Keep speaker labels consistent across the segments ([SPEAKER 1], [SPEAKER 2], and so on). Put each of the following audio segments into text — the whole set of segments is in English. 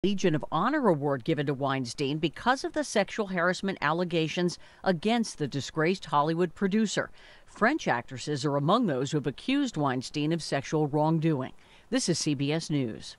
[SPEAKER 1] Legion of Honor Award given to Weinstein because of the sexual harassment allegations against the disgraced Hollywood producer. French actresses are among those who have accused Weinstein of sexual wrongdoing. This is CBS News.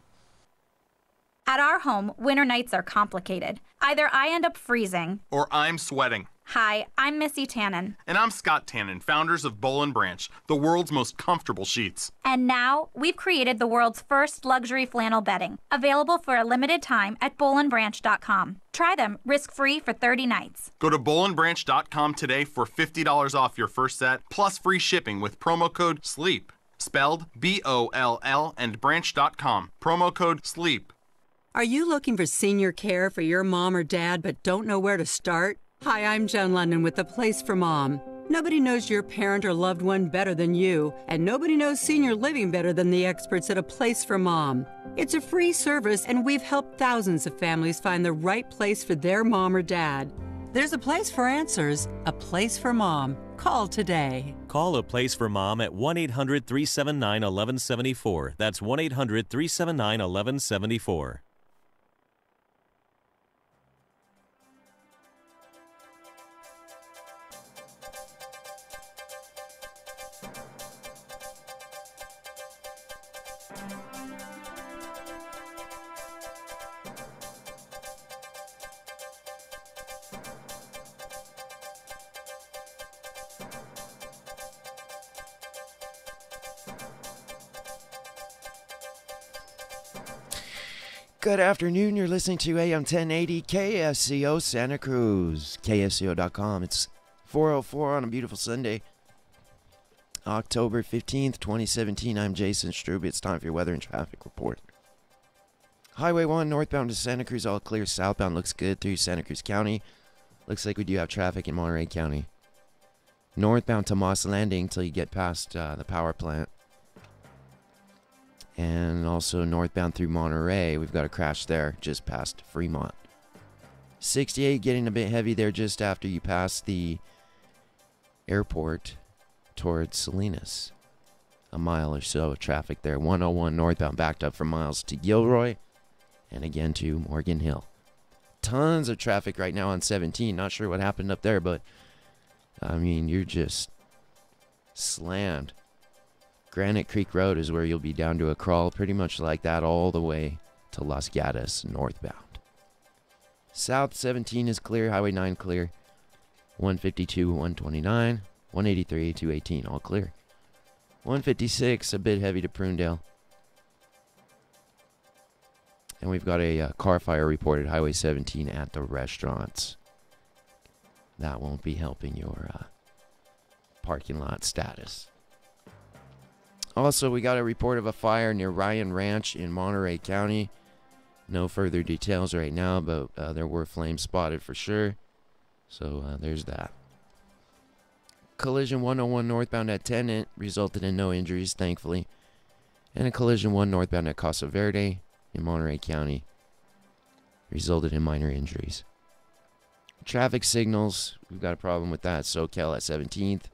[SPEAKER 2] At our home, winter nights are complicated. Either I end up freezing,
[SPEAKER 3] or I'm sweating.
[SPEAKER 2] Hi, I'm Missy Tannen.
[SPEAKER 3] And I'm Scott Tannen, founders of Boll & Branch, the world's most comfortable sheets.
[SPEAKER 2] And now, we've created the world's first luxury flannel bedding, available for a limited time at bollandbranch.com. Try them risk-free for 30 nights.
[SPEAKER 3] Go to bollandbranch.com today for $50 off your first set, plus free shipping with promo code SLEEP. Spelled B-O-L-L and branch.com. Promo code SLEEP.
[SPEAKER 4] Are you looking for senior care for your mom or dad but don't know where to start? Hi, I'm Joan London with The Place for Mom. Nobody knows your parent or loved one better than you, and nobody knows senior living better than the experts at A Place for Mom. It's a free service, and we've helped thousands of families find the right place for their mom or dad. There's a place for answers, A Place for Mom. Call today.
[SPEAKER 5] Call A Place for Mom at 1-800-379-1174. That's 1-800-379-1174.
[SPEAKER 6] Good afternoon. You're listening to AM 1080 KSCO Santa Cruz. KSCO.com. It's 4:04 on a beautiful Sunday, October 15th, 2017. I'm Jason Strube. It's time for your weather and traffic report. Highway 1 northbound to Santa Cruz, all clear. Southbound looks good through Santa Cruz County. Looks like we do have traffic in Monterey County. Northbound to Moss Landing till you get past the power plant. And also northbound through Monterey, we've got a crash there just past Fremont. 68 getting a bit heavy there just after you pass the airport towards Salinas. A mile or so of traffic there. 101 northbound backed up for miles to Gilroy and again to Morgan Hill. Tons of traffic right now on 17. Not sure what happened up there, but I mean, you're just slammed. Granite Creek Road is where you'll be down to a crawl, pretty much like that all the way to Los Gatos northbound. South 17 is clear, Highway 9 clear, 152, 129, 183, 218 all clear. 156 a bit heavy to Prunedale. And we've got a car fire reported Highway 17 at the restaurants. That won't be helping your parking lot status. Also, we got a report of a fire near Ryan Ranch in Monterey County. No further details right now, but there were flames spotted for sure. So there's that. Collision 101 northbound at Tennant resulted in no injuries, thankfully. And a collision 1 northbound at Casa Verde in Monterey County resulted in minor injuries. Traffic signals, we've got a problem with that. SoCal at 17th.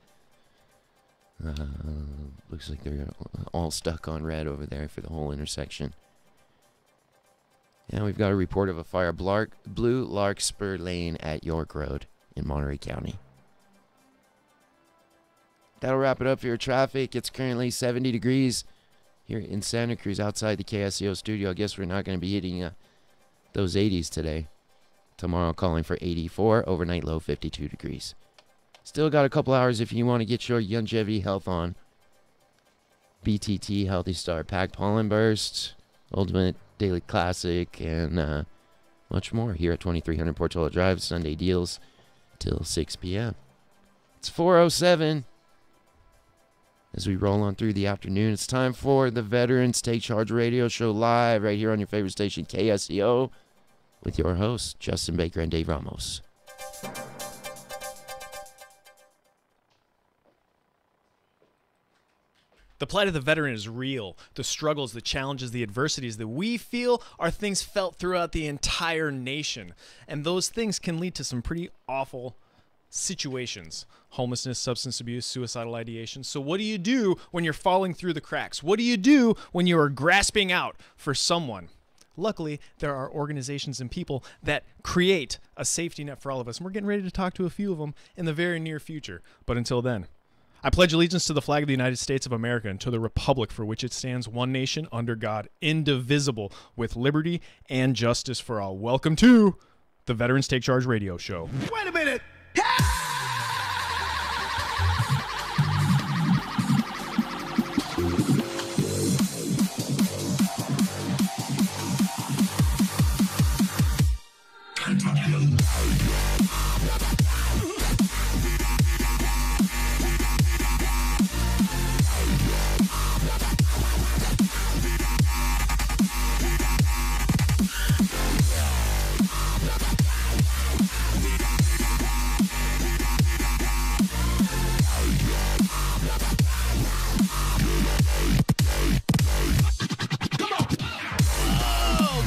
[SPEAKER 6] Looks like they're all stuck on red over there for the whole intersection. And we've got a report of a fire, Blue Larkspur Lane at York Road in Monterey County. That'll wrap it up for your traffic. It's currently 70 degrees here in Santa Cruz outside the KSCO studio. I guess we're not going to be hitting those 80s today. Tomorrow calling for 84, overnight low 52 degrees. Still got a couple hours if you want to get your longevity health on. BTT, Healthy Start, Packed Pollen Burst, Ultimate Daily Classic, and much more here at 2300 Portola Drive. Sunday deals till 6 p.m. It's 4:07. As we roll on through the afternoon, it's time for the Veterans Take Charge Radio Show live right here on your favorite station, KSCO, with your hosts, Justin Baker and Dave Ramos.
[SPEAKER 7] The plight of the veteran is real. The struggles, the challenges, the adversities that we feel are things felt throughout the entire nation. And those things can lead to some pretty awful situations. Homelessness, substance abuse, suicidal ideation. So what do you do when you're falling through the cracks? What do you do when you are grasping out for someone? luckily, there are organizations and people that create a safety net for all of us. And we're getting ready to talk to a few of them in the very near future. But until then, I pledge allegiance to the flag of the United States of America and to the republic for which it stands, one nation, under God, indivisible, with liberty and justice for all. Welcome to the Veterans Take Charge radio show.
[SPEAKER 8] Wait a minute!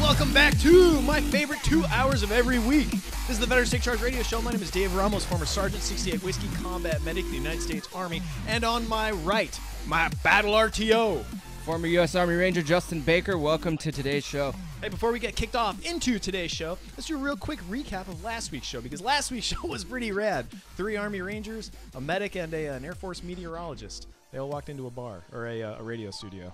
[SPEAKER 7] Welcome back to my favorite 2 hours of every week. This is the Veterans Take Charge radio show. My name is Dave Ramos, former Sergeant, 68 Whiskey Combat Medic, the United States Army. And on my right, my battle RTO,
[SPEAKER 9] former U.S. Army Ranger Justin Baker. Welcome to today's show.
[SPEAKER 7] Hey, before we get kicked off into today's show, let's do a real quick recap of last week's show, because last week's show was pretty rad. 3 Army Rangers, a medic, and an Air Force meteorologist. They all walked into a bar, or a radio studio.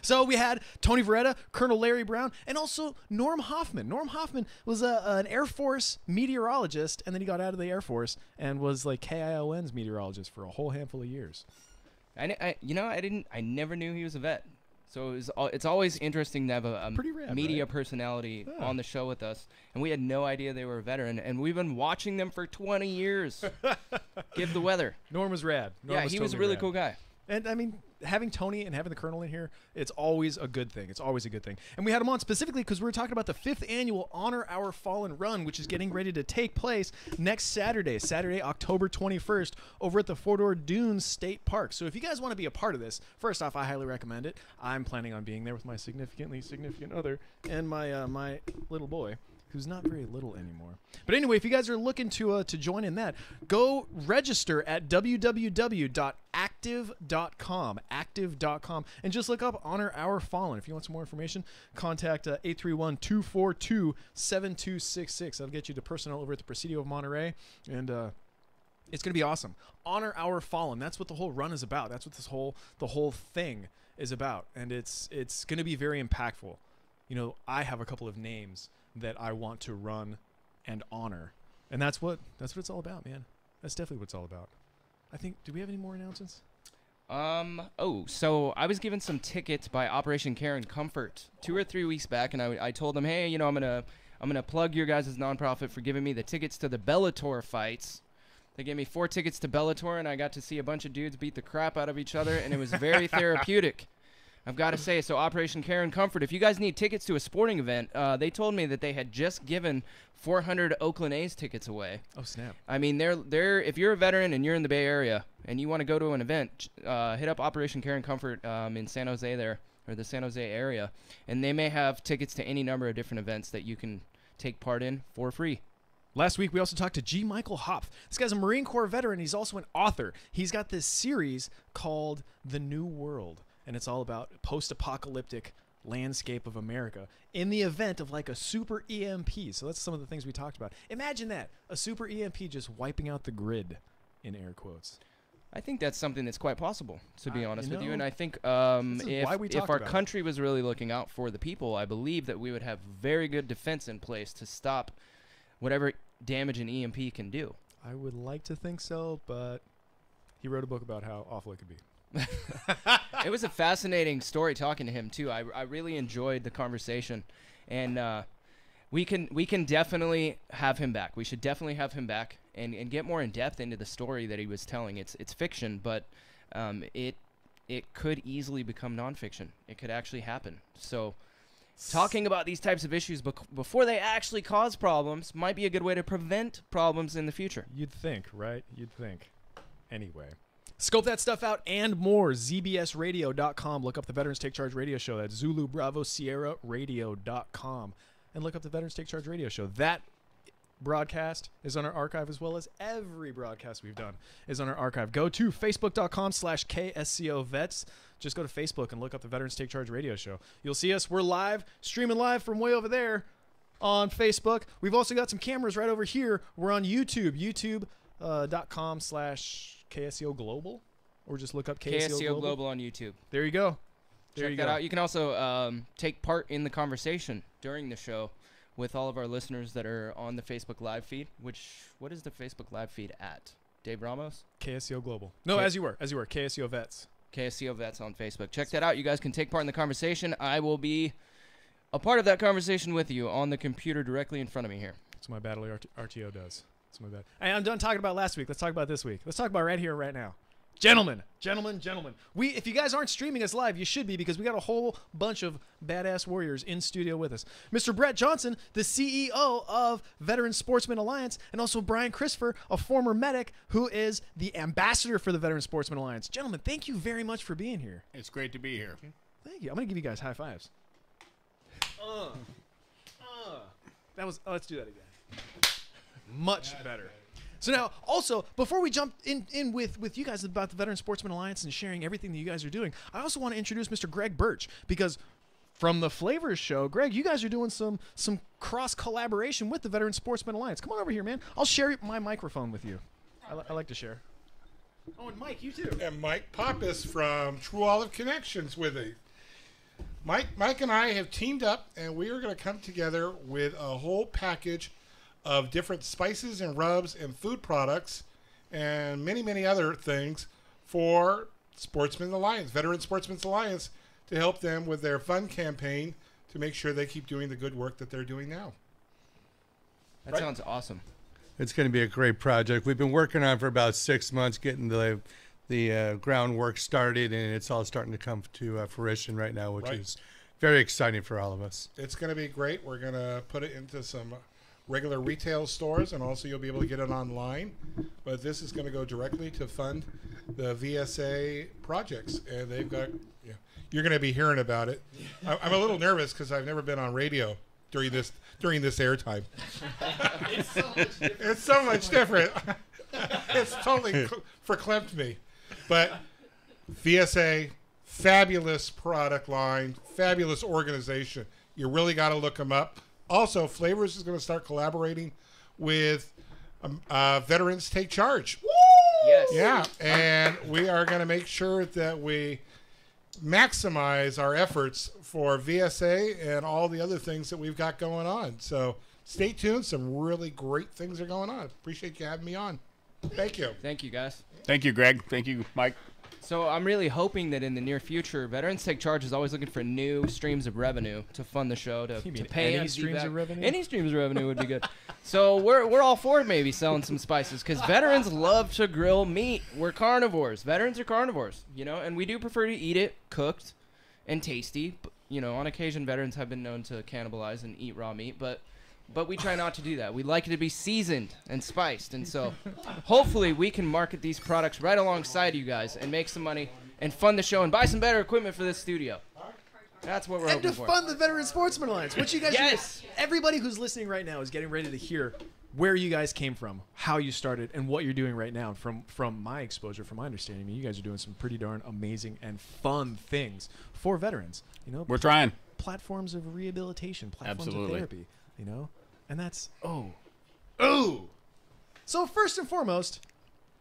[SPEAKER 7] So we had Tony Veretta, Colonel Larry Brown, and also Norm Hoffman. Norm Hoffman was an Air Force meteorologist, and then he got out of the Air Force and was like KION's meteorologist for a whole handful of years.
[SPEAKER 9] I never knew he was a vet. So it's always interesting to have a
[SPEAKER 7] rad,
[SPEAKER 9] media
[SPEAKER 7] right?
[SPEAKER 9] personality on the show with us, and we had no idea they were a veteran, and we've been watching them for 20 years. Give the weather.
[SPEAKER 7] Norm was rad.
[SPEAKER 9] He was
[SPEAKER 7] totally
[SPEAKER 9] a really
[SPEAKER 7] rad.
[SPEAKER 9] cool guy.
[SPEAKER 7] And I mean, having Tony and having the Colonel in here, it's always a good thing. It's always a good thing. And we had him on specifically because we were talking about the 5th annual Honor Our Fallen Run, which is getting ready to take place next Saturday, October 21st, over at the Fort Dunes State Park. So if you guys want to be a part of this, first off, I highly recommend it. I'm planning on being there with my significant other and my little boy, who's not very little anymore. But anyway, if you guys are looking to join in that, go register at www.active.com, and just look up Honor Our Fallen. If you want some more information, contact 831-242-7266. That'll get you to personnel over at the Presidio of Monterey, and it's going to be awesome. Honor Our Fallen. That's what the whole run is about. That's what the whole thing is about, and it's going to be very impactful. You know, I have a couple of names that I want to run and honor, and that's what it's all about, man. That's definitely what it's all about. I think. Do we have any more announcements?
[SPEAKER 9] So I was given some tickets by Operation Care and Comfort 2 or 3 weeks back, and I told them, hey, I'm gonna plug your guys' nonprofit for giving me the tickets to the Bellator fights. They gave me 4 tickets to Bellator, and I got to see a bunch of dudes beat the crap out of each other, and it was very therapeutic. I've got to say, so Operation Care and Comfort, if you guys need tickets to a sporting event, they told me that they had just given 400 Oakland A's tickets away.
[SPEAKER 7] Oh, snap.
[SPEAKER 9] I mean, they're if you're a veteran and you're in the Bay Area and you want to go to an event, hit up Operation Care and Comfort in San Jose there, or the San Jose area, and they may have tickets to any number of different events that you can take part in for free.
[SPEAKER 7] Last week, we also talked to G. Michael Hopf. This guy's a Marine Corps veteran. He's also an author. He's got this series called The New World, and it's all about post-apocalyptic landscape of America in the event of like a super EMP. So that's some of the things we talked about. Imagine that, a super EMP just wiping out the grid, in air quotes.
[SPEAKER 9] I think that's something that's quite possible, to be honest with you. And I think
[SPEAKER 7] if
[SPEAKER 9] our country was really looking out for the people, I believe that we would have very good defense in place to stop whatever damage an EMP can do.
[SPEAKER 7] I would like to think so, but he wrote a book about how awful it could be.
[SPEAKER 9] It was a fascinating story talking to him too. I really enjoyed the conversation, and we can definitely have him back. We should definitely have him back and get more in depth into the story that he was telling. It's fiction, but it could easily become nonfiction. It could actually happen. So talking about these types of issues before they actually cause problems might be a good way to prevent problems in the future.
[SPEAKER 7] You'd think, right? You'd think. Anyway. Scope that stuff out and more. ZBSradio.com. Look up the Veterans Take Charge radio show. That's Zulu Bravo Sierra Radio.com. And look up the Veterans Take Charge radio show. That broadcast is on our archive, as well as every broadcast we've done is on our archive. Go to facebook.com/KSCO Vets. Just go to Facebook and look up the Veterans Take Charge radio show. You'll see us. We're live, streaming live from way over there on Facebook. We've also got some cameras right over here. We're on YouTube, youtube.com/KSCO Global, or just look up
[SPEAKER 9] KSCO Global on YouTube.
[SPEAKER 7] There you go.
[SPEAKER 9] Check that out. You can also take part in the conversation during the show with all of our listeners that are on the Facebook Live feed. What is the Facebook Live feed at? Dave Ramos?
[SPEAKER 7] KSCO Global. No, as you were. KSCO Vets.
[SPEAKER 9] KSCO Vets on Facebook. Check that out. You guys can take part in the conversation. I will be a part of that conversation with you on the computer directly in front of me here.
[SPEAKER 7] That's what my Battle RTO does. That's my bad. Hey, I'm done talking about last week. Let's talk about this week. Let's talk about right here, right now. Gentlemen. If you guys aren't streaming us live, you should be, because we got a whole bunch of badass warriors in studio with us. Mr. Brett Johnson, the CEO of Veteran Sportsman Alliance, and also Brian Christopher, a former medic who is the ambassador for the Veteran Sportsman Alliance. Gentlemen, thank you very much for being here.
[SPEAKER 8] It's great to be here.
[SPEAKER 7] Thank you. I'm going to give you guys high fives. Let's do that again. Much better. So now, also, before we jump in with you guys about the Veteran Sportsman Alliance and sharing everything that you guys are doing, I also want to introduce Mr. Greg Birch, because from the Flavors Show, Greg, you guys are doing some cross-collaboration with the Veteran Sportsman Alliance. Come on over here, man. I'll share my microphone with you. I like to share. Oh, and Mike, you too.
[SPEAKER 10] And Mike Pappas from True Olive Connections with it. Mike and I have teamed up, and we are going to come together with a whole package of different spices and rubs and food products and many, many other things for Sportsman Alliance, Veteran Sportsman's Alliance, to help them with their fund campaign to make sure they keep doing the good work that they're doing now.
[SPEAKER 9] That sounds awesome.
[SPEAKER 11] It's going to be a great project. We've been working on it for about 6 months, getting the groundwork started, and it's all starting to come to fruition right now, which is very exciting for all of us.
[SPEAKER 10] It's going to be great. We're going to put it into some regular retail stores, and also you'll be able to get it online. But this is going to go directly to fund the VSA projects, and they've got. You're going to be hearing about it. I'm a little nervous because I've never been on radio during this airtime. It's so much different. It's totally verklempt me. But VSA, fabulous product line, fabulous organization. You really got to look them up. Also, Flavors is going to start collaborating with Veterans Take Charge.
[SPEAKER 9] Woo! Yes.
[SPEAKER 10] Yeah, and we are going to make sure that we maximize our efforts for VSA and all the other things that we've got going on. So stay tuned. Some really great things are going on. Appreciate you having me on. Thank you.
[SPEAKER 9] Thank you, guys.
[SPEAKER 8] Thank you, Greg. Thank you, Mike.
[SPEAKER 9] So I'm really hoping that in the near future, Veterans Take Charge is always looking for new streams of revenue to fund the show, to pay
[SPEAKER 7] any streams of revenue?
[SPEAKER 9] Any streams of revenue would be good. So we're all for maybe selling some spices, because veterans love to grill meat. We're carnivores. Veterans are carnivores, and we do prefer to eat it cooked and tasty. On occasion, veterans have been known to cannibalize and eat raw meat, but we try not to do that. We like it to be seasoned and spiced, and so hopefully we can market these products right alongside you guys and make some money and fund the show and buy some better equipment for this studio. That's what we're hoping for.
[SPEAKER 7] And to fund the Veteran Sportsman Alliance, which you guys everybody who's listening right now is getting ready to hear where you guys came from, how you started, and what you're doing right now. From my exposure, from my understanding, you guys are doing some pretty darn amazing and fun things for veterans.
[SPEAKER 8] We're trying.
[SPEAKER 7] Platforms of rehabilitation, platforms
[SPEAKER 8] Absolutely.
[SPEAKER 7] of therapy, and that's So first and foremost,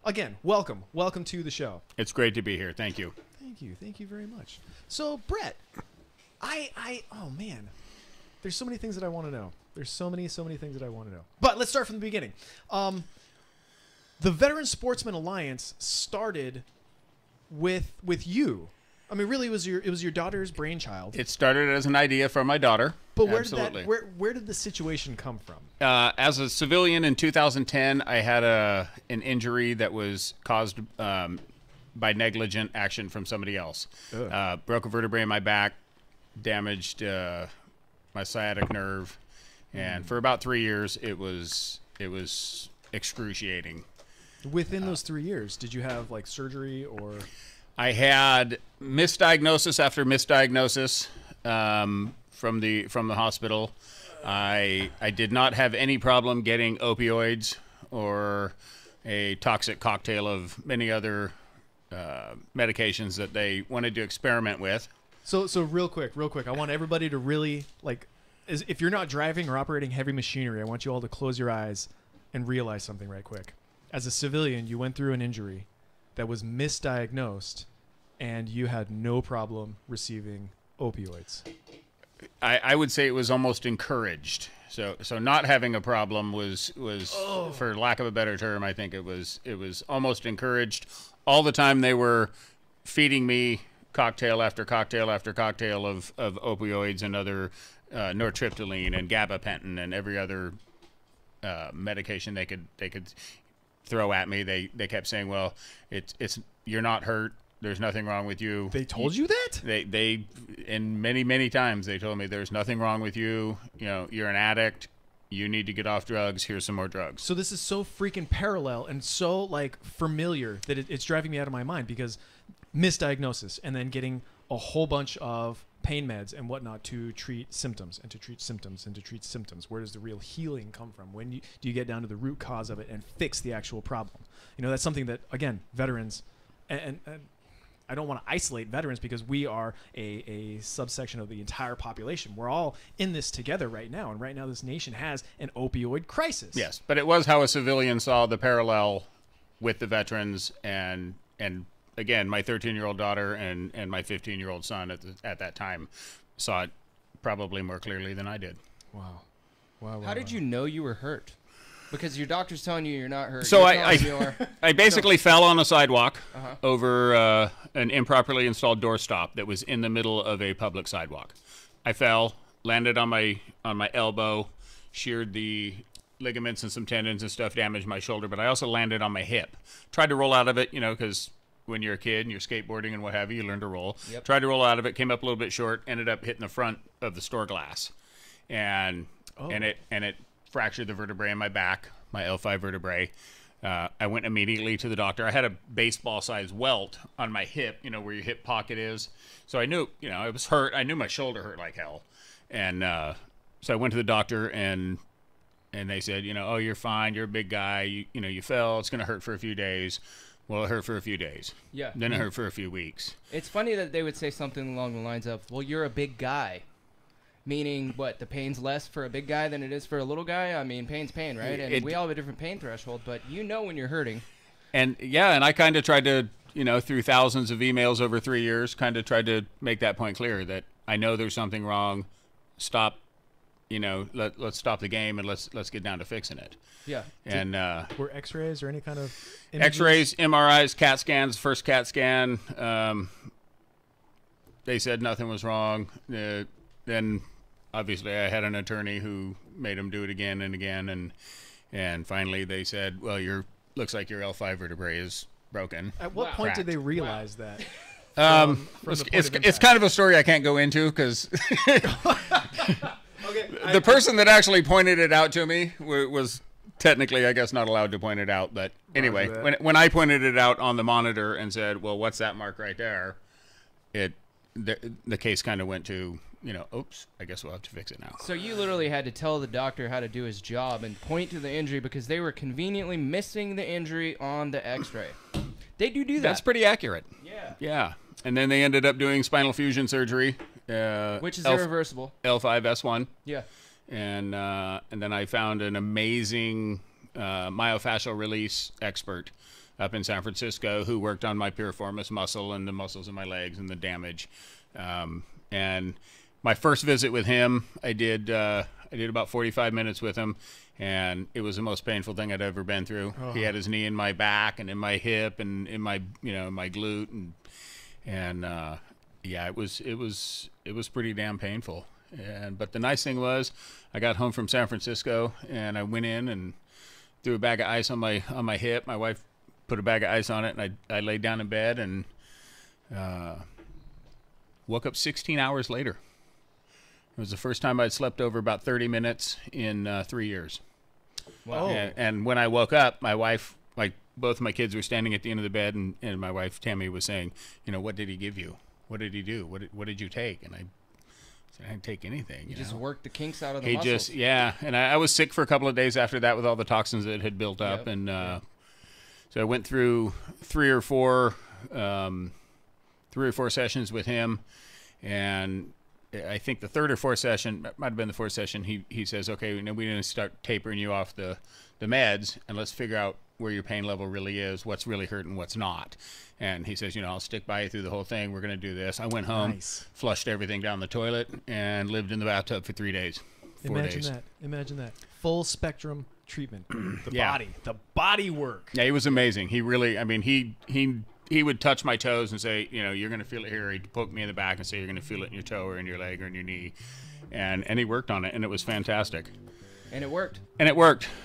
[SPEAKER 7] again, welcome to the show.
[SPEAKER 8] It's great to be here. Thank you.
[SPEAKER 7] Thank you very much. So Brett, oh man, there's so many things that I want to know. There's so many things that I want to know. But let's start from the beginning. The Veteran Sportsman Alliance started with you. I mean, really, it was your daughter's brainchild.
[SPEAKER 8] It started as an idea from my daughter.
[SPEAKER 7] But
[SPEAKER 8] Absolutely.
[SPEAKER 7] Where did the situation come from?
[SPEAKER 8] As a civilian in 2010, I had an injury that was caused by negligent action from somebody else. Broke a vertebrae in my back, damaged my sciatic nerve, and for about 3 years, it was excruciating.
[SPEAKER 7] Within those 3 years, did you have surgery or?
[SPEAKER 8] I had misdiagnosis after misdiagnosis from the hospital. I did not have any problem getting opioids or a toxic cocktail of many other medications that they wanted to experiment with.
[SPEAKER 7] So real quick, I want everybody to really, like, if you're not driving or operating heavy machinery, I want you all to close your eyes and realize something right quick. As a civilian, you went through an injury that was misdiagnosed, and you had no problem receiving opioids.
[SPEAKER 8] I would say it was almost encouraged. So not having a problem was for lack of a better term, I think it was almost encouraged. All the time they were feeding me cocktail after cocktail after cocktail of opioids and other nortriptyline and gabapentin and every other medication they could throw at me. They kept saying, well, it's you're not hurt. There's nothing wrong with you.
[SPEAKER 7] They told you that?
[SPEAKER 8] They and many times they told me there's nothing wrong with you. You know, you're an addict. You need to get off drugs. Here's some more drugs.
[SPEAKER 7] So this is so freaking parallel and so like familiar that it's driving me out of my mind, because misdiagnosis and then getting a whole bunch of pain meds and whatnot to treat symptoms and to treat symptoms and to treat symptoms. Where does the real healing come from? When do you get down to the root cause of it and fix the actual problem? You know, that's something that, again, veterans and I don't want to isolate veterans, because we are a subsection of the entire population. We're all in this together right now, and right now this nation has an opioid crisis.
[SPEAKER 8] Yes, but it was how a civilian saw the parallel with the veterans, and again, my 13-year-old daughter and my 15-year-old son at that time saw it probably more clearly than I did.
[SPEAKER 7] Wow.
[SPEAKER 9] How did you know you were hurt? Because your doctor's telling you you're not hurt.
[SPEAKER 8] So I basically fell on a sidewalk over an improperly installed doorstop that was in the middle of a public sidewalk. I fell, landed on my elbow, sheared the ligaments and some tendons and stuff, damaged my shoulder, but I also landed on my hip. Tried to roll out of it, you know, because when you're a kid and you're skateboarding and what have you, you learn to roll.
[SPEAKER 9] Yep.
[SPEAKER 8] Tried to roll out of it, came up a little bit short, ended up hitting the front of the store glass, and it fractured the vertebrae in my back, my L5 vertebrae. I went immediately to the doctor. I had a baseball-sized welt on my hip, you know, where your hip pocket is. So I knew, you know, I was hurt. I knew my shoulder hurt like hell. And so I went to the doctor, and they said, you know, oh, you're fine. You're a big guy. You know, you fell. It's going to hurt for a few days. Well, it hurt for a few days.
[SPEAKER 9] Yeah.
[SPEAKER 8] Then it hurt for a few weeks.
[SPEAKER 9] It's funny that they would say something along the lines of, well, you're a big guy. Meaning, what, the pain's less for a big guy than it is for a little guy? I mean, pain's pain, right? And we all have a different pain threshold, but you know when you're hurting.
[SPEAKER 8] And, yeah, and I kind of tried to, you know, through thousands of emails over 3 years, kind of tried to make that point clear, that I know there's something wrong. Stop, you know, let's stop the game and let's get down to fixing it.
[SPEAKER 9] Yeah.
[SPEAKER 8] And
[SPEAKER 7] were x-rays or any kind of images?
[SPEAKER 8] X-rays, MRIs, CAT scans, first CAT scan, they said nothing was wrong. Then obviously I had an attorney who made them do it again and again, and finally they said, well, looks like your L5 vertebrae is broken.
[SPEAKER 7] At what point did they realize that?
[SPEAKER 8] It's kind of a story I can't go into, because the person that actually pointed it out to me was technically, I guess, not allowed to point it out. But anyway, when I pointed it out on the monitor and said, well, what's that mark right there? The case kind of went to, you know, oops, I guess we'll have to fix it now.
[SPEAKER 9] So you literally had to tell the doctor how to do his job and point to the injury because they were conveniently missing the injury on the x-ray. They do that.
[SPEAKER 8] That's pretty accurate.
[SPEAKER 9] Yeah.
[SPEAKER 8] Yeah. And then they ended up doing spinal fusion surgery.
[SPEAKER 9] Which is irreversible.
[SPEAKER 8] L5-S1.
[SPEAKER 9] Yeah.
[SPEAKER 8] And then I found an amazing myofascial release expert up in San Francisco who worked on my piriformis muscle and the muscles in my legs and the damage. And my first visit with him, I did about 45 minutes with him, and it was the most painful thing I'd ever been through. Oh. He had his knee in my back and in my hip and in my, you know, my glute, and yeah, it was pretty damn painful. But the nice thing was, I got home from San Francisco and I went in and threw a bag of ice on my hip. My wife put a bag of ice on it, and I laid down in bed and woke up 16 hours later. It was the first time I'd slept over about 30 minutes in 3 years.
[SPEAKER 9] Wow.
[SPEAKER 8] And when I woke up, my wife, like both my kids were standing at the end of the bed, and my wife, Tammy, was saying, you know, what did he give you? What did he do? What did you take? And I I didn't take anything.
[SPEAKER 9] You just worked the kinks out of the
[SPEAKER 8] he
[SPEAKER 9] muscles.
[SPEAKER 8] And I was sick for a couple of days after that with all the toxins that had built up, and so I went through three or four sessions with him, and I think the third or fourth session, might have been the fourth session, he says, okay, we need to start tapering you off the meds, and let's figure out where your pain level really is, what's really hurting, what's not. And he says, I'll stick by you through the whole thing. We're going to do this. I went home, flushed everything down the toilet, and lived in the bathtub for 3 days. 4 days.
[SPEAKER 7] Imagine that. Full spectrum treatment. The body work.
[SPEAKER 8] Yeah, he was amazing. He really, he would touch my toes and say, you're going to feel it here. He'd poke me in the back and say, you're going to feel it in your toe or in your leg or in your knee. And he worked on it, and it was fantastic.
[SPEAKER 9] And it worked.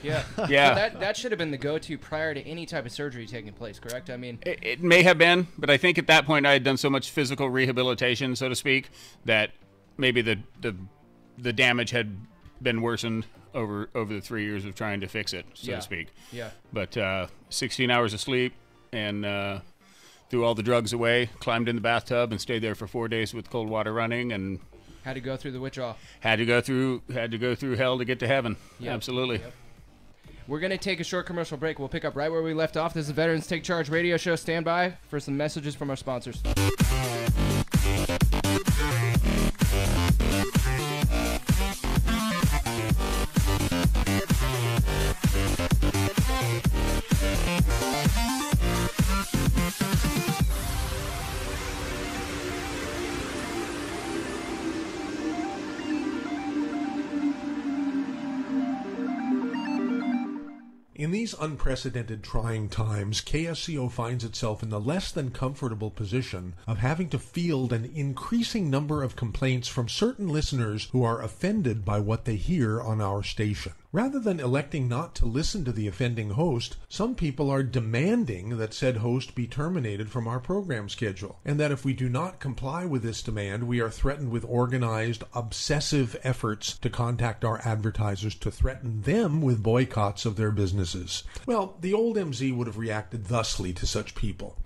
[SPEAKER 8] Yeah.
[SPEAKER 9] Yeah. So that should have been the go-to prior to any type of surgery taking place, correct?
[SPEAKER 8] It may have been, but I think at that point I had done so much physical rehabilitation, so to speak, that maybe the damage had been worsened over the 3 years of trying to fix it, so to speak.
[SPEAKER 9] Yeah.
[SPEAKER 8] But 16 hours of sleep and threw all the drugs away, climbed in the bathtub and stayed there for 4 days with cold water running, and
[SPEAKER 9] had to go through the withdrawal.
[SPEAKER 8] Had to go through hell to get to heaven. Yep. Absolutely.
[SPEAKER 9] Yep. We're going to take a short commercial break. We'll pick up right where we left off. This is Veterans Take Charge radio show. Stand by for some messages from our sponsors.
[SPEAKER 12] In these unprecedented trying times, KSCO finds itself in the less than comfortable position of having to field an increasing number of complaints from certain listeners who are offended by what they hear on our station. Rather than electing not to listen to the offending host, some people are demanding that said host be terminated from our program schedule, and that if we do not comply with this demand, we are threatened with organized, obsessive efforts to contact our advertisers to threaten them with boycotts of their businesses. Well, the old MZ would have reacted thusly to such people.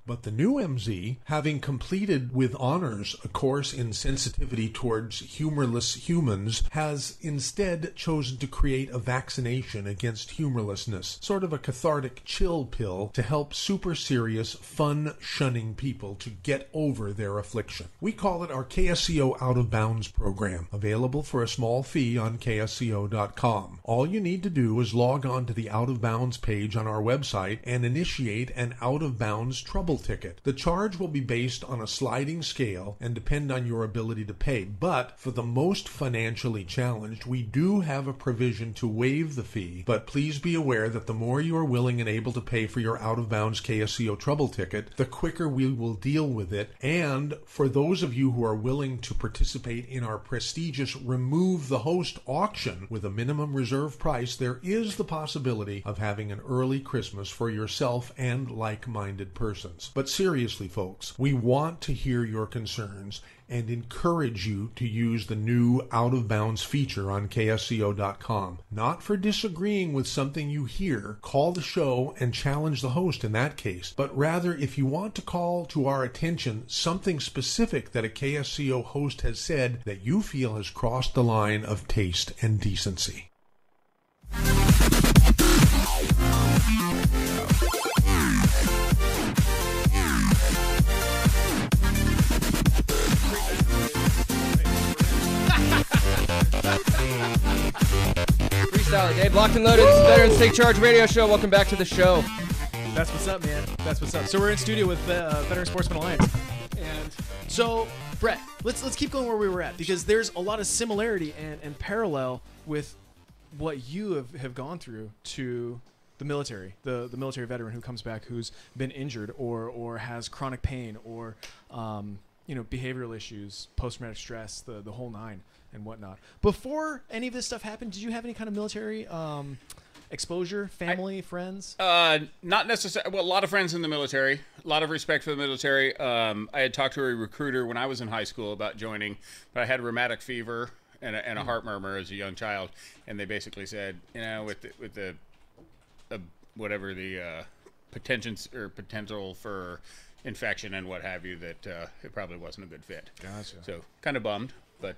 [SPEAKER 12] But the new MZ, having completed with honors a course in sensitivity towards humorless humans, has instead chosen to create a vaccination against humorlessness, sort of a cathartic chill pill to help super serious, fun-shunning people to get over their affliction. We call it our KSCO Out of Bounds program, available for a small fee on KSCO.com. All you need to do is log on to the Out of Bounds page on our website and initiate an Out of Bounds trouble ticket. The charge will be based on a sliding scale and depend on your ability to pay, but for the most financially challenged, we do have a provision to waive the fee, but please be aware that the more you are willing and able to pay for your out-of-bounds KSCO trouble ticket, the quicker we will deal with it, and for those of you who are willing to participate in our prestigious Remove the Host auction with a minimum reserve price, there is the possibility of having an early Christmas for yourself and like-minded persons. But seriously, folks, we want to hear your concerns and encourage you to use the new Out of Bounds feature on KSCO.com. Not for disagreeing with something you hear, call the show and challenge the host in that case, but rather if you want to call to our attention something specific that a KSCO host has said that you feel has crossed the line of taste and decency.
[SPEAKER 9] Freestyle, Dave. Locked and loaded. This is Veterans Take Charge radio show. Welcome back to the show.
[SPEAKER 7] That's what's up, man. That's what's up. So we're in studio with Veteran Sportsman Alliance, and so Brett, let's keep going where we were at, because there's a lot of similarity and parallel with what you have gone through to the military, the military veteran who comes back who's been injured or has chronic pain or behavioral issues, post-traumatic stress, the whole nine and whatnot. Before any of this stuff happened, did you have any kind of military exposure, family, friends?
[SPEAKER 8] Not necessarily. Well, a lot of friends in the military, a lot of respect for the military. I had talked to a recruiter when I was in high school about joining, but I had rheumatic fever and a heart murmur as a young child, and they basically said, with the potential for infection and what have you that it probably wasn't a good fit.
[SPEAKER 7] Gotcha.
[SPEAKER 8] So kind of bummed, but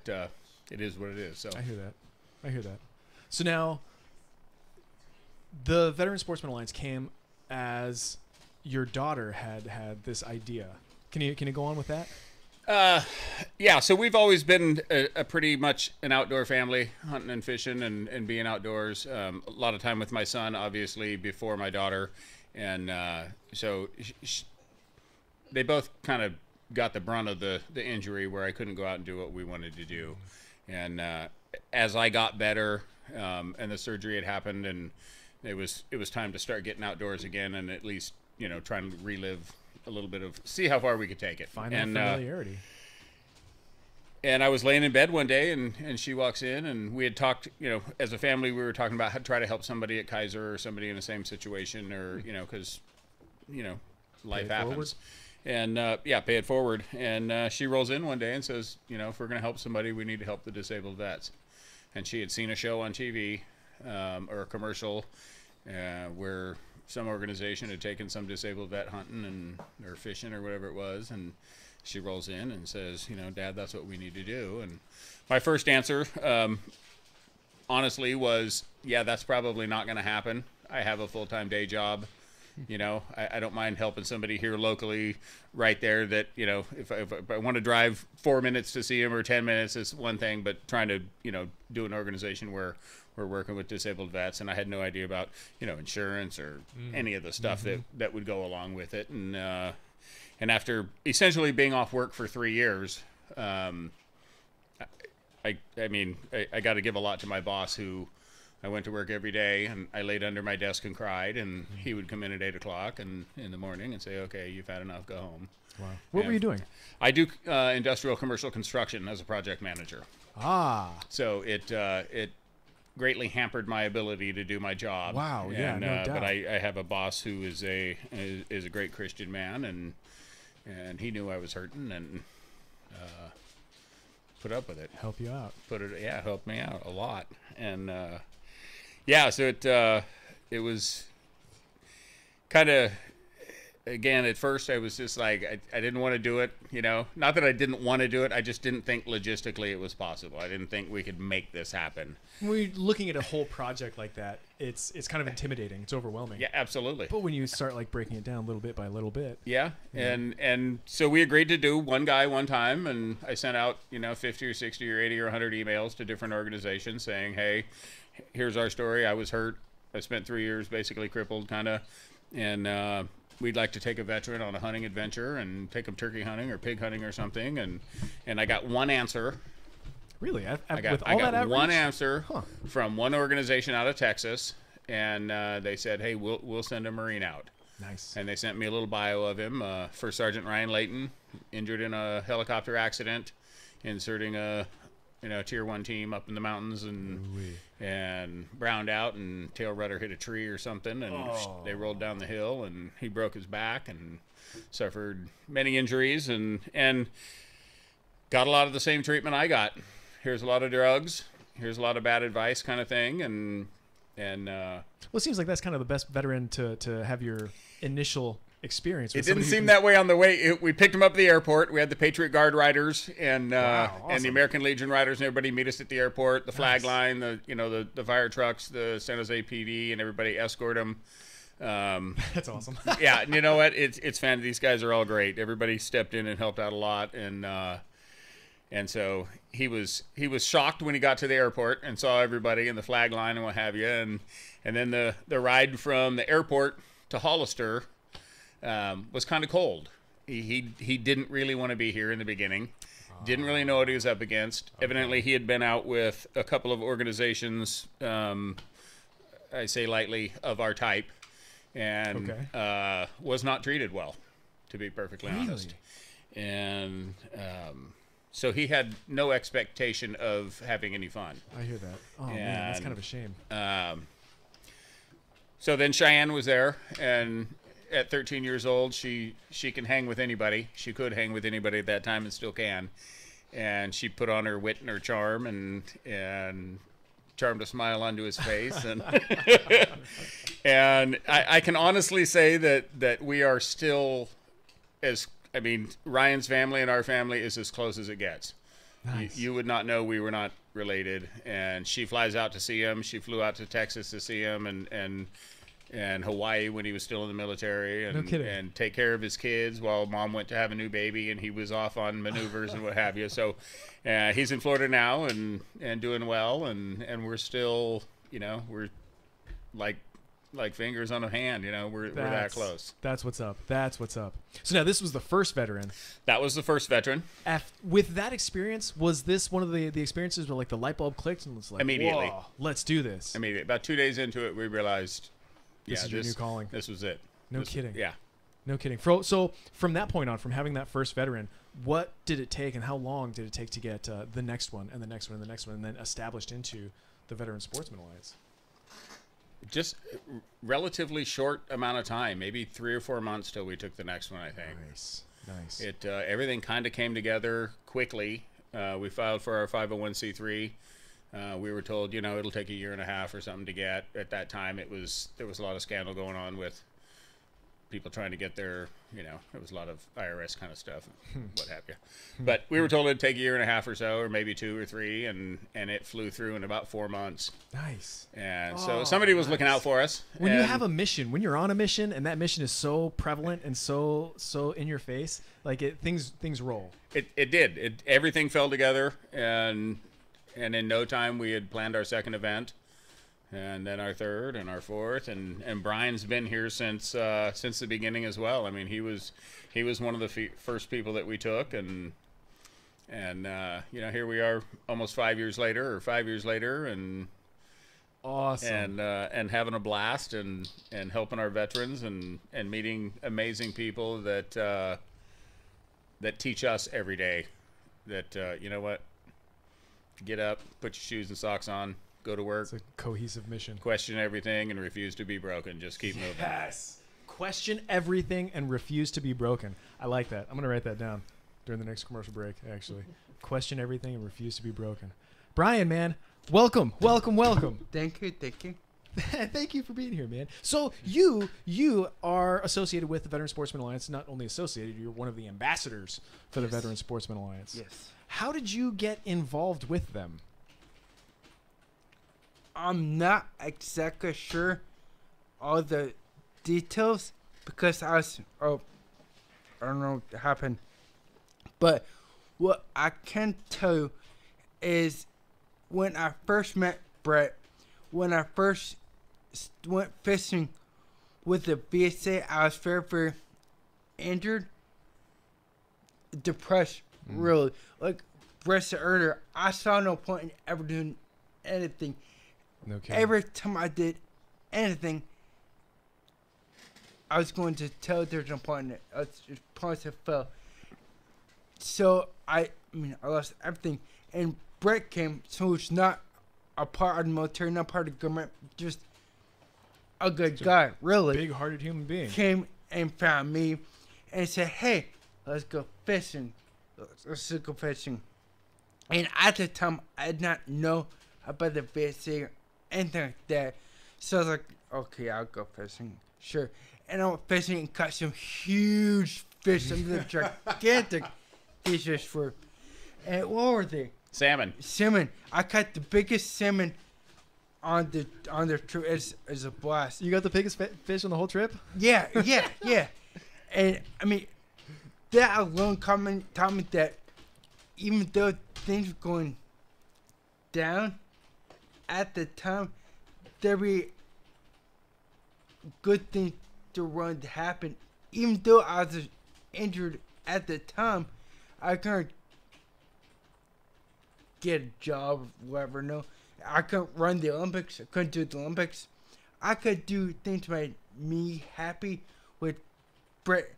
[SPEAKER 8] it is what it is. So
[SPEAKER 7] I hear that. So now, the Veteran Sportsman Alliance came as your daughter had this idea. Can you go on with that?
[SPEAKER 8] Yeah, so we've always been a pretty much an outdoor family, hunting and fishing and being outdoors. A lot of time with my son, obviously, before my daughter. And so they both kind of got the brunt of the injury where I couldn't go out and do what we wanted to do. And as I got better and the surgery had happened and it was time to start getting outdoors again and at least, trying to relive a little bit of, see how far we could take it.
[SPEAKER 7] Find that familiarity.
[SPEAKER 8] And I was laying in bed one day, and she walks in, and we had talked, as a family, we were talking about how to try to help somebody at Kaiser or somebody in the same situation, or, because, life happens. And, pay it forward. And she rolls in one day and says, if we're going to help somebody, we need to help the disabled vets. And she had seen a show on TV or a commercial where some organization had taken some disabled vet hunting or fishing or whatever it was, and she rolls in and says, Dad, that's what we need to do. And my first answer, honestly, was, yeah, that's probably not going to happen. I have a full-time day job. I don't mind helping somebody here locally right there that, if I want to drive 4 minutes to see him or 10 minutes is one thing, but trying to, do an organization where we're working with disabled vets, and I had no idea about, insurance or any of the stuff that would go along with it. And after essentially being off work for 3 years, I got to give a lot to my boss, who I went to work every day and I laid under my desk and cried, and he would come in at 8 o'clock and in the morning and say, okay, you've had enough, go home.
[SPEAKER 7] Wow. What were you doing?
[SPEAKER 8] I do industrial commercial construction as a project manager. So it greatly hampered my ability to do my job.
[SPEAKER 7] Wow. Yeah, no doubt.
[SPEAKER 8] But I have a boss who is a great Christian man, and he knew I was hurting and put up with it.
[SPEAKER 7] Help you out.
[SPEAKER 8] Helped me out a lot. And so it was kind of, again, at first I was just like, I didn't want to do it, Not that I didn't want to do it, I just didn't think logistically it was possible. I didn't think we could make this happen.
[SPEAKER 7] When you're looking at a whole project like that, it's kind of intimidating. It's overwhelming.
[SPEAKER 8] Yeah, absolutely.
[SPEAKER 7] But when you start breaking it down little bit by little bit.
[SPEAKER 8] Yeah, and so we agreed to do one guy one time, and I sent out 50 or 60 or 80 or 100 emails to different organizations saying, hey, here's our story. I was hurt. I spent 3 years basically crippled, kind of, and we'd like to take a veteran on a hunting adventure and take him turkey hunting or pig hunting or something, and I got one answer.
[SPEAKER 7] Really?
[SPEAKER 8] I got one answer from one organization out of Texas, and they said, hey, we'll send a Marine out.
[SPEAKER 7] Nice.
[SPEAKER 8] And they sent me a little bio of him. First Sergeant Ryan Layton, injured in a helicopter accident, inserting a tier 1 team up in the mountains, and browned out, and tail rudder hit a tree or something, and they rolled down the hill, and he broke his back and suffered many injuries, and got a lot of the same treatment I got. Here's a lot of drugs. Here's a lot of bad advice, kind of thing, and well,
[SPEAKER 7] it seems like that's kind of the best veteran to have your initial experience with.
[SPEAKER 8] It didn't seem that way on the way. We picked him up at the airport. We had the Patriot Guard riders and
[SPEAKER 7] awesome.
[SPEAKER 8] and the American Legion riders, and everybody meet us at the airport. The flag line, the fire trucks, the San Jose PD, and everybody escort him.
[SPEAKER 7] That's awesome.
[SPEAKER 8] Yeah, and you know what? It's fan. These guys are all great. Everybody stepped in and helped out a lot, and so he was shocked when he got to the airport and saw everybody in the flag line and what have you, and then the ride from the airport to Hollister was kind of cold. He didn't really want to be here in the beginning. Didn't really know what he was up against. Okay. Evidently, he had been out with a couple of organizations, I say lightly, of our type, and was not treated well, to be perfectly honest. And so he had no expectation of having any fun.
[SPEAKER 7] I hear that. Oh, man, that's kind of a shame.
[SPEAKER 8] So then Cheyenne was there, and at 13 years old, she can hang with anybody. She could hang with anybody at that time and still can. And she put on her wit and her charm and charmed a smile onto his face. And and I can honestly say that we are still Ryan's family and our family is as close as it gets.
[SPEAKER 7] Nice.
[SPEAKER 8] You would not know we were not related. And she flies out to see him. She flew out to Texas to see him, and Hawaii when he was still in the military, and,
[SPEAKER 7] No kidding.
[SPEAKER 8] and take care of his kids while mom went to have a new baby and he was off on maneuvers and what have you. So he's in Florida now and doing well, and we're still, we're like fingers on a hand, we're that close.
[SPEAKER 7] That's what's up. That's what's up. So now this was the first veteran.
[SPEAKER 8] That was the first veteran.
[SPEAKER 7] With that experience, was this one of the experiences where like the light bulb clicked and was like,
[SPEAKER 8] immediately,
[SPEAKER 7] whoa, let's do this?
[SPEAKER 8] Immediately. About 2 days into it, we realized,
[SPEAKER 7] this is your new calling.
[SPEAKER 8] This was it.
[SPEAKER 7] No kidding.
[SPEAKER 8] Yeah.
[SPEAKER 7] No kidding. So from that point on, from having that first veteran, what did it take and how long did it take to get the next one and the next one and the next one and then established into the Veteran Sportsman Alliance?
[SPEAKER 8] Just relatively short amount of time, maybe 3 or 4 months till we took the next one, I think.
[SPEAKER 7] Nice.
[SPEAKER 8] It everything kind of came together quickly. We filed for our 501c3. We were told, it'll take a year and a half or something to get. At that time, there was a lot of scandal going on with people trying to get their, there was a lot of IRS kind of stuff, what have you. But we were told it'd take a year and a half or so, or maybe 2 or 3, and it flew through in about 4 months.
[SPEAKER 7] Nice.
[SPEAKER 8] And so somebody was looking out for us.
[SPEAKER 7] When you have a mission, when you're on a mission, and that mission is so prevalent and so in your face, like things roll.
[SPEAKER 8] It did. Everything fell together, and in no time we had planned our second event. And then our third and our fourth, and Brian's been here since the beginning as well. I mean, he was one of the first people that we took, and here we are almost 5 years later, and
[SPEAKER 7] awesome,
[SPEAKER 8] and having a blast and helping our veterans and meeting amazing people that teach us every day that you know what, get up, put your shoes and socks on. Go to work.
[SPEAKER 7] It's a cohesive mission.
[SPEAKER 8] Question everything and refuse to be broken. Just keep moving.
[SPEAKER 7] Yes. Question everything and refuse to be broken. I like that. I'm going to write that down during the next commercial break, actually. Question everything and refuse to be broken. Brian, man, welcome.
[SPEAKER 13] Thank you.
[SPEAKER 7] Thank you for being here, man. So you are associated with the Veteran Sportsman Alliance. Not only associated, you're one of the ambassadors for the Veteran Sportsman Alliance.
[SPEAKER 13] Yes.
[SPEAKER 7] How did you get involved with them?
[SPEAKER 13] I'm not exactly sure all the details because I don't know what happened. But what I can tell you is when I first met Brett, when I first went fishing with the VSA, I was very, very injured, depressed, really. Like Brett said earlier, I saw no point in ever doing anything.
[SPEAKER 7] No kidding.
[SPEAKER 13] Every time I did anything, I was going to tell there's no point in it. I was just points that fell. So I lost everything. And Brett came, so it's not a part of the military, not part of the government, just a good guy, really.
[SPEAKER 7] Big-hearted human being.
[SPEAKER 13] Came and found me and said, hey, let's go fishing. Let's go fishing. And at the time, I did not know about the VSA or anything like that. So I was like, okay, I'll go fishing. Sure. And I went fishing and caught some huge fish, some of the gigantic fishes for. And what were they?
[SPEAKER 8] Salmon.
[SPEAKER 13] I caught the biggest salmon on the trip. It's a blast.
[SPEAKER 7] You got the biggest fish on the whole trip?
[SPEAKER 13] Yeah. And I mean, that alone taught me that even though things were going down at the time, there be good things to run to happen. Even though I was injured at the time, I couldn't get a job or whatever. No, I couldn't run the Olympics. I couldn't do the Olympics. I could do things that made me happy with Brett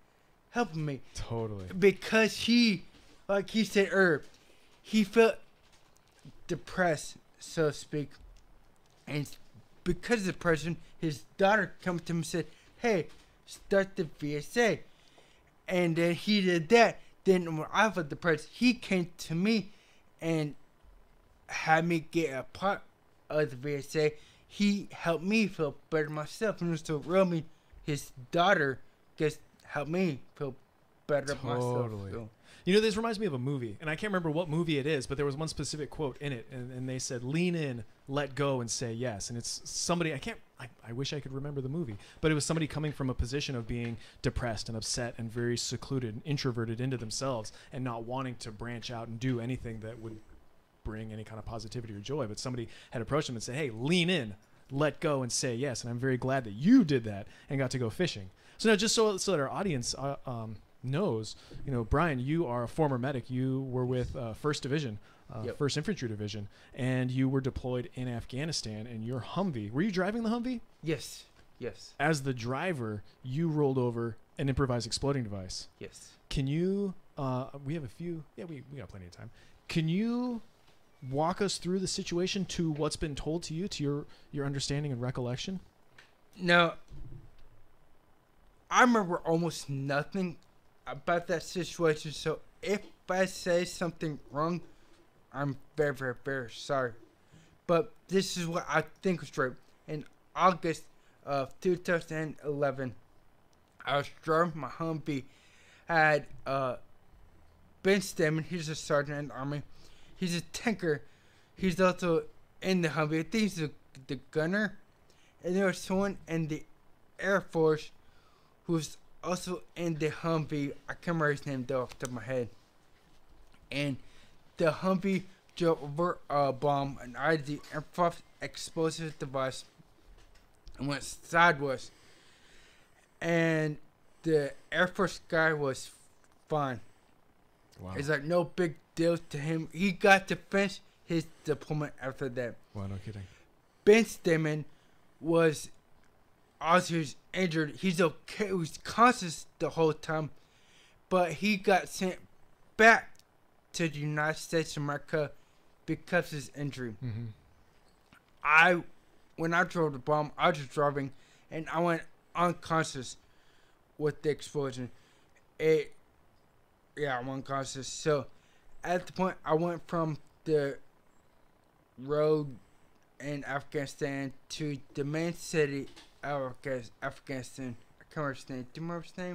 [SPEAKER 13] helping me.
[SPEAKER 7] Totally.
[SPEAKER 13] Because he, like he said earlier, he felt depressed, so to speak. And because of depression, his daughter came to him and said, hey, start the VSA. And then he did that. Then when I felt depressed, he came to me and had me get a part of the VSA. He helped me feel better myself. And so really, his daughter just helped me feel better myself.
[SPEAKER 7] Totally.
[SPEAKER 13] So.
[SPEAKER 7] You know, this reminds me of a movie, and I can't remember what movie it is, but there was one specific quote in it, and they said, "Lean in, let go, and say yes." And it's somebody, I wish I could remember the movie, but it was somebody coming from a position of being depressed and upset and very secluded and introverted into themselves and not wanting to branch out and do anything that would bring any kind of positivity or joy. But somebody had approached them and said, "Hey, lean in, let go, and say yes." And I'm very glad that you did that and got to go fishing. So now, just so that our audience knows, you know, Brian, you are a former medic. You were with 1st Division, 1st Infantry Division, and you were deployed in Afghanistan. And your Humvee, were you driving the Humvee?
[SPEAKER 13] Yes.
[SPEAKER 7] As the driver, you rolled over an improvised exploding device.
[SPEAKER 13] Yes.
[SPEAKER 7] Can you? We have a few. Yeah, we got plenty of time. Can you walk us through the situation to what's been told to you, to your understanding and recollection?
[SPEAKER 13] No. I remember almost nothing about that situation, so if I say something wrong, I'm very, very, very sorry. But this is what I think was right. In August of 2011, I was driving my Humvee. I had Ben Stammen, he's a sergeant in the Army. He's a tanker. He's also in the Humvee. I think he's the gunner. And there was someone in the Air Force who's also in the Humvee. I can't remember his name though off the top of my head. And the Humvee drove over a bomb, an ID explosive device, and went sideways. And the Air Force guy was fine.
[SPEAKER 7] Wow.
[SPEAKER 13] It's like no big deal to him. He got to finish his deployment after that.
[SPEAKER 7] Wow, no kidding.
[SPEAKER 13] Ben Stammen was also injured. He's okay. He was conscious the whole time, but he got sent back to the United States of America because of his injury.
[SPEAKER 7] Mm-hmm.
[SPEAKER 13] When I drove the bomb, I was driving, and I went unconscious with the explosion. I'm unconscious. So at the point, I went from the road in Afghanistan to the main city of Afghanistan. I can't remember his name. Do you remember his name?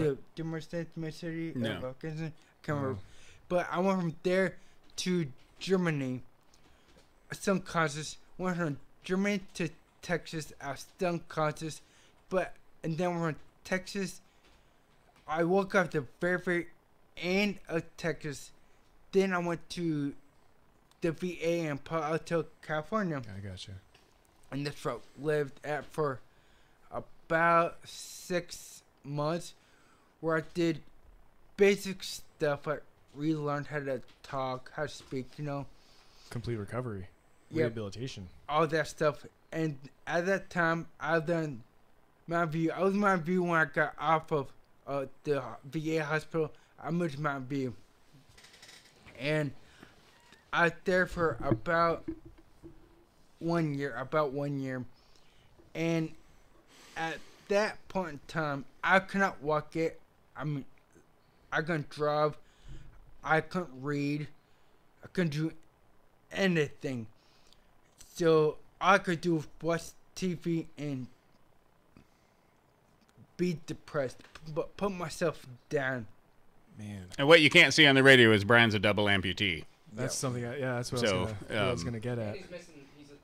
[SPEAKER 13] Do you remember his name? The main city of Afghanistan? I can't remember. But I went from there to Germany. Still unconscious. Went from Germany to Texas. I was still unconscious. And then from Texas, I woke up at the very, very end of Texas. Then I went to the VA in Palo Alto, California.
[SPEAKER 7] I got you.
[SPEAKER 13] And that's where I lived at for about 6 months, where I did basic stuff. I relearned how to talk, how to speak,
[SPEAKER 7] Complete recovery.
[SPEAKER 13] Yep.
[SPEAKER 7] Rehabilitation.
[SPEAKER 13] All that stuff. And at that time, I done Mountain View. I was in Mountain View when I got off of the VA hospital. I moved to Mountain View. And I was there for about 1 year. And at that point in time, I could not walk it. I mean, I couldn't drive. I couldn't read. I couldn't do anything. So all I could do was watch TV and be depressed, but put myself down.
[SPEAKER 7] Man.
[SPEAKER 8] And what you can't see on the radio is Brian's a double amputee.
[SPEAKER 7] That's something. That's what I was gonna get at.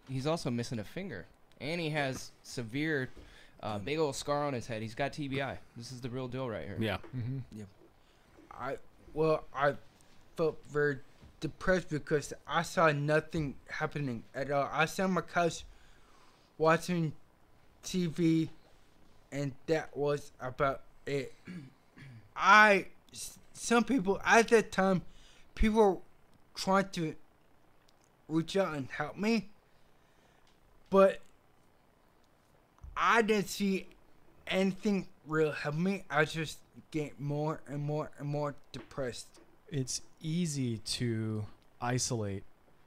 [SPEAKER 9] He's also missing a finger, and he has severe, big old scar on his head. He's got TBI. This is the real deal right here.
[SPEAKER 8] Yeah.
[SPEAKER 7] Mm-hmm.
[SPEAKER 13] Yeah. I felt very depressed because I saw nothing happening at all. I sat on my couch watching TV, and that was about it. Some people at that time, people were trying to reach out and help me, but I didn't see anything real help me. I was just getting more and more and more depressed.
[SPEAKER 7] It's easy to isolate,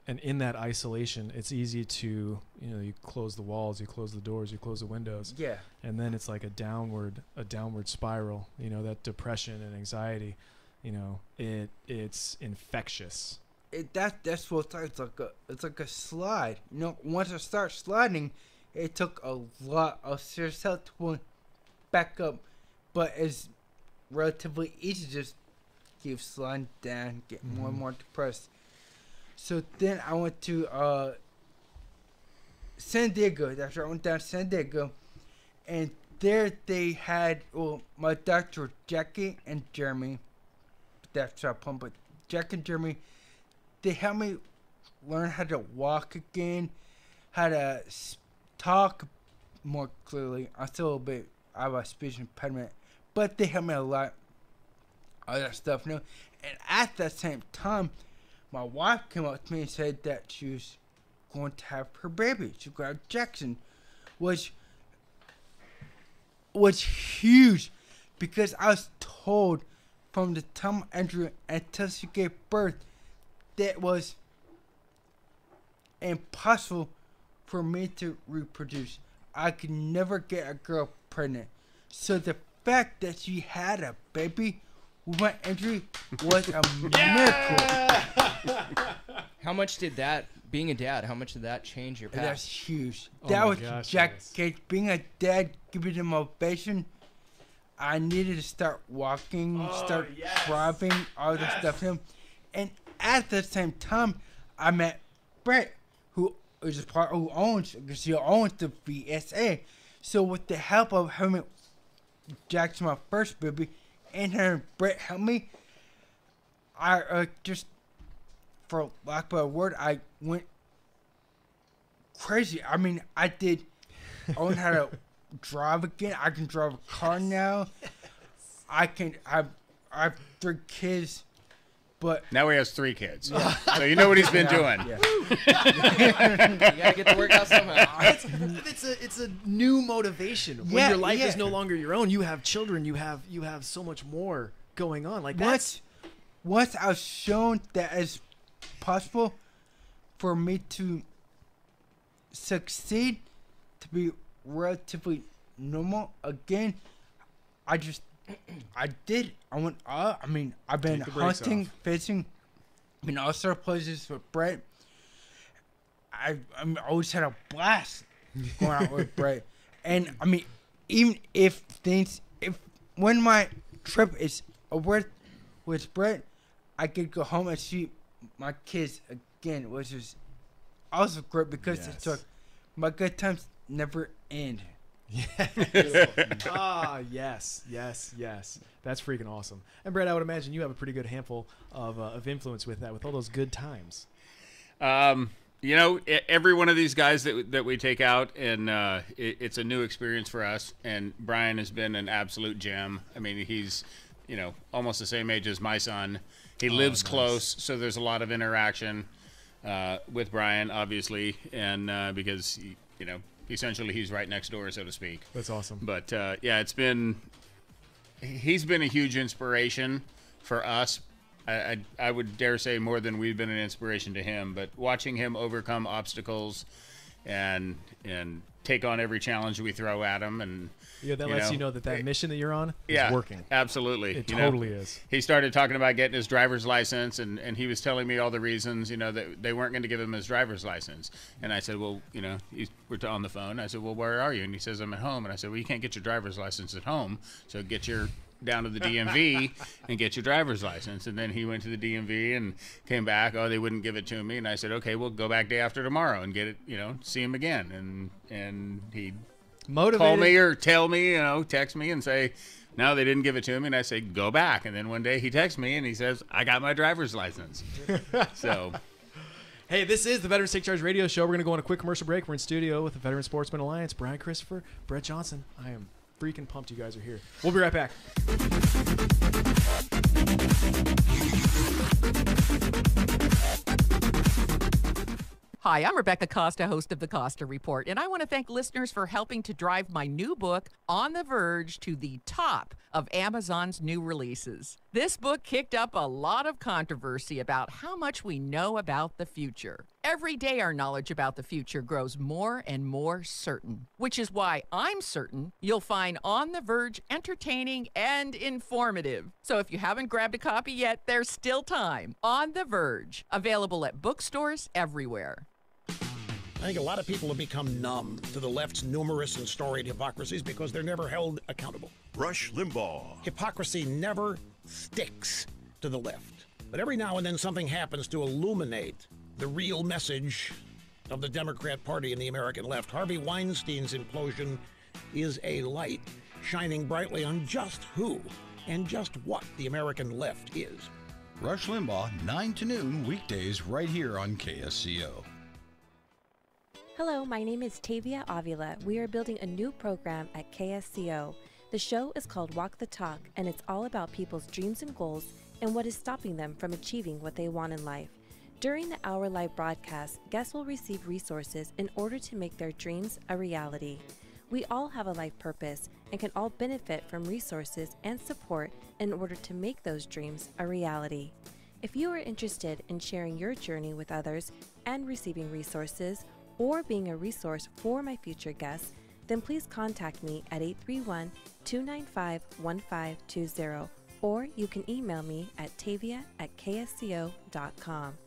[SPEAKER 7] and in that isolation, it's easy to, you close the walls, you close the doors, you close the windows.
[SPEAKER 13] Yeah.
[SPEAKER 7] And then it's like a downward spiral, that depression and anxiety, it's infectious.
[SPEAKER 13] That's what it's like a slide. Once I start sliding, it took a lot of serious help to pull back up, but it's relatively easy to just keep sliding down, get more and more depressed. So then I went to San Diego. That's right, I went down to San Diego, and there they had my doctor Jackie and Jeremy. That's our pump, but Jack and Jeremy, they helped me learn how to walk again, how to talk more clearly. I'm still a little bit out of a speech impediment, but they helped me a lot. All that stuff, And at that same time, my wife came up to me and said that she was going to have her baby. She got Jackson, which was huge because I was told from the time Andrew until she gave birth that it was impossible for me to reproduce. I could never get a girl pregnant. So the fact that she had a baby with my Andrew was a miracle.
[SPEAKER 9] How much did that, being a dad, how much did that change your path?
[SPEAKER 13] That's huge.
[SPEAKER 7] Oh
[SPEAKER 13] That
[SPEAKER 7] my
[SPEAKER 13] was
[SPEAKER 7] gosh,
[SPEAKER 13] Jack
[SPEAKER 7] yes.
[SPEAKER 13] Cage. Being a dad, giving the motivation. I needed to start walking, start driving, all this stuff. And at the same time, I met Brett, who is a part who owns the VSA. So with the help of him, Jackson, my first baby, and her Brett helped me. I just, for lack of a word, I went crazy. I mean, I learned how to drive again. I can drive a car now. I have 3 kids, but
[SPEAKER 8] Now he has 3 kids. So you know what he's been doing.
[SPEAKER 9] You gotta get the work out somehow.
[SPEAKER 7] It's a new motivation. When your life is no longer your own, you have children. You have so much more going on. Like
[SPEAKER 13] once I was shown that it's possible for me to succeed, to be relatively normal again, I did. I went up. I mean, I've been hunting, fishing, been all sorts of places with Brett. I always had a blast going out with Brett. And I mean, even when my trip is over with Brett, I could go home and see my kids again, which is also great because it's like my good times never end.
[SPEAKER 7] Yes. That's freaking awesome. And Brett, I would imagine you have a pretty good handful of influence with that, with all those good times.
[SPEAKER 8] You know, every one of these guys that we take out, and it's a new experience for us. And Brian has been an absolute gem. I mean, he's, almost the same age as my son. He lives close, so there's a lot of interaction with Brian, obviously, and because, essentially he's right next door, so to speak.
[SPEAKER 7] That's awesome.
[SPEAKER 8] But, he's been a huge inspiration for us. I would dare say more than we've been an inspiration to him, but watching him overcome obstacles and take on every challenge we throw at him, and
[SPEAKER 7] that lets you know that mission that you're on is working.
[SPEAKER 8] Absolutely.
[SPEAKER 7] It totally is.
[SPEAKER 8] He started talking about getting his driver's license, and he was telling me all the reasons, that they weren't going to give him his driver's license. And I said, well, we're on the phone. I said, well, where are you? And he says, I'm at home. And I said, well, you can't get your driver's license at home, so get your down to the DMV and get your driver's license. And then he went to the DMV and came back. Oh, they wouldn't give it to me. And I said, okay, we'll go back day after tomorrow and get it, see him again. And he'd call me or tell me, text me and say, no, they didn't give it to me. And I say, go back. And then one day he texts me and he says, I got my driver's license. So...
[SPEAKER 7] Hey, this is the Veterans Take Charge Radio Show. We're going to go on a quick commercial break. We're in studio with the Veteran Sportsman Alliance, Brian Christopher, Brett Johnson. I am freaking pumped you guys are here. We'll be right back.
[SPEAKER 14] Hi, I'm Rebecca Costa, host of The Costa Report, and I want to thank listeners for helping to drive my new book, On the Verge, to the top of Amazon's new releases. This book kicked up a lot of controversy about how much we know about the future. Every day our knowledge about the future grows more and more certain, which is why I'm certain you'll find On the Verge entertaining and informative. So if you haven't grabbed a copy yet, there's still time. On the Verge, available at bookstores everywhere.
[SPEAKER 15] I think a lot of people have become numb to the left's numerous and storied hypocrisies because they're never held accountable. Rush Limbaugh.
[SPEAKER 16] Hypocrisy never sticks to the left. But every now and then something happens to illuminate the real message of the Democrat Party and the American left. Harvey Weinstein's implosion is a light shining brightly on just who and just what the American left is.
[SPEAKER 15] Rush Limbaugh, 9 to noon, weekdays right here on KSCO.
[SPEAKER 17] Hello, my name is Tavia Avila. We are building a new program at KSCO. The show is called Walk the Talk, and it's all about people's dreams and goals and what is stopping them from achieving what they want in life. During the hour live broadcast, guests will receive resources in order to make their dreams a reality. We all have a life purpose and can all benefit from resources and support in order to make those dreams a reality. If you are interested in sharing your journey with others and receiving resources or being a resource for my future guests, then please contact me at 831-295-1520, or you can email me at tavia@ksco.com.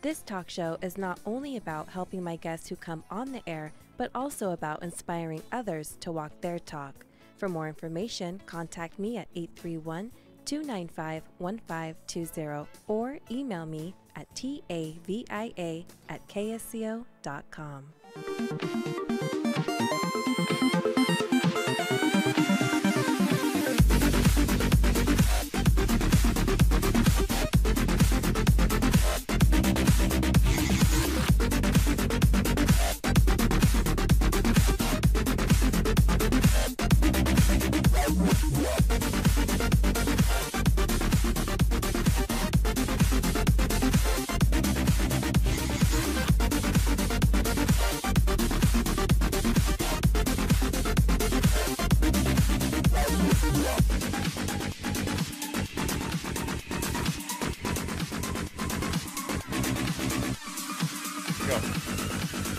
[SPEAKER 17] This talk show is not only about helping my guests who come on the air, but also about inspiring others to walk their talk. For more information, contact me at 831-295-1520 or email me at tavia@ksco.com.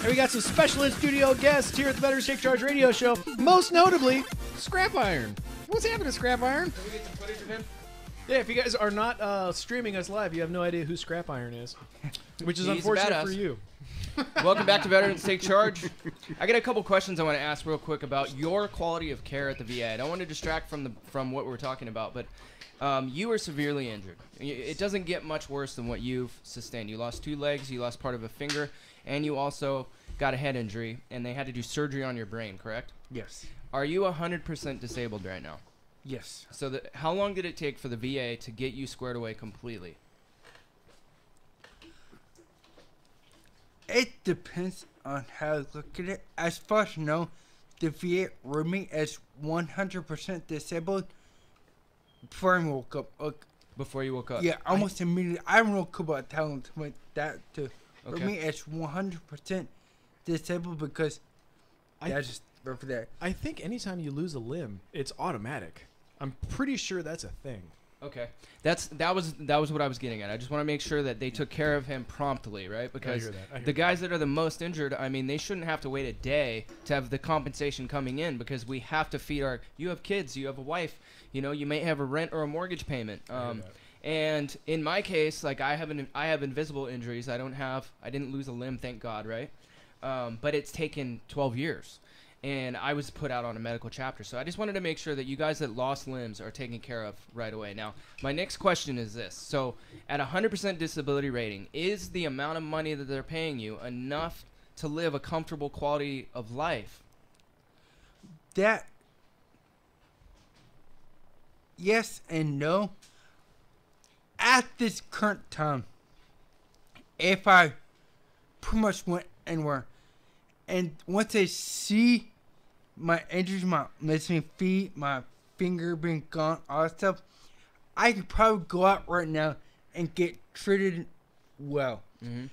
[SPEAKER 7] And we got some special in-studio guests here at the Veterans Take Charge radio show. Most notably, Scrap Iron. What's happening, Scrap Iron?
[SPEAKER 9] Can we get some footage of him?
[SPEAKER 7] Yeah, if you guys are not streaming us live, you have no idea who Scrap Iron is, which is unfortunate for you.
[SPEAKER 9] Welcome back to Veterans Take Charge. I got a couple questions I want to ask real quick about your quality of care at the VA. I don't want to distract from what we're talking about, but you were severely injured. It doesn't get much worse than what you've sustained. You lost 2 legs, you lost part of a finger, and you also got a head injury, and they had to do surgery on your brain, correct?
[SPEAKER 13] Yes.
[SPEAKER 9] Are you 100% disabled right now?
[SPEAKER 13] Yes.
[SPEAKER 9] So how long did it take for the VA to get you squared away completely?
[SPEAKER 13] It depends on how you look at it. As far as I know, the VA wrote me as 100% disabled before I woke up.
[SPEAKER 9] Before you woke up?
[SPEAKER 13] Yeah, almost immediately. I woke up about telling that to wrote me as 100% disabled because that's just for that.
[SPEAKER 7] I think anytime you lose a limb, it's automatic. I'm pretty sure that's a thing.
[SPEAKER 9] Okay, that was what I was getting at. I just want to make sure that they took care of him promptly, right? Because the guys that are the most injured, I mean, they shouldn't have to wait a day to have the compensation coming in because we have to feed you have kids, you have a wife, you may have a rent or a mortgage payment. And in my case, like I have invisible injuries. I didn't lose a limb, thank God, right? But it's taken 12 years. And I was put out on a medical chapter. So I just wanted to make sure that you guys that lost limbs are taken care of right away. Now, my next question is this. So at 100% disability rating, is the amount of money that they're paying you enough to live a comfortable quality of life?
[SPEAKER 13] Yes and no. At this current time, if I pretty much went anywhere, and once they see my injuries, my missing feet, my finger being gone, all that stuff, I could probably go out right now and get treated well.
[SPEAKER 9] Mm-hmm.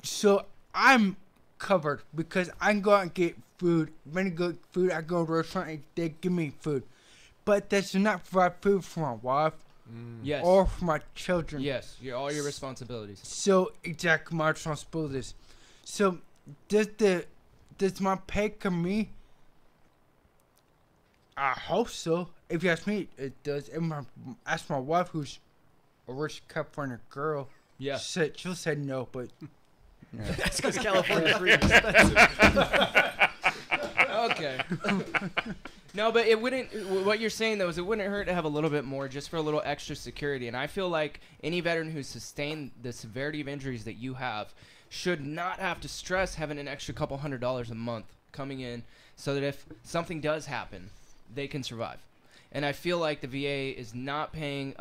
[SPEAKER 13] So I'm covered because I can go out and get food. Very good food. I go to a restaurant and they give me food. But that's not provide food for my wife.
[SPEAKER 9] Yes.
[SPEAKER 13] Or for my children.
[SPEAKER 9] Yes, all your responsibilities.
[SPEAKER 13] So, exactly, my responsibilities. So, does my pay come me? I hope so. If you ask me, it does. And ask my wife, who's a rich California girl.
[SPEAKER 9] Yeah.
[SPEAKER 13] She'll say no, but...
[SPEAKER 7] That's because California's pretty expensive.
[SPEAKER 9] Okay. No, but it wouldn't. What you're saying though is it wouldn't hurt to have a little bit more, just for a little extra security. And I feel like any veteran who's sustained the severity of injuries that you have should not have to stress having an extra couple $100s a month coming in, so that if something does happen, they can survive. And I feel like the VA is not paying,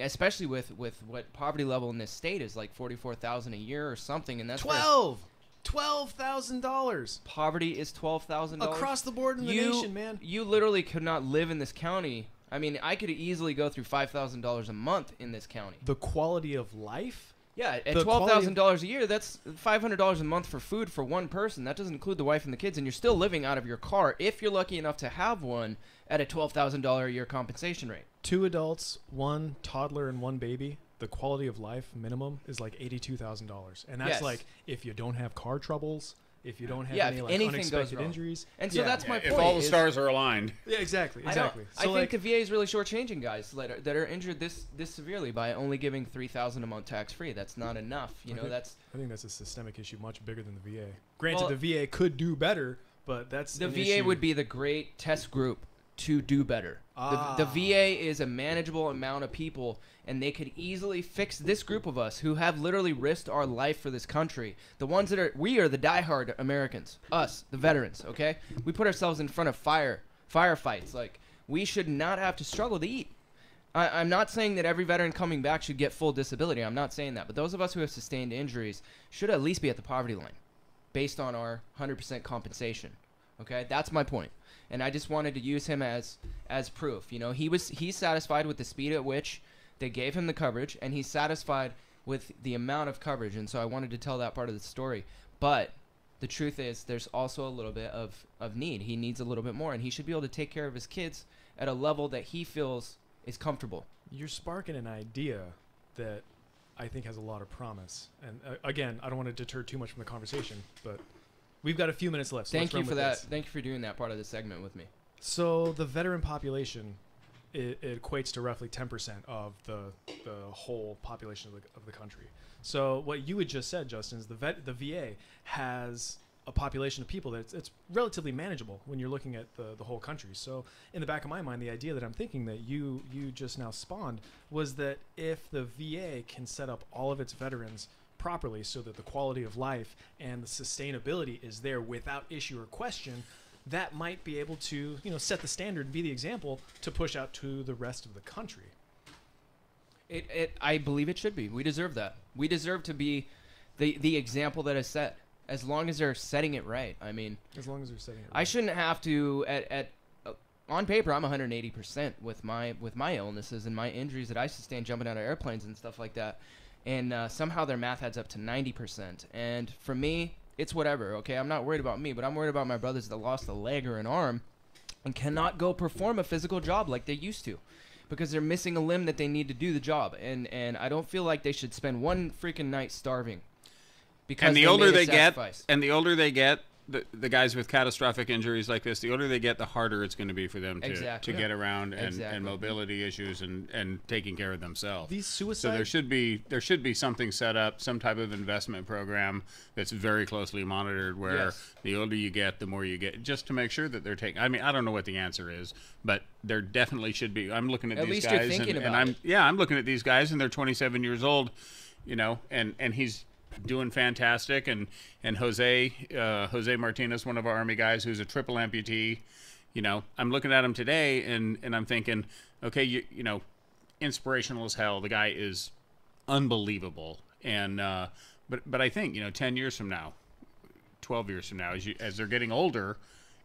[SPEAKER 9] especially with what poverty level in this state is, like $44,000 a year or something, and that's
[SPEAKER 7] $12,000.
[SPEAKER 9] Poverty is $12,000
[SPEAKER 7] across the board in the nation, man.
[SPEAKER 9] You literally could not live in this county. I mean, I could easily go through $5,000 a month in this county.
[SPEAKER 7] The quality of life.
[SPEAKER 9] Yeah, at $12,000 a year, that's $500 a month for food for one person. That doesn't include the wife and the kids, and you're still living out of your car if you're lucky enough to have one at a $12,000 a year compensation rate.
[SPEAKER 7] 2 adults, 1 toddler, and 1 baby. The quality of life minimum is like $82,000, and that's like if you don't have car troubles, if you don't have any like unexpected injuries,
[SPEAKER 9] and so that's my point.
[SPEAKER 8] If all the stars are aligned.
[SPEAKER 7] Yeah, exactly.
[SPEAKER 9] I think the VA is really shortchanging guys that are injured this severely by only giving $3,000 a month tax free. That's not enough. I
[SPEAKER 7] think that's a systemic issue, much bigger than the VA. Granted, the VA could do better, but that's
[SPEAKER 9] the VA would be the great test group to do better. The VA is a manageable amount of people, and they could easily fix this group of us who have literally risked our life for this country. The ones that we are the diehard Americans, us, the veterans, okay? We put ourselves in front of firefights. Like, we should not have to struggle to eat. I'm not saying that every veteran coming back should get full disability. I'm not saying that. But those of us who have sustained injuries should at least be at the poverty line based on our 100% compensation, okay? That's my point. And I just wanted to use him as proof. He's satisfied with the speed at which they gave him the coverage, and he's satisfied with the amount of coverage. And so I wanted to tell that part of the story. But the truth is there's also a little bit of need. He needs a little bit more, and he should be able to take care of his kids at a level that he feels is comfortable.
[SPEAKER 7] You're sparking an idea that I think has a lot of promise. And again, I don't want to deter too much from the conversation, but we've got a few minutes left. So
[SPEAKER 9] Thank you for that. Thank you for doing that part of the segment with me.
[SPEAKER 7] So the veteran population, it equates to roughly 10% of the whole population of the country. So what you had just said, Justin, is the VA has a population of people that it's relatively manageable when you're looking at the whole country. So in the back of my mind, the idea that I'm thinking that you just now spawned was that if the VA can set up all of its veterans properly so that the quality of life and the sustainability is there without issue or question, that might be able to set the standard and be the example to push out to the rest of the country.
[SPEAKER 9] I believe it should be. We deserve that. We deserve to be the example that is set. As long as they're setting it right. I mean,
[SPEAKER 7] as long as they're setting it right.
[SPEAKER 9] I shouldn't have to on paper I'm 180% with my illnesses and my injuries that I sustained jumping out of airplanes and stuff like that. And somehow their math adds up to 90%. And for me, it's whatever, okay? I'm not worried about me, but I'm worried about my brothers that lost a leg or an arm and cannot go perform a physical job like they used to because they're missing a limb that they need to do the job. And I don't feel like they should spend one freaking night starving.
[SPEAKER 8] And the older they get, the guys with catastrophic injuries like this, the older they get, the harder it's going to be for them to get around and mobility issues and taking care of themselves.
[SPEAKER 7] These suicide.
[SPEAKER 8] So there should be something set up, some type of investment program that's very closely monitored, where the older you get, the more you get, just to make sure that they're taking. I mean, I don't know what the answer is, but there definitely should be. I'm looking at these guys, I'm looking at these guys, and they're 27 years old, and he's doing fantastic, and Jose Martinez, one of our Army guys who's a triple amputee, I'm looking at him today and I'm thinking, okay, inspirational as hell. The guy is unbelievable, and but I think 10 years from now, 12 years from now, as they're getting older,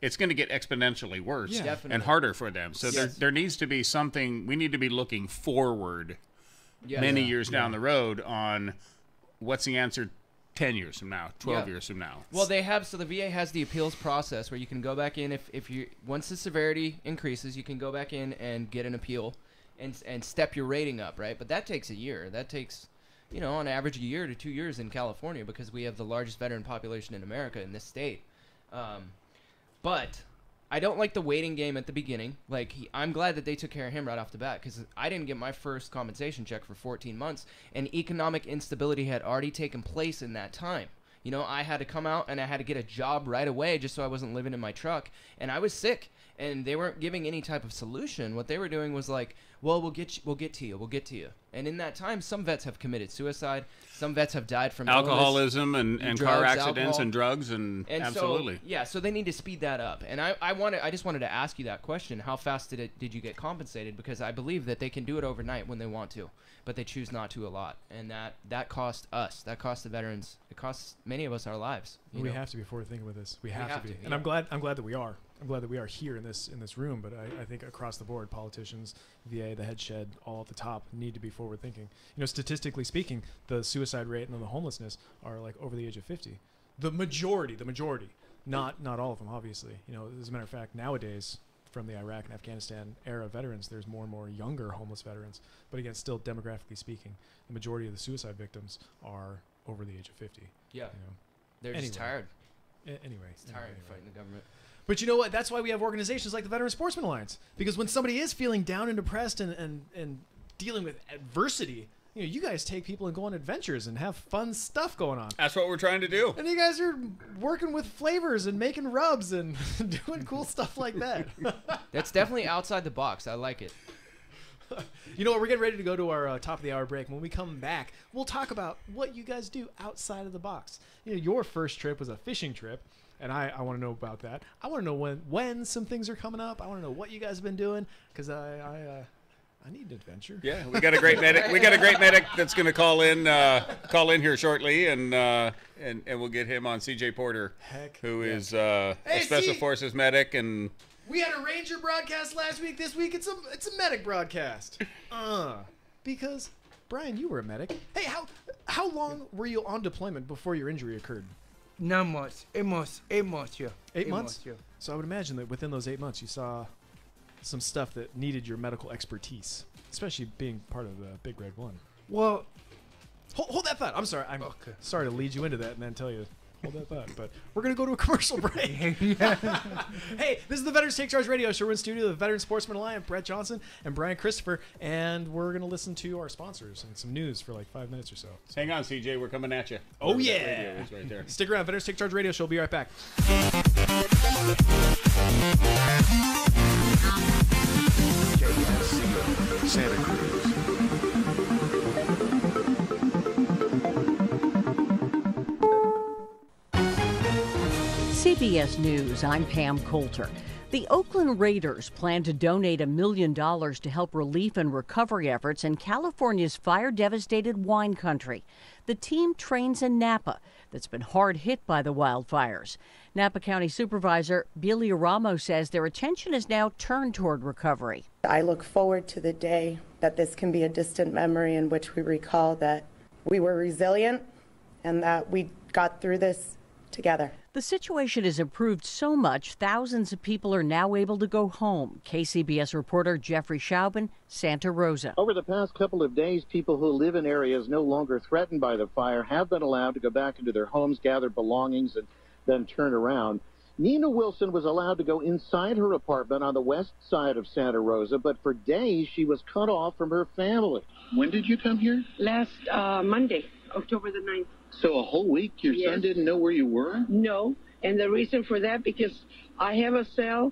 [SPEAKER 8] it's going to get exponentially worse and harder for them. So there needs to be something. We need to be looking forward many years down the road on what's the answer 10 years from now, 12 years from now.
[SPEAKER 9] Well, the VA has the appeals process where you can go back in if you once the severity increases, you can go back in and get an appeal and step your rating up, right? But that takes a year. That takes, on average a year to 2 years in California because we have the largest veteran population in America in this state. But I don't like the waiting game at the beginning. I'm glad that they took care of him right off the bat because I didn't get my first compensation check for 14 months, and economic instability had already taken place in that time. You know, I had to come out and I had to get a job right away just so I wasn't living in my truck. And I was sick, and they weren't giving any type of solution. What they were doing was like, well, we'll get to you. And in that time, some vets have committed suicide. Some vets have died from
[SPEAKER 8] alcoholism
[SPEAKER 9] illness,
[SPEAKER 8] and
[SPEAKER 9] drugs,
[SPEAKER 8] car accidents
[SPEAKER 9] alcohol.
[SPEAKER 8] and drugs and absolutely.
[SPEAKER 9] So they need to speed that up. And I just wanted to ask you that question. How fast did you get compensated? Because I believe that they can do it overnight when they want to, but they choose not to a lot. And that cost us. That cost the veterans. It costs many of us our lives.
[SPEAKER 7] We have to be forward thinking with this. We have to be. And
[SPEAKER 9] yeah.
[SPEAKER 7] I'm glad that we are. I'm glad that we are here in this room, but I think across the board, politicians, VA, the head shed, all at the top need to be forward thinking. You know, statistically speaking, the suicide rate and the homelessness are like over the age of 50. The majority, not all of them, obviously. You know, as a matter of fact, nowadays, from the Iraq and Afghanistan era veterans, there's more and more younger homeless veterans. But again, still demographically speaking, the majority of the suicide victims are over the age of 50.
[SPEAKER 9] Yeah.
[SPEAKER 7] You know?
[SPEAKER 9] They're just tired.
[SPEAKER 7] Anyway.
[SPEAKER 9] It's tired of fighting the government.
[SPEAKER 7] But you know what? That's why we have organizations like the Veteran Sportsman Alliance. Because when somebody is feeling down and depressed and dealing with adversity, you know, you guys take people and go on adventures and have fun stuff going on.
[SPEAKER 8] That's what we're trying to do.
[SPEAKER 7] And you guys are working with flavors and making rubs and doing cool stuff like that.
[SPEAKER 9] That's definitely outside the box. I like it.
[SPEAKER 7] You know what? We're getting ready to go to our top of the hour break. When we come back, we'll talk about what you guys do outside of the box. You know, your first trip was a fishing trip. And I want to know about that. I want to know when some things are coming up. I want to know what you guys have been doing, because I need an adventure.
[SPEAKER 8] Yeah, we got a great medic. We got a great medic that's going to call in here shortly, and we'll get him on. CJ Porter, who is a Special Forces medic, and
[SPEAKER 7] we had a Ranger broadcast last week. This week it's a medic broadcast. Because Brian, you were a medic. Hey, how long were you on deployment before your injury occurred?
[SPEAKER 13] Not much. 8 months. 8 months, yeah.
[SPEAKER 7] 8 months?
[SPEAKER 13] Yeah.
[SPEAKER 7] So I would imagine that within those 8 months, you saw some stuff that needed your medical expertise, especially being part of the Big Red One.
[SPEAKER 13] Well,
[SPEAKER 7] hold that thought. I'm sorry. I'm sorry to lead you into that and then tell you, hold that thought. But we're going to go to a commercial break. Hey, this is the Veterans Take Charge Radio Show. We're in studio, the Veteran Sportsman Alliance, Brett Johnson and Brian Christopher, and we're going to listen to our sponsors and some news for like 5 minutes or so.
[SPEAKER 8] Hang on, CJ. We're coming at you.
[SPEAKER 7] Oh, yeah.
[SPEAKER 8] That radio is right there.
[SPEAKER 7] Stick around. Veterans Take Charge Radio Show. We'll be right back.
[SPEAKER 18] KSCO, Santa Cruz.
[SPEAKER 1] CBS News, I'm Pam Coulter. The Oakland Raiders plan to donate $1 million to help relief and recovery efforts in California's fire-devastated wine country. The team trains in Napa, that's been hard hit by the wildfires. Napa County Supervisor Billy Ramos says their attention is now turned toward recovery.
[SPEAKER 19] I look forward to the day that this can be a distant memory in which we recall that we were resilient and that we got through this together.
[SPEAKER 1] The situation has improved so much, thousands of people are now able to go home. KCBS reporter Jeffrey Schaubin, Santa Rosa.
[SPEAKER 20] Over the past couple of days, people who live in areas no longer threatened by the fire have been allowed to go back into their homes, gather belongings, and then turn around. Nina Wilson was allowed to go inside her apartment on the west side of Santa Rosa, but for days she was cut off from her family. When did you come here?
[SPEAKER 21] Last Monday, October the 9th.
[SPEAKER 20] So a whole week your son didn't know where you were?
[SPEAKER 21] No, and the reason for that, because I have a cell,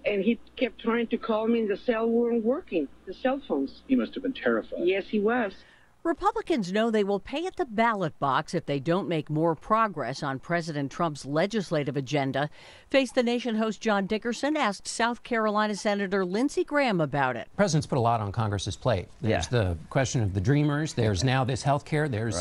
[SPEAKER 21] and he kept trying to call me, and the cell weren't working, the cell phones.
[SPEAKER 20] He must have been terrified.
[SPEAKER 21] Yes, he was.
[SPEAKER 1] Republicans know they will pay at the ballot box if they don't make more progress on President Trump's legislative agenda. Face the Nation host John Dickerson asked South Carolina Senator Lindsey Graham about it.
[SPEAKER 22] The president's put a lot on Congress's plate. There's the question of the Dreamers. There's now this health care. There's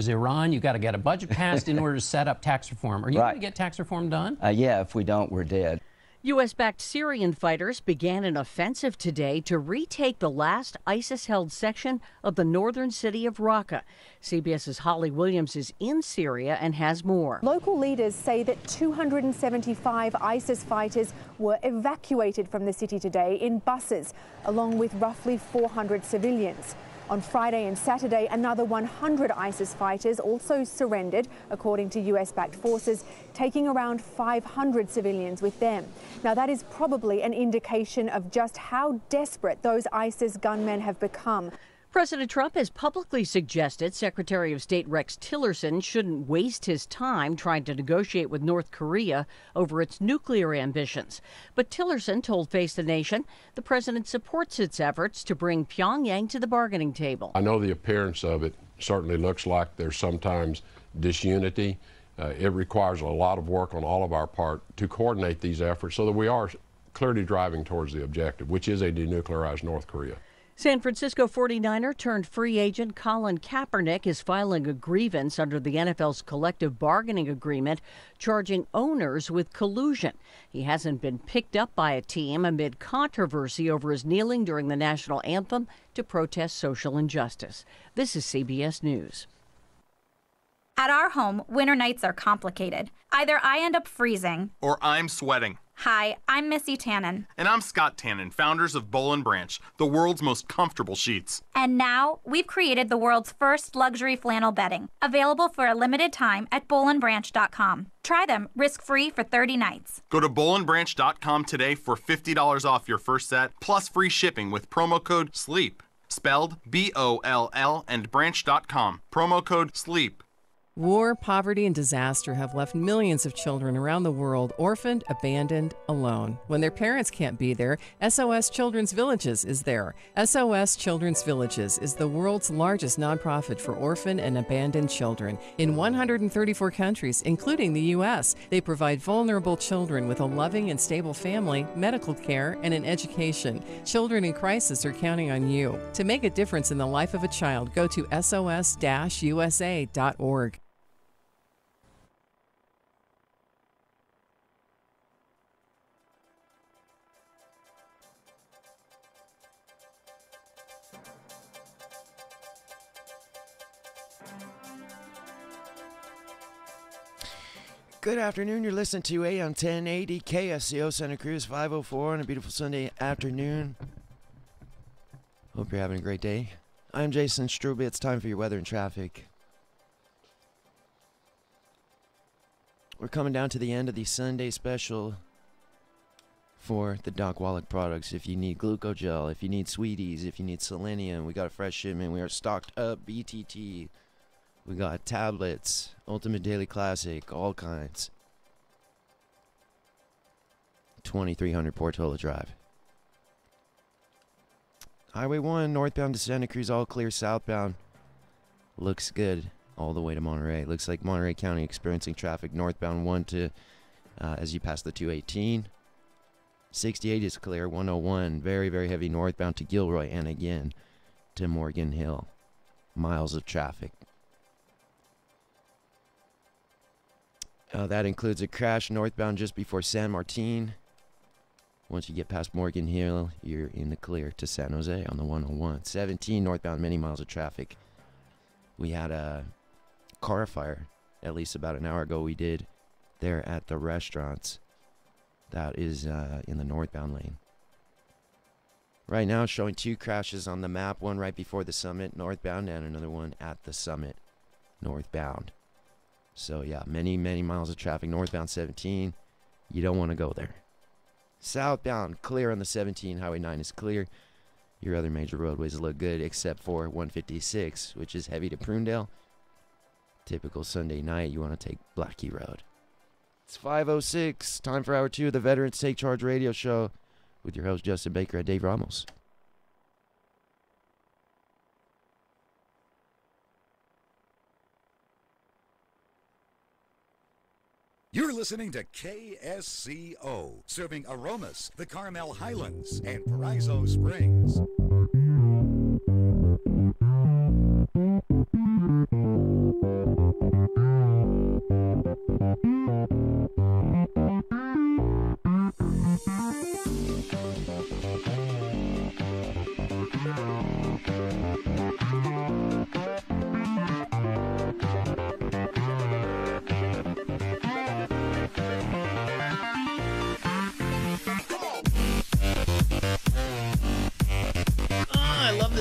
[SPEAKER 22] Iran. You've got to get a budget passed in order to set up tax reform. Are you going to get tax reform done?
[SPEAKER 23] Yeah, if we don't, we're dead.
[SPEAKER 1] U.S.-backed Syrian fighters began an offensive today to retake the last ISIS-held section of the northern city of Raqqa. CBS's Holly Williams is in Syria and has more.
[SPEAKER 24] Local leaders say that 275 ISIS fighters were evacuated from the city today in buses, along with roughly 400 civilians. On Friday and Saturday, another 100 ISIS fighters also surrendered, according to U.S.-backed forces, taking around 500 civilians with them. Now, that is probably an indication of just how desperate those ISIS gunmen have become.
[SPEAKER 1] President Trump has publicly suggested Secretary of State Rex Tillerson shouldn't waste his time trying to negotiate with North Korea over its nuclear ambitions. But Tillerson told Face the Nation the president supports its efforts to bring Pyongyang to the bargaining table.
[SPEAKER 2] I know the appearance of it certainly looks like there's sometimes disunity. It requires a lot of work on all of our part to coordinate these efforts so that we are clearly driving towards the objective, which is a denuclearized North Korea.
[SPEAKER 1] San Francisco 49er turned free agent Colin Kaepernick is filing a grievance under the NFL's collective bargaining agreement, charging owners with collusion. He hasn't been picked up by a team amid controversy over his kneeling during the national anthem to protest social injustice. This is CBS News.
[SPEAKER 3] At our home, winter nights are complicated. Either I end up freezing,
[SPEAKER 4] or I'm sweating.
[SPEAKER 3] Hi, I'm Missy Tannen.
[SPEAKER 4] And I'm Scott Tannen, founders of Boll & Branch, the world's most comfortable sheets.
[SPEAKER 3] And now, we've created the world's first luxury flannel bedding, available for a limited time at bollandbranch.com. Try them risk-free for 30 nights.
[SPEAKER 4] Go to bollandbranch.com today for $50 off your first set, plus free shipping with promo code SLEEP. Spelled B-O-L-L and branch.com. Promo code SLEEP.
[SPEAKER 18] War, poverty, and disaster have left millions of children around the world orphaned, abandoned, alone. When their parents can't be there, SOS Children's Villages is there. SOS Children's Villages is the world's largest nonprofit for orphan and abandoned children. In 134 countries, including the U.S., they provide vulnerable children with a loving and stable family, medical care, and an education. Children in crisis are counting on you. To make a difference in the life of a child, go to sos-usa.org.
[SPEAKER 6] Good afternoon. You're listening to AM 1080 KSCO Santa Cruz 504 on a beautiful Sunday afternoon. Hope you're having a great day. I'm Jason Struby. It's time for your weather and traffic. We're coming down to the end of the Sunday special for the Doc Wallach products. If you need glucogel, if you need sweeties, if you need selenium, we got a fresh shipment. We are stocked up. BTT. We got tablets, Ultimate Daily Classic, all kinds. 2300 Portola Drive. Highway 1, northbound to Santa Cruz, all clear. Southbound looks good all the way to Monterey. Looks like Monterey County experiencing traffic northbound 1 to, as you pass the 218. 68 is clear. 101, very, very heavy northbound to Gilroy and again to Morgan Hill. Miles of traffic. That includes a crash northbound just before San Martin. Once you get past Morgan Hill, you're in the clear to San Jose on the 101. 17 northbound, many miles of traffic. We had a car fire at least about an hour ago. We did there at the restaurants. That is in the northbound lane. Right now showing 2 crashes on the map. One right before the summit northbound and another one at the summit northbound. So yeah, many, many miles of traffic. Northbound 17, you don't want to go there. Southbound, clear on the 17. Highway 9 is clear. Your other major roadways look good except for 156, which is heavy to Prunedale. Typical Sunday night, you want to take Blackie Road. It's 5:06, time for hour 2 of the Veterans Take Charge radio show with your host Justin Baker and Dave Ramos.
[SPEAKER 25] You're listening to KSCO, serving Aromas, the Carmel Highlands, and Paraiso Springs.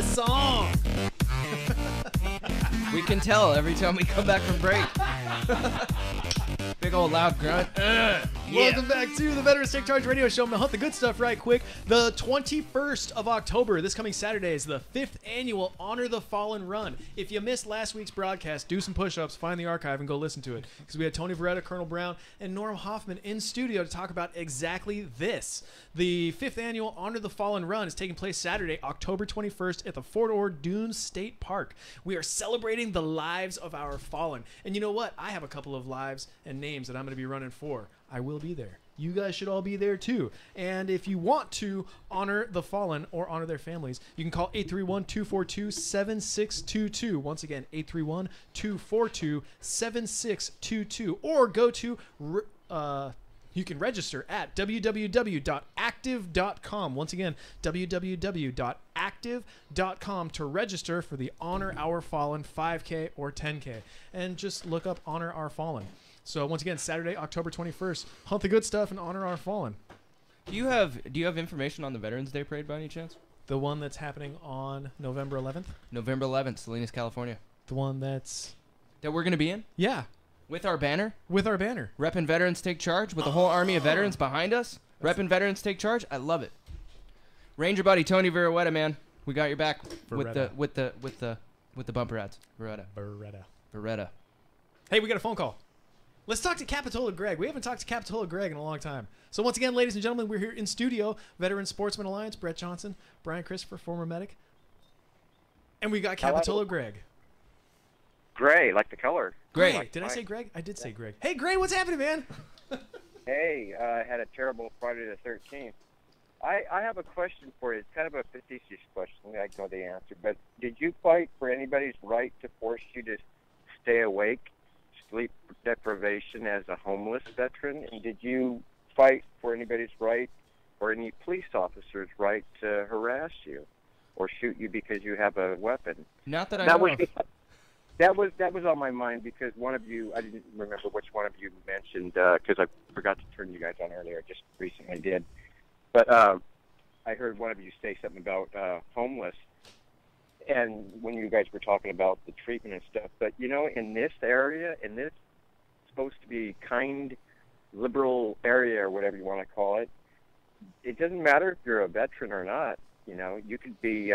[SPEAKER 7] Song.
[SPEAKER 9] We can tell every time we come back from break. Big old loud grunt.
[SPEAKER 7] Welcome back to the Veterans Take Charge Radio Show. I'm going to hunt the good stuff right quick. The 21st of October, this coming Saturday, is the 5th annual Honor the Fallen Run. If you missed last week's broadcast, do some push-ups, find the archive, and go listen to it. Because we had Tony Veretta, Colonel Brown, and Norm Hoffman in studio to talk about exactly this. The 5th annual Honor the Fallen Run is taking place Saturday, October 21st at the Fort Ord Dunes State Park. We are celebrating the lives of our fallen. And you know what? I have a couple of lives and names that I'm going to be running for. I will be there. You guys should all be there too. And if you want to honor the fallen or honor their families, you can call 831-242-7622. Once again, 831-242-7622. Or go to, you can register at www.active.com. Once again, www.active.com to register for the Honor Our Fallen 5K or 10K. And just look up Honor Our Fallen. So once again, Saturday, October 21st, hunt the good stuff and honor our fallen.
[SPEAKER 9] Do you have information on the Veterans Day Parade by any chance?
[SPEAKER 7] The one that's happening on November 11th?
[SPEAKER 9] November 11th, Salinas, California.
[SPEAKER 7] The one that
[SPEAKER 9] we're going to be in?
[SPEAKER 7] Yeah.
[SPEAKER 9] With our banner?
[SPEAKER 7] With our banner.
[SPEAKER 9] Reppin' Veterans Take Charge with a whole army of veterans behind us. Reppin' Veterans Take Charge. I love it. Ranger buddy Tony Veretta, man. We got your back with the bumper ads. Veretta.
[SPEAKER 7] Hey, we got a phone call. Let's talk to Capitola Greg. We haven't talked to Capitola Greg in a long time. So once again, ladies and gentlemen, we're here in studio. Veteran Sportsman Alliance, Brett Johnson, Brian Christopher, former medic. And we got Capitola Greg.
[SPEAKER 5] Gray, like the color.
[SPEAKER 7] Gray. Did I say Greg? I did say Greg. Hey, Gray, what's happening, man?
[SPEAKER 5] Hey, I had a terrible Friday the 13th. I have a question for you. It's kind of a facetious question. I know the answer. But did you fight for anybody's right to force you to stay awake? Sleep deprivation as a homeless veteran, and did you fight for anybody's right or any police officer's right to harass you or shoot you because you have a weapon?
[SPEAKER 9] Not that I know of.
[SPEAKER 5] That was on my mind because one of you, I didn't remember which one of you mentioned because I forgot to turn you guys on earlier. I just recently did, but I heard one of you say something about homeless. And when you guys were talking about the treatment and stuff, but in this area, in this supposed to be kind, liberal area or whatever you want to call it, it doesn't matter if you're a veteran or not. You could be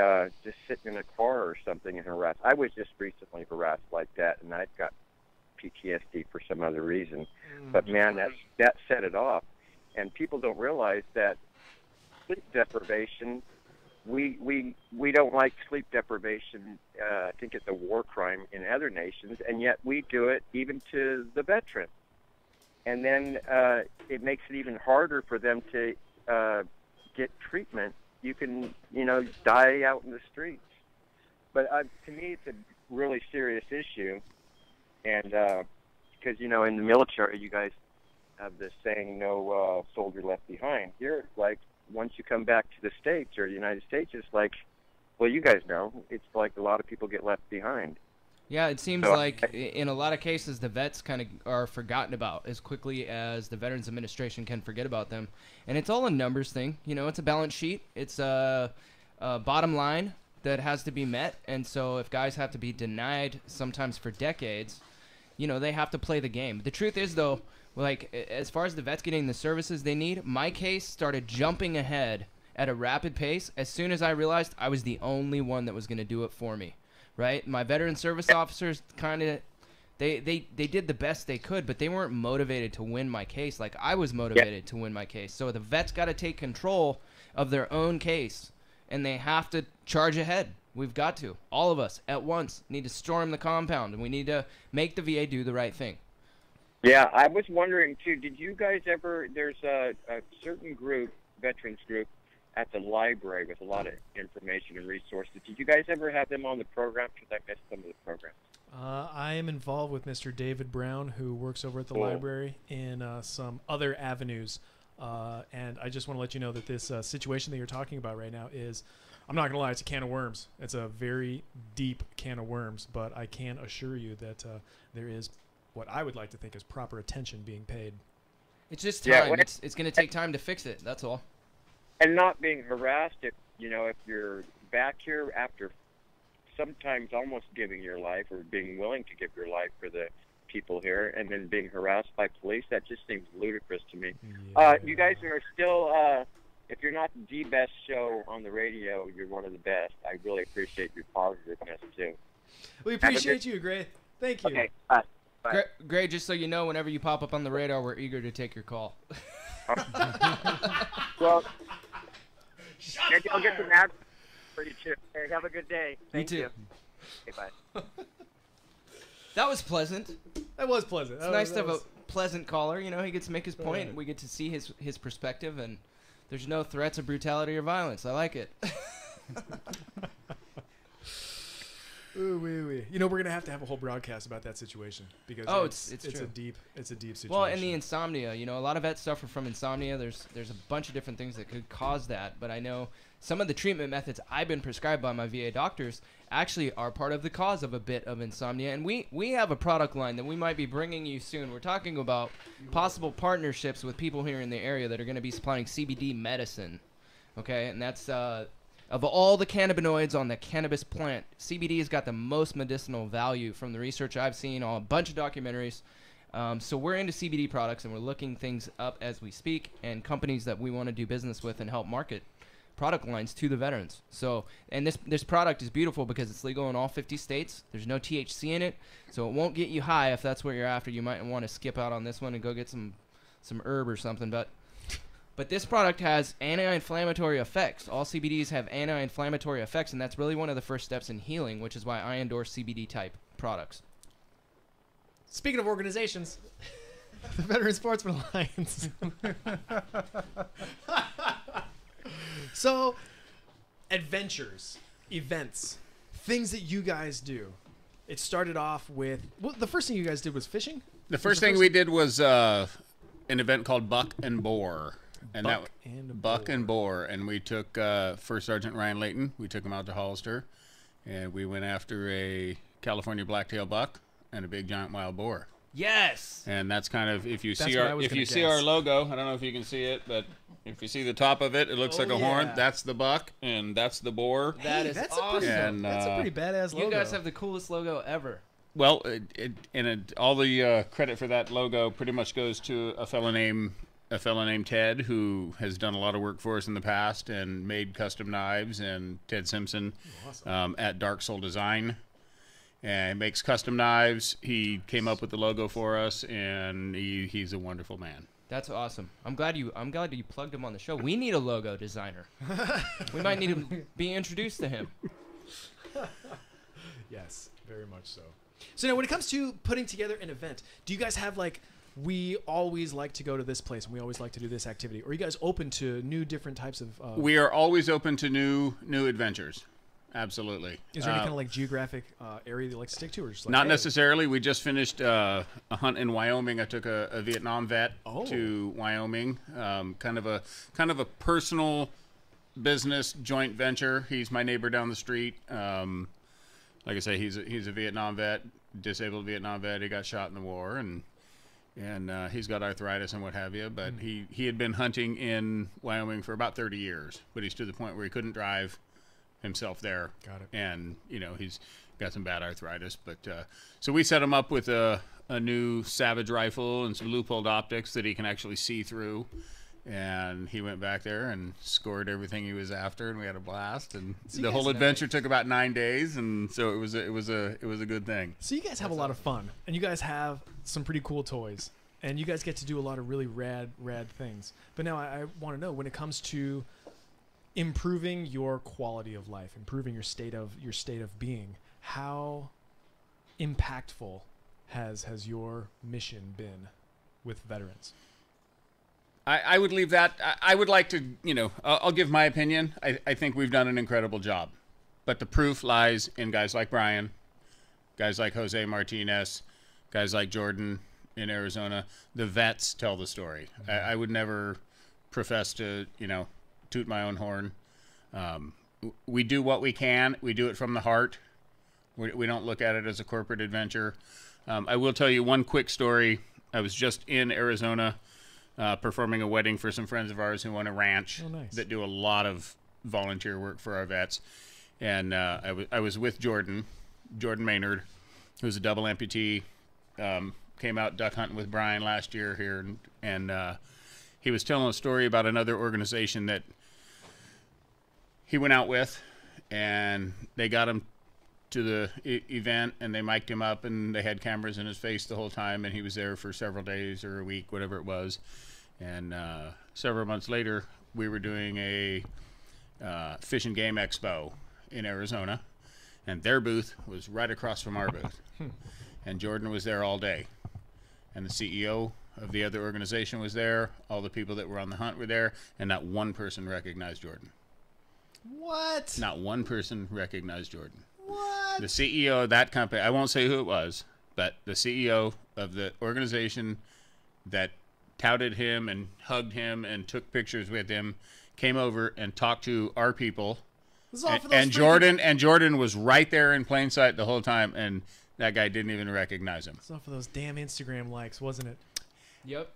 [SPEAKER 5] just sitting in a car or something and harassed. I was just recently harassed like that, and I've got PTSD for some other reason. But man, that set it off. And people don't realize that sleep deprivation. We don't like sleep deprivation. I think it's a war crime in other nations, and yet we do it even to the veteran. And then it makes it even harder for them to get treatment. You can, die out in the streets. But to me, it's a really serious issue, and because in the military, you guys have this saying, "No soldier left behind." Here, it's like, once you come back to the States or the United States, it's like, well, you guys know, it's like a lot of people get left behind.
[SPEAKER 9] Yeah, it seems like in a lot of cases the vets kind of are forgotten about as quickly as the Veterans Administration can forget about them. And it's all a numbers thing. It's a balance sheet. It's a bottom line that has to be met. And so if guys have to be denied sometimes for decades, they have to play the game. The truth is, though, like, as far as the vets getting the services they need, my case started jumping ahead at a rapid pace as soon as I realized I was the only one that was going to do it for me, right? My veteran service officers kind of, they did the best they could, but they weren't motivated to win my case like I was motivated to win my case. So the vets got to take control of their own case, and they have to charge ahead. We've got to. All of us, at once, need to storm the compound, and we need to make the VA do the right thing.
[SPEAKER 5] Yeah, I was wondering, too, did you guys ever, there's a certain group, veterans group, at the library with a lot of information and resources. Did you guys ever have them on the program? Because I missed some of the programs.
[SPEAKER 7] I am involved with Mr. David Brown, who works over at the library in some other avenues. And I just want to let you know that this situation that you're talking about right now is, I'm not going to lie, it's a can of worms. It's a very deep can of worms, but I can assure you that there is what I would like to think is proper attention being paid.
[SPEAKER 9] It's just time. It's going to take time to fix it. That's all.
[SPEAKER 5] And not being harassed if you're back here after sometimes almost giving your life or being willing to give your life for the people here and then being harassed by police. That just seems ludicrous to me. You guys are still, if you're not the best show on the radio, you're one of the best. I really appreciate your positiveness, too.
[SPEAKER 7] We appreciate you, Gray. Thank you.
[SPEAKER 5] Okay, bye. Bye.
[SPEAKER 9] Gray, just so you know, whenever you pop up on the radar, we're eager to take your call.
[SPEAKER 5] Well, maybe I'll get some ads for you, too. Hey, have a good day. Thank
[SPEAKER 9] you.
[SPEAKER 5] you. Okay, bye.
[SPEAKER 9] That was pleasant.
[SPEAKER 7] That was pleasant.
[SPEAKER 9] It's nice to have a pleasant caller. You know, he gets to make his point. We get to see his perspective, and there's no threats of brutality or violence. I like it.
[SPEAKER 7] Ooh, wee. You know, we're gonna have to have a whole broadcast about that situation because it's
[SPEAKER 9] true.
[SPEAKER 7] a deep situation.
[SPEAKER 9] Well, and the insomnia. You know, a lot of vets suffer from insomnia. There's a bunch of different things that could cause that, but I know some of the treatment methods I've been prescribed by my VA doctors actually are part of the cause of a bit of insomnia. And we have a product line that we might be bringing you soon. We're talking about possible partnerships with people here in the area that are going to be supplying CBD medicine. Okay, and that's of all the cannabinoids on the cannabis plant, CBD has got the most medicinal value from the research I've seen on a bunch of documentaries. So we're into CBD products, and we're looking things up as we speak, and companies that we want to do business with and help market product lines to the veterans. So, and this product is beautiful because it's legal in all 50 states. There's no THC in it, so it won't get you high if that's what you're after. You might want to skip out on this one and go get some herb or something, But this product has anti-inflammatory effects. All CBDs have anti-inflammatory effects, and that's really one of the first steps in healing, which is why I endorse CBD-type products.
[SPEAKER 7] Speaking of organizations, the Veteran Sportsman Alliance. So, adventures, events, things that you guys do. It started off with... Well, the first thing you guys did was fishing?
[SPEAKER 8] The first thing we did was an event called Buck and Boar. Buck and Boar, and we took First Sergeant Ryan Layton. We took him out to Hollister, and we went after a California blacktail buck and a big giant wild boar.
[SPEAKER 9] Yes.
[SPEAKER 8] And that's kind of if you see our logo. I don't know if you can see it, but if you see the top of it, it looks like a horn. That's the buck, and that's the boar.
[SPEAKER 9] That is awesome.
[SPEAKER 7] That's a pretty badass logo.
[SPEAKER 9] You guys have the coolest logo ever.
[SPEAKER 8] Well, all the credit for that logo pretty much goes to a fellow named Ted, who has done a lot of work for us in the past and made custom knives, and Ted Simpson at Dark Soul Design. And he makes custom knives. He came up with the logo for us, and he's a wonderful man.
[SPEAKER 9] That's awesome. I'm glad you plugged him on the show. We need a logo designer. We might need to be introduced to him.
[SPEAKER 7] Yes, very much so. So now, when it comes to putting together an event, do you guys have we always like to go to this place and we always like to do this activity? Or are you guys open to new different types of...
[SPEAKER 8] We are always open to new adventures. Absolutely.
[SPEAKER 7] Is there any kind of geographic area you like to stick to? Or just
[SPEAKER 8] not necessarily. We just finished a hunt in Wyoming. I took a Vietnam vet to Wyoming. Kind of a personal business joint venture. He's my neighbor down the street. Like I say, he's a Vietnam vet, disabled Vietnam vet. He got shot in the war, and he's got arthritis and what have you. But he had been hunting in Wyoming for about 30 years, but he's to the point where he couldn't drive himself there.
[SPEAKER 7] Got it.
[SPEAKER 8] And he's got some bad arthritis. But so we set him up with a new Savage rifle and some loopholed optics that he can actually see through. And he went back there and scored everything he was after, and we had a blast. And the whole adventure took about 9 days, and so it was a good thing.
[SPEAKER 7] So you guys have a lot of fun, and you guys have some pretty cool toys, and you guys get to do a lot of really rad things. But now I want to know, when it comes to improving your quality of life, improving your state of being, how impactful has your mission been with veterans?
[SPEAKER 8] I would leave that. I would like to, I'll give my opinion. I think we've done an incredible job. But the proof lies in guys like Brian, guys like Jose Martinez, guys like Jordan in Arizona. The vets tell the story. I would never profess to, toot my own horn. We do what we can. We do it from the heart. We don't look at it as a corporate adventure. I will tell you one quick story. I was just in Arizona performing a wedding for some friends of ours who own a ranch that do a lot of volunteer work for our vets. And I was with Jordan Maynard, who's a double amputee, came out duck hunting with Brian last year here, and he was telling a story about another organization that he went out with, and they got him to the event, and they mic'd him up, and they had cameras in his face the whole time, and he was there for several days or a week, whatever it was. And several months later, we were doing a Fish and Game Expo in Arizona, and their booth was right across from our booth. And Jordan was there all day. And the CEO of the other organization was there. All the people that were on the hunt were there, and not one person recognized Jordan.
[SPEAKER 7] What?
[SPEAKER 8] Not one person recognized Jordan.
[SPEAKER 7] What?
[SPEAKER 8] The CEO of that company, I won't say who it was, but the CEO of the organization that touted him and hugged him and took pictures with him came over and talked to our people. And Jordan was right there in plain sight the whole time, and that guy didn't even recognize him.
[SPEAKER 7] It's all for those damn Instagram likes, wasn't it?
[SPEAKER 9] Yep.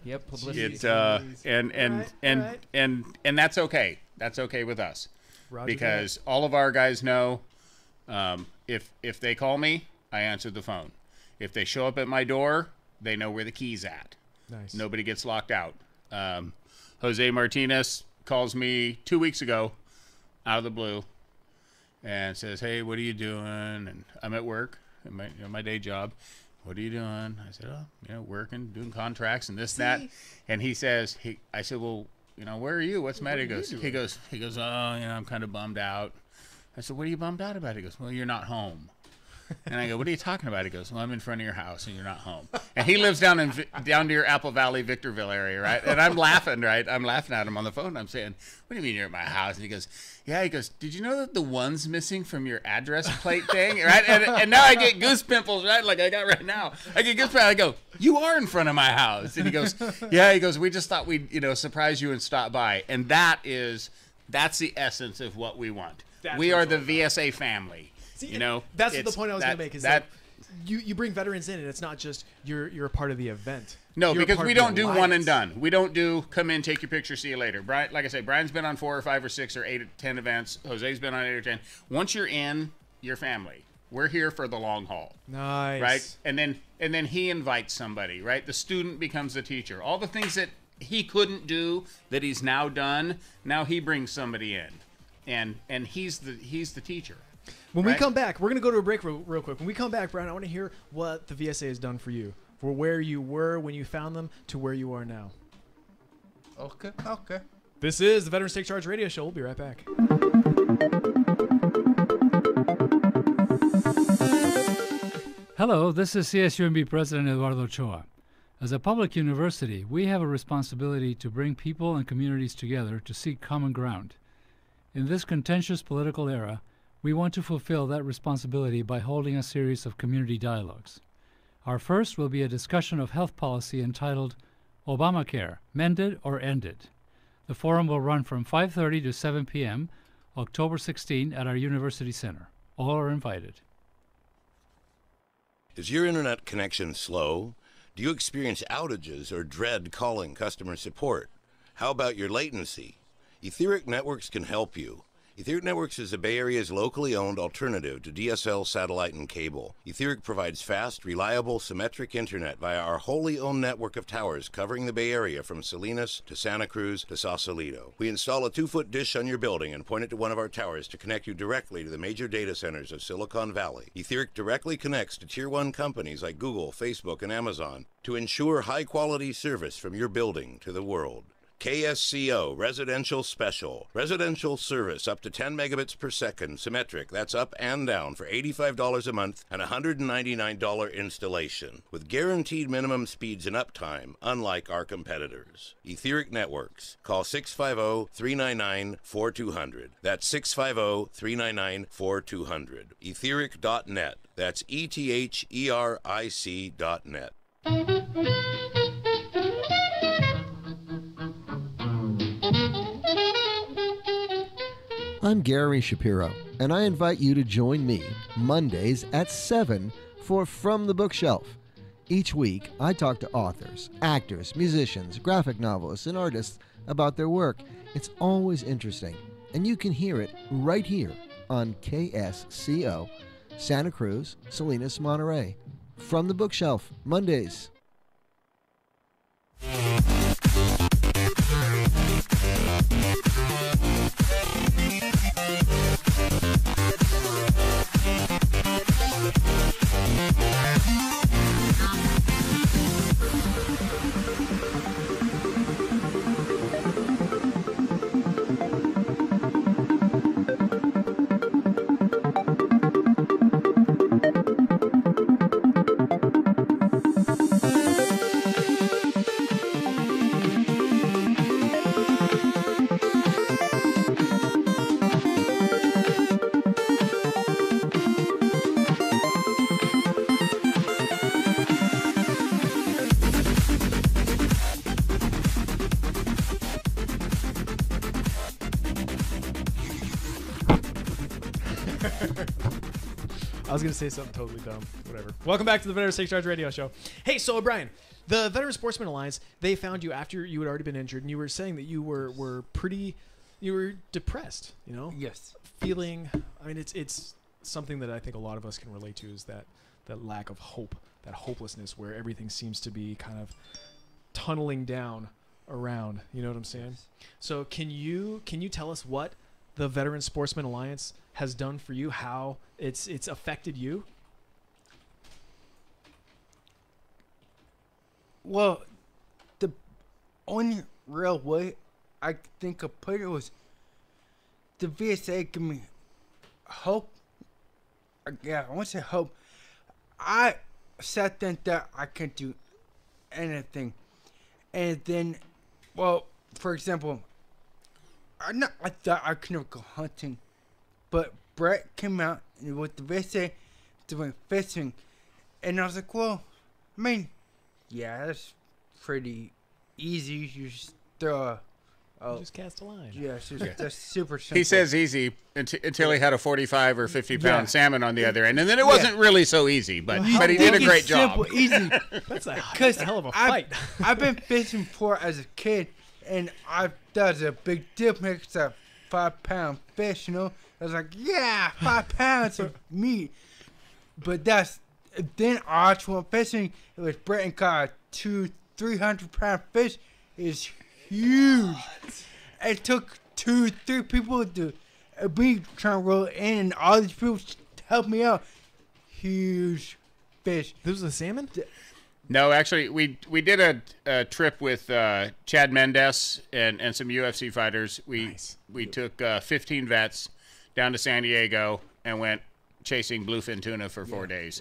[SPEAKER 9] Yep. Publicity.
[SPEAKER 8] It's and that's okay. That's okay with us.
[SPEAKER 7] Roger
[SPEAKER 8] because
[SPEAKER 7] that.
[SPEAKER 8] all of our guys know if they call me, I answer the phone. If they show up at my door, they know where the key's at.
[SPEAKER 7] Nice.
[SPEAKER 8] Nobody gets locked out. Jose Martinez calls me 2 weeks ago out of the blue and says, "Hey, what are you doing?" And I'm at work, at my day job. "What are you doing?" I said, "Oh, working, doing contracts and this, that." And he says, I said, "Well, where are you? What's the matter?" He goes, "Oh, I'm kind of bummed out." I said, "What are you bummed out about?" He goes, "Well, you're not home." And I go, "What are you talking about?" He goes, "Well, I'm in front of your house and you're not home." And he lives down near Apple Valley, Victorville area, right? And I'm laughing, right? I'm laughing at him on the phone. I'm saying, "What do you mean you're at my house?" And he goes, "Yeah." He goes, "Did you know that the one's missing from your address plate thing?" Right? And now I get goose pimples, right? Like I got right now. I get goose pimples. I go, "You are in front of my house." And he goes, "Yeah." He goes, "We just thought we'd, surprise you and stop by." And that's the essence of what we want. We are the VSA family.
[SPEAKER 7] See, that's the point I was going to make. Is that you bring veterans in, and it's not just you're a part of the event.
[SPEAKER 8] No,
[SPEAKER 7] You're
[SPEAKER 8] because we
[SPEAKER 7] the
[SPEAKER 8] don't do
[SPEAKER 7] alliance.
[SPEAKER 8] one and done. We don't do come in, take your picture, see you later. Brian, like I say, Brian's been on 4 or 5 or 6 or 8 or 10 events. Jose's been on 8 or 10. Once you're in, your family. We're here for the long haul.
[SPEAKER 7] Nice.
[SPEAKER 8] Right? And then he invites somebody. Right? The student becomes the teacher. All the things that he couldn't do that he's now done. Now he brings somebody in, and he's the teacher.
[SPEAKER 7] When we come back, we're going to go to a break real quick. When we come back, Brian, I want to hear what the VSA has done for you, for where you were when you found them to where you are now.
[SPEAKER 13] Okay.
[SPEAKER 7] This is the Veterans Take Charge Radio Show. We'll be right back.
[SPEAKER 10] Hello, this is CSUMB President Eduardo Ochoa. As a public university, we have a responsibility to bring people and communities together to seek common ground. In this contentious political era, we want to fulfill that responsibility by holding a series of community dialogues. Our first will be a discussion of health policy entitled Obamacare, Mended or Ended. The forum will run from 5:30 to 7 p.m., October 16 at our University Center. All are invited.
[SPEAKER 11] Is your internet connection slow? Do you experience outages or dread calling customer support? How about your latency? Etheric Networks can help you. Etheric Networks is the Bay Area's locally owned alternative to DSL satellite and cable. Etheric provides fast, reliable, symmetric internet via our wholly owned network of towers covering the Bay Area from Salinas to Santa Cruz to Sausalito. We install a 2-foot dish on your building and point it to one of our towers to connect you directly to the major data centers of Silicon Valley. Etheric directly connects to Tier 1 companies like Google, Facebook, and Amazon to ensure high-quality service from your building to the world. KSCO Residential Special. Residential service up to 10 megabits per second, symmetric, that's up and down, for $85 a month and $199 installation, with guaranteed minimum speeds and uptime, unlike our competitors. Etheric Networks. Call 650-399-4200. That's 650-399-4200. Etheric.net. That's ETHERIC.net.
[SPEAKER 12] I'm Gary Shapiro, and I invite you to join me Mondays at 7 for From the Bookshelf. Each week, I talk to authors, actors, musicians, graphic novelists, and artists about their work. It's always interesting, and you can hear it right here on KSCO, Santa Cruz, Salinas, Monterey. From the Bookshelf, Mondays.
[SPEAKER 7] I was going to say something totally dumb. Whatever. Welcome back to the Veteran Take Charge Radio Show. Hey, so Brian, the Veteran Sportsman Alliance, they found you after you had already been injured, and you were saying that you were depressed, you know?
[SPEAKER 13] Yes.
[SPEAKER 7] Feeling, I mean, it's something that I think a lot of us can relate to, is that lack of hope, that hopelessness where everything seems to be kind of tunneling down around, you know what I'm saying? Yes. So can you tell us what the Veteran Sportsman Alliance has done for you, how it's affected you?
[SPEAKER 13] Well, the only real way I think of put it was the VSA gave me hope. Yeah, I want to say hope. I sat there and thought I can't do anything. And then, well, for example, I thought I could never go hunting. But Brett came out with the VSA doing fishing. And I was like, well, I mean, yeah, that's pretty easy. You just throw
[SPEAKER 7] you just cast a line.
[SPEAKER 13] Yeah, that's super simple.
[SPEAKER 8] He says easy until he had a 45 or 50-pound salmon on the other end. And then it wasn't really so easy, but he did a great job.
[SPEAKER 13] Simple, easy.
[SPEAKER 7] That's a hell of a fight.
[SPEAKER 13] I've been fishing before as a kid, and I thought it was a big deal because it's a 5-pound fish, you know? I was like, yeah, 5 pounds of meat. But then I actually went fishing. It was Brett and caught a 200-300-pound fish. It's huge. It took 2-3 people to be trying to roll it in, and all these people helped me out. Huge fish.
[SPEAKER 7] This was a salmon?
[SPEAKER 8] No, actually, we did a trip with Chad Mendes and some UFC fighters. We took 15 vets down to San Diego and went chasing bluefin tuna for 4 days.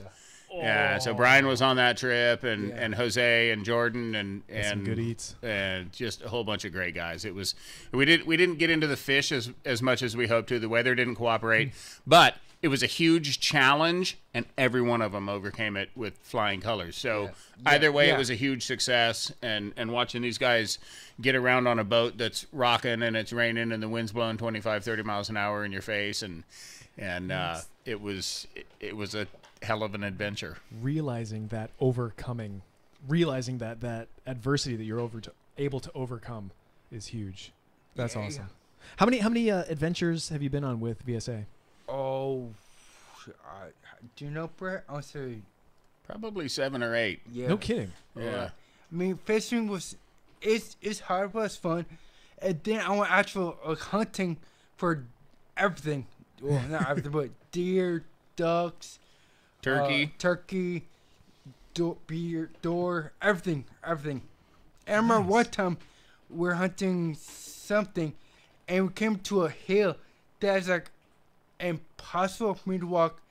[SPEAKER 8] Yeah, so Brian was on that trip, and Jose and Jordan and
[SPEAKER 7] some good eats,
[SPEAKER 8] and just a whole bunch of great guys. It was we didn't get into the fish as much as we hoped to. The weather didn't cooperate, but it was a huge challenge, and every one of them overcame it with flying colors. So either way, it was a huge success. And watching these guys get around on a boat that's rocking and it's raining and the wind's blowing 25-30 miles an hour in your face, and it was a hell of an adventure.
[SPEAKER 7] Realizing that adversity that you're able to overcome is huge. That's awesome. How many adventures have you been on with VSA?
[SPEAKER 13] Oh, do you know, Brett? I'll say
[SPEAKER 8] probably 7 or 8.
[SPEAKER 13] Yeah.
[SPEAKER 7] No kidding.
[SPEAKER 8] Yeah.
[SPEAKER 13] I mean, fishing it's hard, but it's fun. And then I went actual hunting for everything. Well, not everything, but deer, ducks, turkey, door, everything. And I remember one time we were hunting something, and we came to a hill that's like impossible for me to walk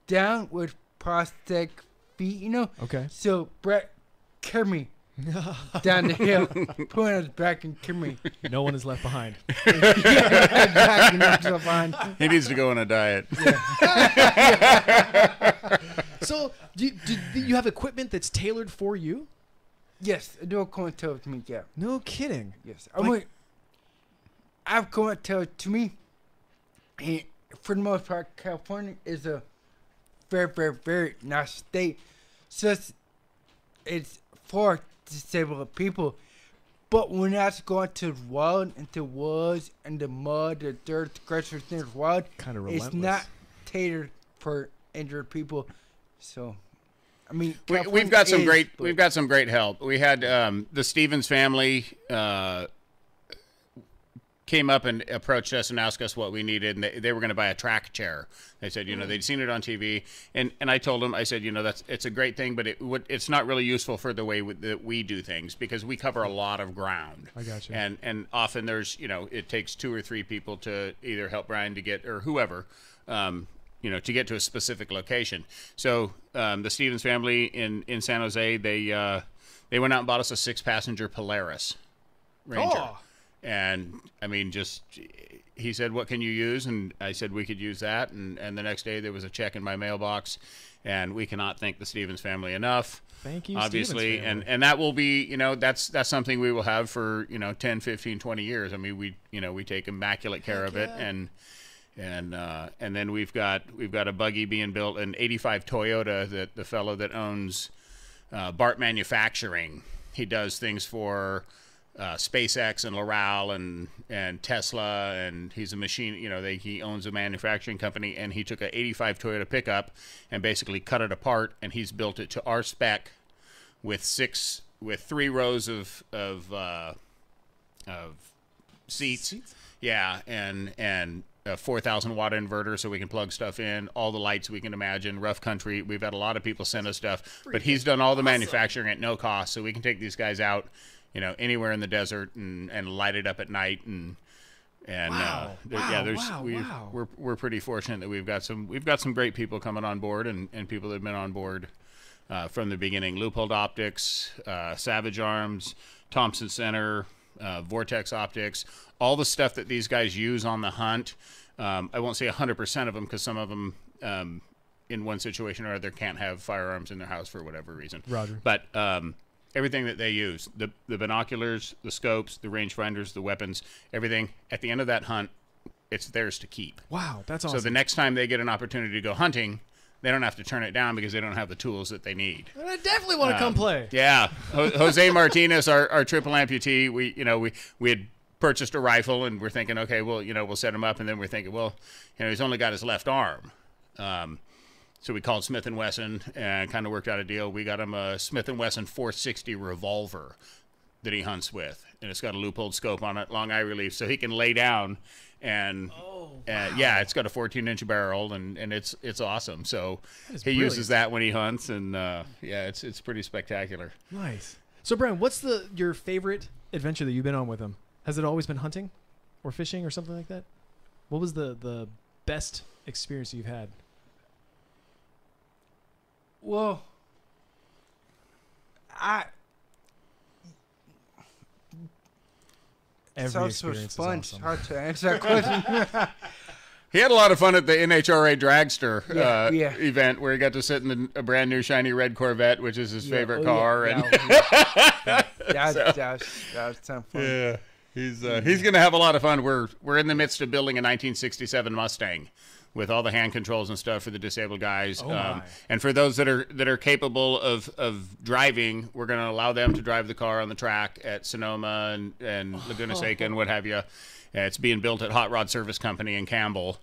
[SPEAKER 13] down with prosthetic feet, you know?
[SPEAKER 7] Okay.
[SPEAKER 13] So Brett carried me down the hill, put me on his back and carried me.
[SPEAKER 7] No one is left behind.
[SPEAKER 13] Yeah, exactly. No one's left behind.
[SPEAKER 8] He needs to go on a diet.
[SPEAKER 7] So, do you have equipment that's tailored for you?
[SPEAKER 13] Yes, I do have equipment tailored to me, yeah.
[SPEAKER 7] No kidding.
[SPEAKER 13] Yes. I have equipment tailored to me. And for the most part, California is a very, very, very nice state. So it's for disabled people. But when I go into the wild, into woods, and the mud, the dirt, the grass, everything is wild,
[SPEAKER 7] kind of
[SPEAKER 13] it's not tailored for injured people. So I mean,
[SPEAKER 8] we've got some great help. We had the Stevens family came up and approached us and asked us what we needed, and they were going to buy a track chair. They said, they'd seen it on TV, and I told them, I said, it's a great thing, but it's not really useful for the way that we do things, because we cover a lot of ground.
[SPEAKER 7] I got you.
[SPEAKER 8] And often there's, it takes 2 or 3 people to either help Brian to get, or whoever, to get to a specific location. So the Stevens family in San Jose, they went out and bought us a 6-passenger Polaris Ranger.
[SPEAKER 7] Oh.
[SPEAKER 8] And I mean, he said, "What can you use?" And I said, "We could use that." And the next day there was a check in my mailbox, and we cannot thank the Stevens family enough.
[SPEAKER 7] Thank you,
[SPEAKER 8] obviously.
[SPEAKER 7] Stevens family.
[SPEAKER 8] And that will be, that's something we will have for 10, 15, 20 years. I mean, we take immaculate care of it, and then we've got a buggy being built, an '85 Toyota that the fellow that owns Bart Manufacturing, he does things for SpaceX and Loral and Tesla, and he's a machine, he owns a manufacturing company, and he took a '85 Toyota pickup and basically cut it apart, and he's built it to our spec with 3 rows of seats. Yeah, and a 4,000 watt inverter so we can plug stuff in, all the lights we can imagine, rough country. We've had a lot of people send us stuff, but he's done all the manufacturing at no cost, so we can take these guys out anywhere in the desert and light it up at night, we're pretty fortunate that we've got some great people coming on board, and people that have been on board from the beginning. Loophole Optics, Savage Arms, Thompson Center, Vortex Optics, all the stuff that these guys use on the hunt. I won't say 100% of them, because some of them in one situation or other can't have firearms in their house for whatever reason.
[SPEAKER 7] Roger.
[SPEAKER 8] But everything that they use, the binoculars, the scopes, the rangefinders, the weapons, everything, at the end of that hunt, it's theirs to keep.
[SPEAKER 7] Wow, that's awesome.
[SPEAKER 8] So the next time they get an opportunity to go hunting, they don't have to turn it down because they don't have the tools that they need.
[SPEAKER 7] And I definitely want to come play.
[SPEAKER 8] Yeah. Jose Martinez, our triple amputee, we had purchased a rifle, and we're thinking, okay, well, we'll set him up, and then we're thinking, well, he's only got his left arm. So we called Smith & Wesson and kind of worked out a deal. We got him a Smith & Wesson 460 revolver that he hunts with, and it's got a loopholed scope on it, long eye relief, so he can lay down. And yeah, it's got a 14-inch barrel, and it's awesome. So he uses that when he hunts, and it's pretty spectacular.
[SPEAKER 7] Nice. So Brian, what's your favorite adventure that you've been on with him? Has it always been hunting, or fishing, or something like that? What was the best experience you've had?
[SPEAKER 13] Well,
[SPEAKER 7] Every
[SPEAKER 13] so
[SPEAKER 7] experience
[SPEAKER 13] fun.
[SPEAKER 7] is awesome.
[SPEAKER 13] Hard to answer that question.
[SPEAKER 8] He had a lot of fun at the NHRA Dragster
[SPEAKER 13] Yeah.
[SPEAKER 8] event, where he got to sit in a brand new shiny red Corvette, which is his favorite
[SPEAKER 13] Oh,
[SPEAKER 8] car.
[SPEAKER 13] yeah.
[SPEAKER 8] And
[SPEAKER 13] That was some fun.
[SPEAKER 8] yeah, he's going to have a lot of fun. We're in the midst of building a 1967 Mustang with all the hand controls and stuff for the disabled guys. And for those that are capable of driving, we're going to allow them to drive the car on the track at Sonoma and Laguna Seca and what have you. It's being built at Hot Rod Service Company in Campbell.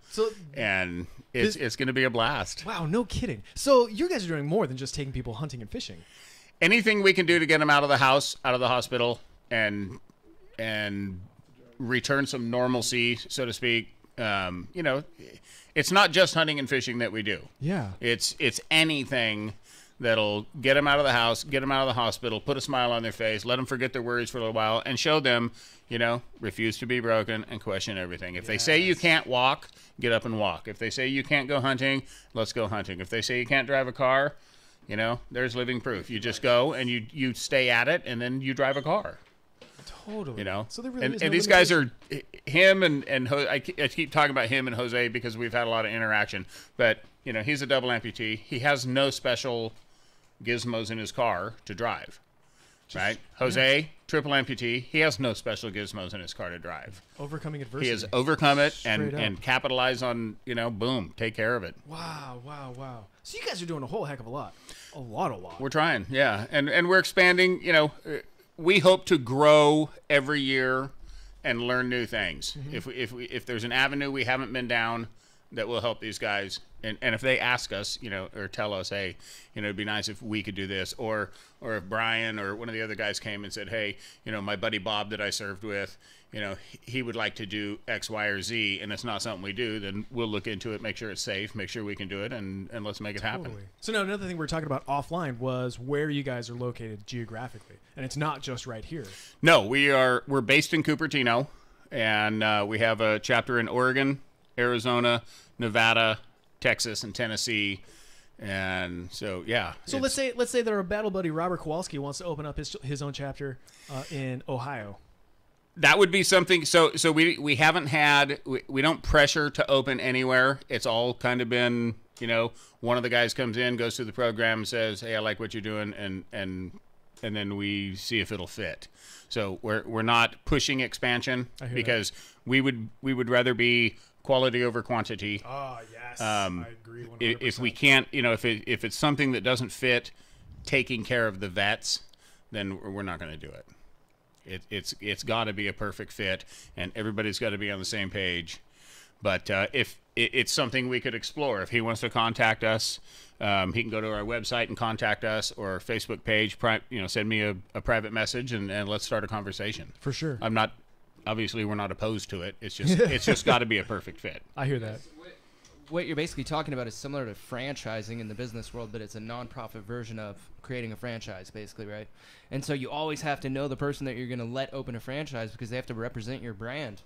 [SPEAKER 8] And it's going to be a blast.
[SPEAKER 7] Wow, no kidding. So you guys are doing more than just taking people hunting and fishing.
[SPEAKER 8] Anything we can do to get them out of the house, out of the hospital, and return some normalcy, so to speak. It's not just hunting and fishing that we do.
[SPEAKER 7] Yeah.
[SPEAKER 8] It's anything that'll get them out of the house, get them out of the hospital, put a smile on their face, let them forget their worries for a little while, and show them, refuse to be broken and question everything. If they say you can't walk, get up and walk. If they say you can't go hunting, let's go hunting. If they say you can't drive a car, there's living proof. You just go and you stay at it, and then you drive a car.
[SPEAKER 7] Totally.
[SPEAKER 8] So
[SPEAKER 7] there really is
[SPEAKER 8] and
[SPEAKER 7] no
[SPEAKER 8] these guys are him and I keep talking about him and Jose because we've had a lot of interaction. But he's a double amputee. He has no special gizmos in his car to drive. Right? Jose, triple amputee. He has no special gizmos in his car to drive.
[SPEAKER 7] Overcoming adversity.
[SPEAKER 8] He has overcome it
[SPEAKER 7] Straight up.
[SPEAKER 8] and capitalize on boom, take care of it.
[SPEAKER 7] Wow. So you guys are doing a whole heck of a lot. A lot.
[SPEAKER 8] We're trying, yeah, and we're expanding. We hope to grow every year and learn new things.
[SPEAKER 7] Mm-hmm.
[SPEAKER 8] If there's an avenue we haven't been down, that will help these guys. And if they ask us, or tell us, hey, it'd be nice if we could do this, or if Brian or one of the other guys came and said, hey, my buddy Bob that I served with, he would like to do X, Y, or Z, and it's not something we do, then we'll look into it, make sure it's safe, make sure we can do it, and let's make it happen.
[SPEAKER 7] So now another thing we were talking about offline was where you guys are located geographically, and it's not just right here.
[SPEAKER 8] No, we're based in Cupertino, and we have a chapter in Oregon, Arizona, Nevada, Texas, and Tennessee. And so, yeah.
[SPEAKER 7] So let's say that our battle buddy Robert Kowalski wants to open up his own chapter in Ohio.
[SPEAKER 8] That would be something. So we haven't had, we don't pressure to open anywhere. It's all kind of been, one of the guys comes in, goes through the program, says, hey, I like what you're doing, and then we see if it'll fit. So we're not pushing expansion because we would rather be quality over quantity.
[SPEAKER 7] Oh, yes. I agree 100%.
[SPEAKER 8] If we can't, if it's something that doesn't fit taking care of the vets, then we're not going to do it. It's got to be a perfect fit, and everybody's got to be on the same page. But if it's something we could explore, if he wants to contact us, he can go to our website and contact us, or our Facebook page. Send me a private message, and let's start a conversation.
[SPEAKER 7] For sure.
[SPEAKER 8] Obviously, we're not opposed to it. It's just got to be a perfect fit.
[SPEAKER 7] I hear that.
[SPEAKER 9] What you're basically talking about is similar to franchising in the business world, but it's a non-profit version of creating a franchise, basically, right? And so you always have to know the person that you're going to let open a franchise because they have to represent your brand.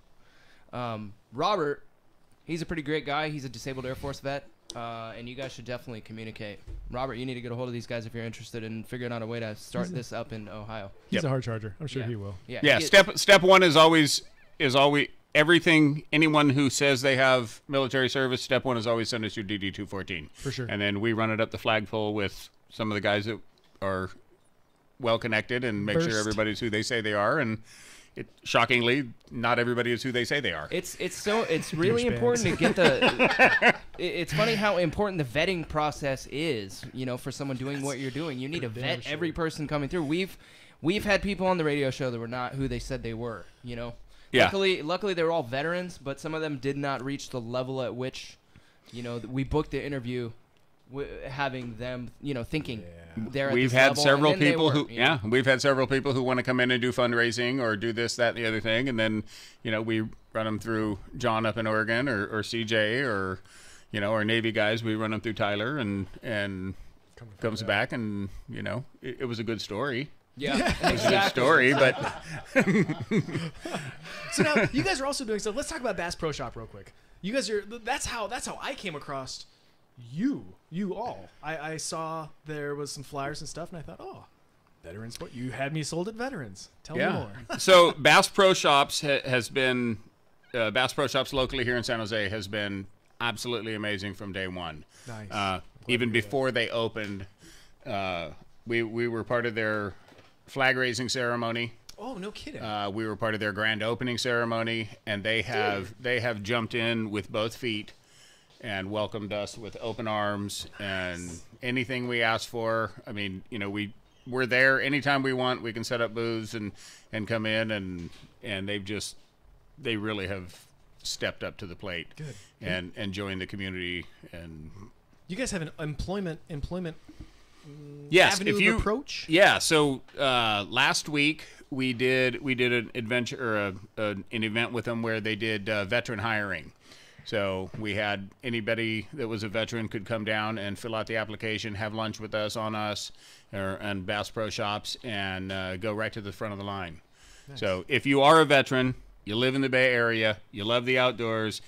[SPEAKER 9] Robert, he's a pretty great guy. He's a disabled Air Force vet, and you guys should definitely communicate. Robert, you need to get a hold of these guys if you're interested in figuring out a way to start this up in Ohio.
[SPEAKER 7] He's a hard charger. I'm sure he will.
[SPEAKER 8] Yeah. Step one is always everything. Anyone who says they have military service, step one is always send us your DD-214.
[SPEAKER 7] For sure.
[SPEAKER 8] And then we run it up the flagpole with some of the guys that are well connected and make sure everybody's who they say they are. And shockingly, not everybody is who they say they are.
[SPEAKER 9] It's really important to get the. It's funny how important the vetting process is. For someone doing what you're doing, you need to vet every person coming through. We've had people on the radio show that were not who they said they were. Yeah. Luckily they were all veterans, but some of them did not reach the level at which, we booked the interview, having them, thinking they're at
[SPEAKER 8] We've
[SPEAKER 9] this
[SPEAKER 8] had
[SPEAKER 9] level,
[SPEAKER 8] several
[SPEAKER 9] and then
[SPEAKER 8] people
[SPEAKER 9] they weren't,
[SPEAKER 8] we've had several people who want to come in and do fundraising or do this, that, and the other thing, and then, we run them through John up in Oregon or CJ or, our Navy guys. We run them through Tyler and comes back and, it was a good story.
[SPEAKER 9] Yeah,
[SPEAKER 8] it was a good story, but.
[SPEAKER 7] So now you guys are also doing stuff. Let's talk about Bass Pro Shop real quick. You guys are. That's how I came across you all. I saw there was some flyers and stuff, and I thought, oh, veteran sport. You had me sold at veterans. Tell me more.
[SPEAKER 8] So Bass Pro Shops has been Bass Pro Shops locally here in San Jose has been absolutely amazing from day one.
[SPEAKER 7] Nice.
[SPEAKER 8] Even before they opened, we were part of their flag raising ceremony.
[SPEAKER 7] Oh, no kidding.
[SPEAKER 8] We were part of their grand opening ceremony, and they have jumped in with both feet and welcomed us with open arms and anything we asked for. I mean, we're there anytime we want. We can set up booths and come in, and they really have stepped up to the plate.
[SPEAKER 7] Good.
[SPEAKER 8] And joined the community. And
[SPEAKER 7] you guys have an employment
[SPEAKER 8] yes,
[SPEAKER 7] avenue
[SPEAKER 8] if you
[SPEAKER 7] of approach?
[SPEAKER 8] Yeah, so last week we did an adventure or an event with them where they did veteran hiring. So we had anybody that was a veteran could come down and fill out the application, have lunch with us and Bass Pro Shops, and go right to the front of the line. Nice. So if you are a veteran, you live in the Bay Area, you love the outdoors,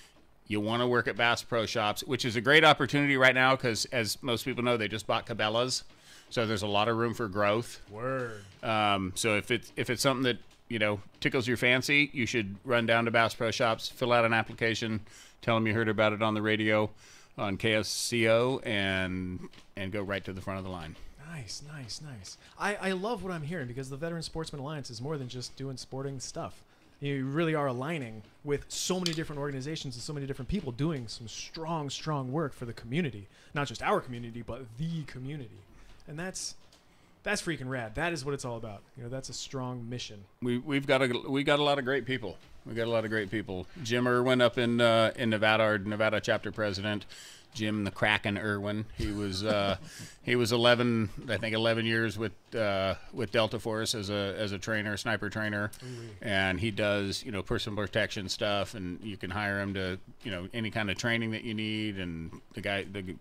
[SPEAKER 8] you want to work at Bass Pro Shops, which is a great opportunity right now because, as most people know, they just bought Cabela's, so there's a lot of room for growth.
[SPEAKER 7] Word.
[SPEAKER 8] So if it's something that tickles your fancy, you should run down to Bass Pro Shops, fill out an application, tell them you heard about it on the radio, on KSCO, and go right to the front of the line.
[SPEAKER 7] Nice. I love what I'm hearing because the Veteran Sportsman Alliance is more than just doing sporting stuff. You really are aligning with so many different organizations and so many different people doing some strong work for the community. Not just our community, but the community. And that's freaking rad. That is what it's all about. That's a strong mission.
[SPEAKER 8] We got a lot of great people. We got a lot of great people. Jim Irwin up in Nevada, our Nevada chapter president. Jim the Kraken Irwin. He was 11 years with Delta Force as a trainer, sniper trainer, and he does personal protection stuff, and you can hire him to any kind of training that you need, and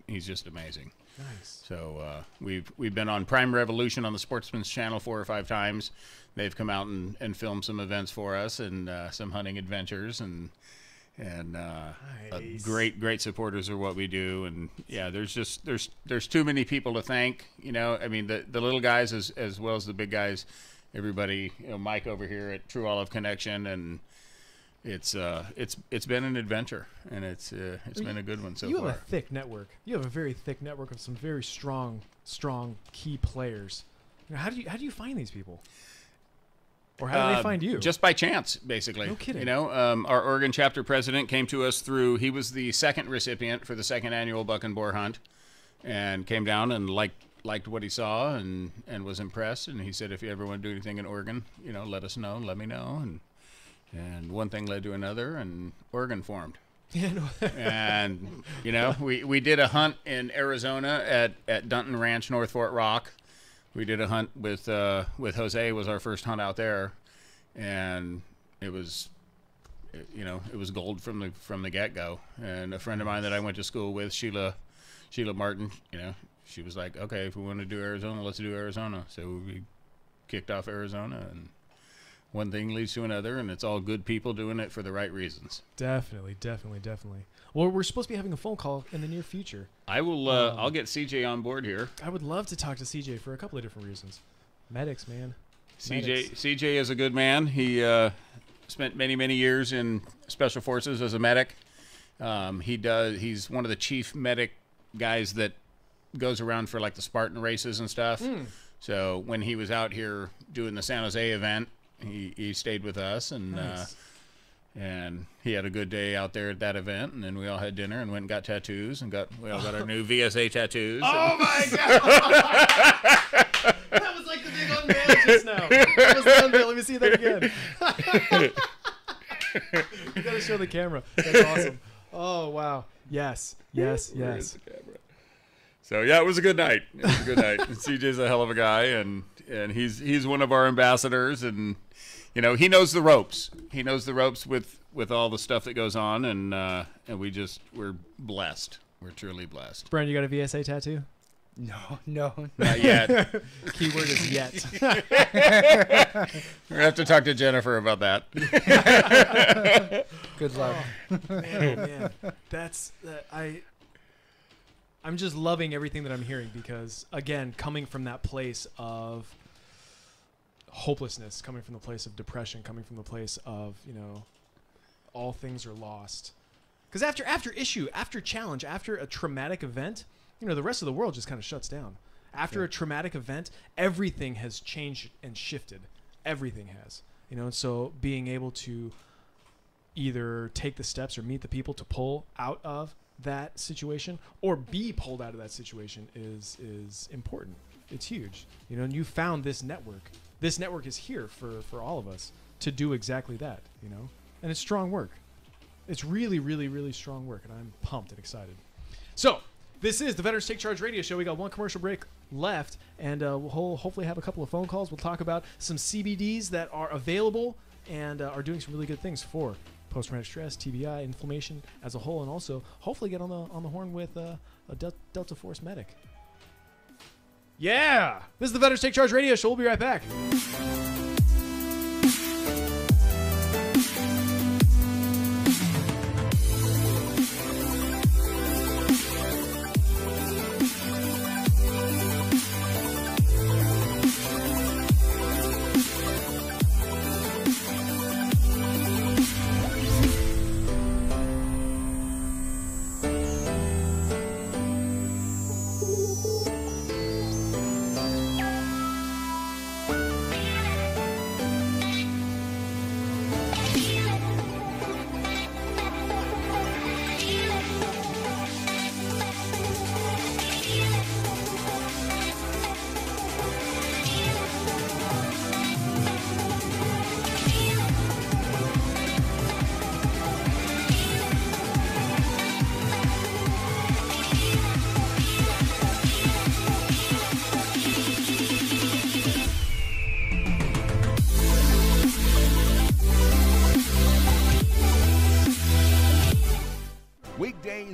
[SPEAKER 8] he's just amazing.
[SPEAKER 7] Nice.
[SPEAKER 8] So we've been on Prime Revolution on the Sportsman's Channel 4 or 5 times. They've come out and filmed some events for us and some hunting adventures and
[SPEAKER 7] nice.
[SPEAKER 8] Great supporters of what we do. And yeah, there's too many people to thank. I mean the little guys as well as the big guys. Everybody, Mike over here at True Olive Connection, and it's been an adventure, and it's been a good one so far.
[SPEAKER 7] You have a thick network. You have a very thick network of some very strong key players. How do you find these people? Or how do they find you?
[SPEAKER 8] Just by chance, basically.
[SPEAKER 7] No kidding.
[SPEAKER 8] Our Oregon chapter president came to us he was the second recipient for the 2nd annual buck and boar hunt, and came down and liked what he saw and was impressed. And he said, if you ever want to do anything in Oregon, let us know, let me know. And one thing led to another, and Oregon formed.
[SPEAKER 7] Yeah, no.
[SPEAKER 8] And, we did a hunt in Arizona at Dunton Ranch, North Fort Rock. We did a hunt with Jose. Was our first hunt out there, and it was gold from the get-go. And a friend of mine that I went to school with, Sheila Martin, she was like, okay, if we want to do Arizona, let's do Arizona. So we kicked off Arizona, and one thing leads to another, and it's all good people doing it for the right reasons.
[SPEAKER 7] Definitely. Well, we're supposed to be having a phone call in the near future.
[SPEAKER 8] I will. I'll get CJ on board here.
[SPEAKER 7] I would love to talk to CJ for a couple of different reasons. Medics, man.
[SPEAKER 8] CJ is a good man. He spent many years in Special Forces as a medic. He's one of the chief medic guys that goes around for like the Spartan races and stuff. So when he was out here doing the San Jose event, he stayed with us, and
[SPEAKER 7] Nice.
[SPEAKER 8] And he had a good day out there at that event, and then we all had dinner and went and got tattoos, and we all got our new VSA tattoos.
[SPEAKER 7] Oh my god! That was like the big unveil just now. That was the unveil. Let me see that again. You gotta show the camera. That's awesome. Oh wow. Yes.
[SPEAKER 8] Where's the camera? So yeah, it was a good night. And CJ's a hell of a guy, and he's one of our ambassadors, and he knows the ropes. He knows the ropes with all the stuff that goes on, and we're blessed. We're truly blessed.
[SPEAKER 7] Brian, you got a VSA tattoo?
[SPEAKER 13] No.
[SPEAKER 8] Not yet.
[SPEAKER 7] Keyword is yet.
[SPEAKER 8] We're gonna have to talk to Jennifer about that.
[SPEAKER 13] Good luck.
[SPEAKER 7] Man. I'm just loving everything that I'm hearing, because again, coming from that place of hopelessness, coming from the place of depression, coming from the place of all things are lost. Because after challenge, after a traumatic event, the rest of the world just kind of shuts down. After a traumatic event, everything has changed and shifted. Everything has. And so being able to either take the steps or meet the people to pull out of that situation, or be pulled out of that situation, is important. It's huge. And you found this network. This network is here for all of us to do exactly that, and it's strong work. It's really, really, really strong work, and I'm pumped and excited. So this is the Veterans Take Charge Radio Show. We got one commercial break left, and we'll hopefully have a couple of phone calls. We'll talk about some CBDs that are available and are doing some really good things for post-traumatic stress, TBI, inflammation as a whole, and also hopefully get on the horn with a Delta Force medic. Yeah! This is the Veterans Take Charge Radio Show. We'll be right back.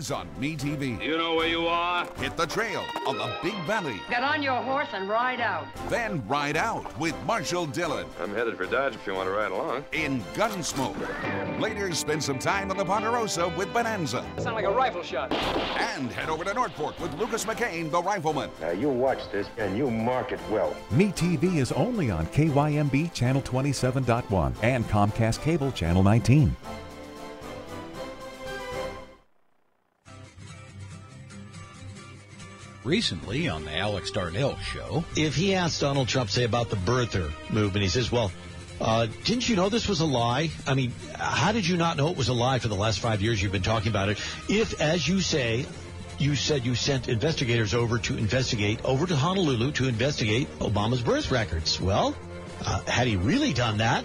[SPEAKER 14] Mondays on MeTV.
[SPEAKER 15] You know where you are?
[SPEAKER 14] Hit the trail on the Big Valley.
[SPEAKER 15] Get on your horse and ride out.
[SPEAKER 14] Then ride out with Marshall Dillon.
[SPEAKER 16] I'm headed for Dodge if you want to ride along.
[SPEAKER 14] In Gunsmoke. Later, spend some time on the Ponderosa with Bonanza.
[SPEAKER 15] Sound like a rifle shot.
[SPEAKER 14] And head over to North Fork with Lucas McCain, the rifleman.
[SPEAKER 16] Now you watch this and you mark it well.
[SPEAKER 17] MeTV is only on KYMB Channel 27.1 and Comcast Cable Channel 19.
[SPEAKER 19] Recently on the Alex Darnell Show, if he asked Donald Trump, say, about the birther movement, he says, well, didn't you know this was a lie? I mean, how did you not know it was a lie for the last 5 years you've been talking about it? If, as you say, you said you sent investigators over to Honolulu to investigate Obama's birth records. Well, had he really done that,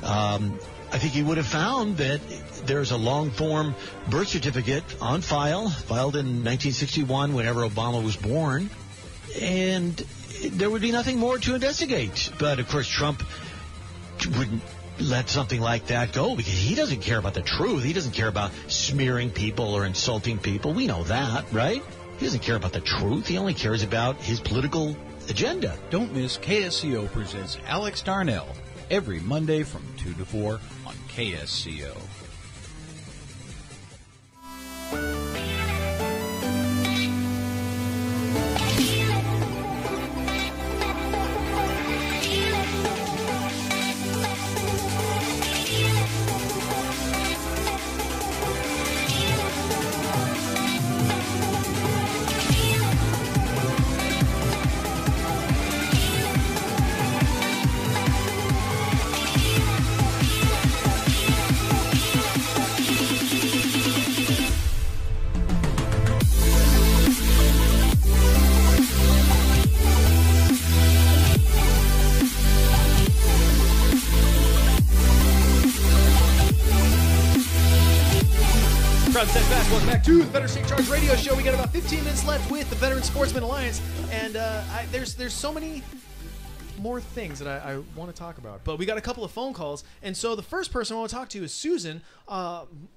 [SPEAKER 19] I think he would have found that there's a long-form birth certificate on file, filed in 1961 whenever Obama was born, and there would be nothing more to investigate. But, of course, Trump wouldn't let something like that go because he doesn't care about the truth. He doesn't care about smearing people or insulting people. We know that, right? He doesn't care about the truth. He only cares about his political agenda.
[SPEAKER 17] Don't miss KSCO presents Alex Darnell every Monday from 2 to 4 on KSCO.
[SPEAKER 7] Welcome back to the Veteran State Charge Radio Show. We got about 15 minutes left with the Veteran Sportsman Alliance, and there's so many more things that I want to talk about. But we got a couple of phone calls, and so the first person I want to talk to is Susan.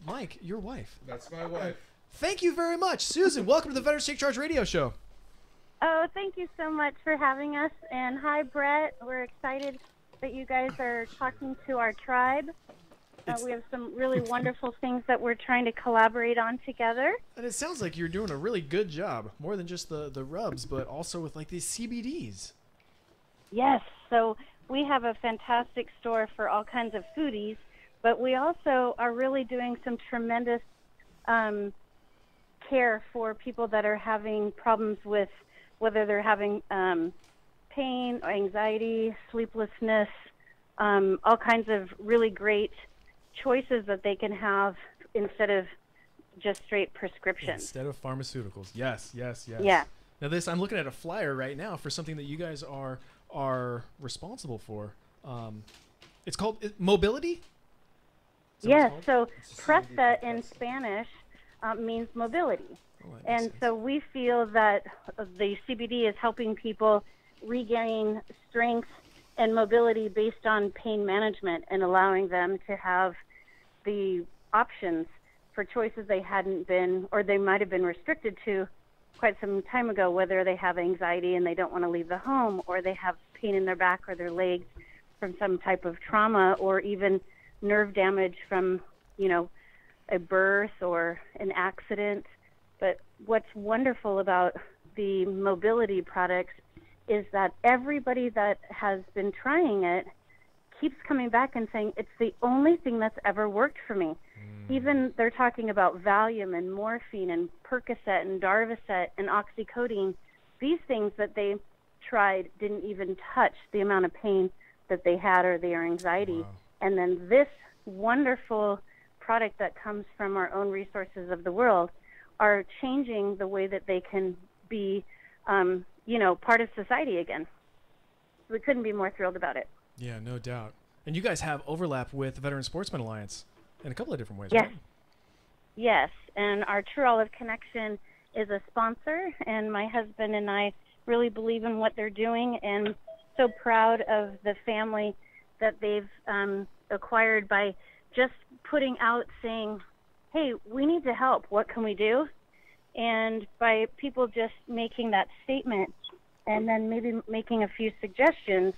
[SPEAKER 7] Mike, your wife.
[SPEAKER 26] That's my wife.
[SPEAKER 7] Thank you very much, Susan. Welcome to the Veteran State Charge Radio Show.
[SPEAKER 27] Oh, thank you so much for having us. And hi, Brett. We're excited that you guys are talking to our tribe. We have some really wonderful things that we're trying to collaborate on together.
[SPEAKER 7] And it sounds like you're doing a really good job, more than just the rubs, but also with like these CBDs.
[SPEAKER 27] Yes, so we have a fantastic store for all kinds of foodies, but we also are really doing some tremendous care for people that are having problems with whether they're having pain, or anxiety, sleeplessness, all kinds of really great choices that they can have instead of just straight prescriptions.
[SPEAKER 7] Instead of pharmaceuticals. Yes.
[SPEAKER 27] Yeah.
[SPEAKER 7] Now I'm looking at a flyer right now for something that you guys are responsible for. It's called mobility?
[SPEAKER 27] Yes, so Presta in Spanish means mobility. And so we feel that the CBD is helping people regain strength and mobility based on pain management and allowing them to have the options for choices they hadn't been, or they might have been restricted to quite some time ago, whether they have anxiety and they don't want to leave the home, or they have pain in their back or their legs from some type of trauma, or even nerve damage from, a birth or an accident. But what's wonderful about the mobility products is that everybody that has been trying it keeps coming back and saying, it's the only thing that's ever worked for me. Even they're talking about Valium and morphine and Percocet and Darvocet and oxycodone. These things that they tried didn't even touch the amount of pain that they had or their anxiety. Wow. And then this wonderful product that comes from our own resources of the world are changing the way that they can be part of society again. We couldn't be more thrilled about it.
[SPEAKER 7] Yeah, no doubt. And you guys have overlap with the Veteran Sportsman Alliance in a couple of different ways,
[SPEAKER 27] Yes.
[SPEAKER 7] right?
[SPEAKER 27] Yes, and our True Olive Connection is a sponsor, and my husband and I really believe in what they're doing, and so proud of the family that they've acquired by just putting out saying, hey, we need to help. What can we do? And by people just making that statement and then maybe making a few suggestions,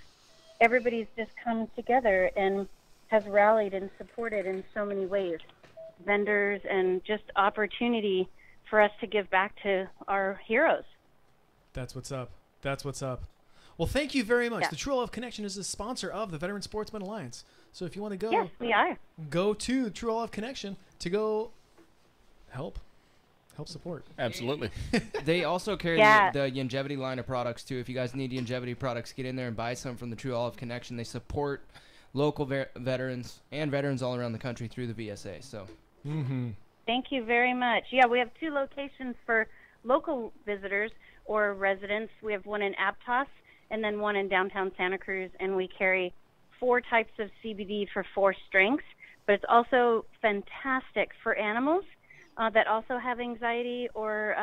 [SPEAKER 27] everybody's just come together and has rallied and supported in so many ways. Vendors and just opportunity for us to give back to our heroes.
[SPEAKER 7] That's what's up. That's what's up. Well, thank you very much.
[SPEAKER 27] Yeah.
[SPEAKER 7] The True All Love Connection is a sponsor of the Veteran Sportsman Alliance. So if you want to go,
[SPEAKER 27] Yes, we are.
[SPEAKER 7] Go to True All Love Connection to go help support.
[SPEAKER 8] Absolutely.
[SPEAKER 9] They also carry
[SPEAKER 27] Yeah.
[SPEAKER 9] the longevity line of products too. If you guys need longevity products, get in there and buy some from the True Olive Connection. They support local veterans and veterans all around the country through the VSA. So.
[SPEAKER 7] Mm-hmm.
[SPEAKER 27] Thank you very much. Yeah, we have 2 locations for local visitors or residents. We have one in Aptos and then one in downtown Santa Cruz, and we carry 4 types of CBD for 4 strengths. But it's also fantastic for animals that also have anxiety or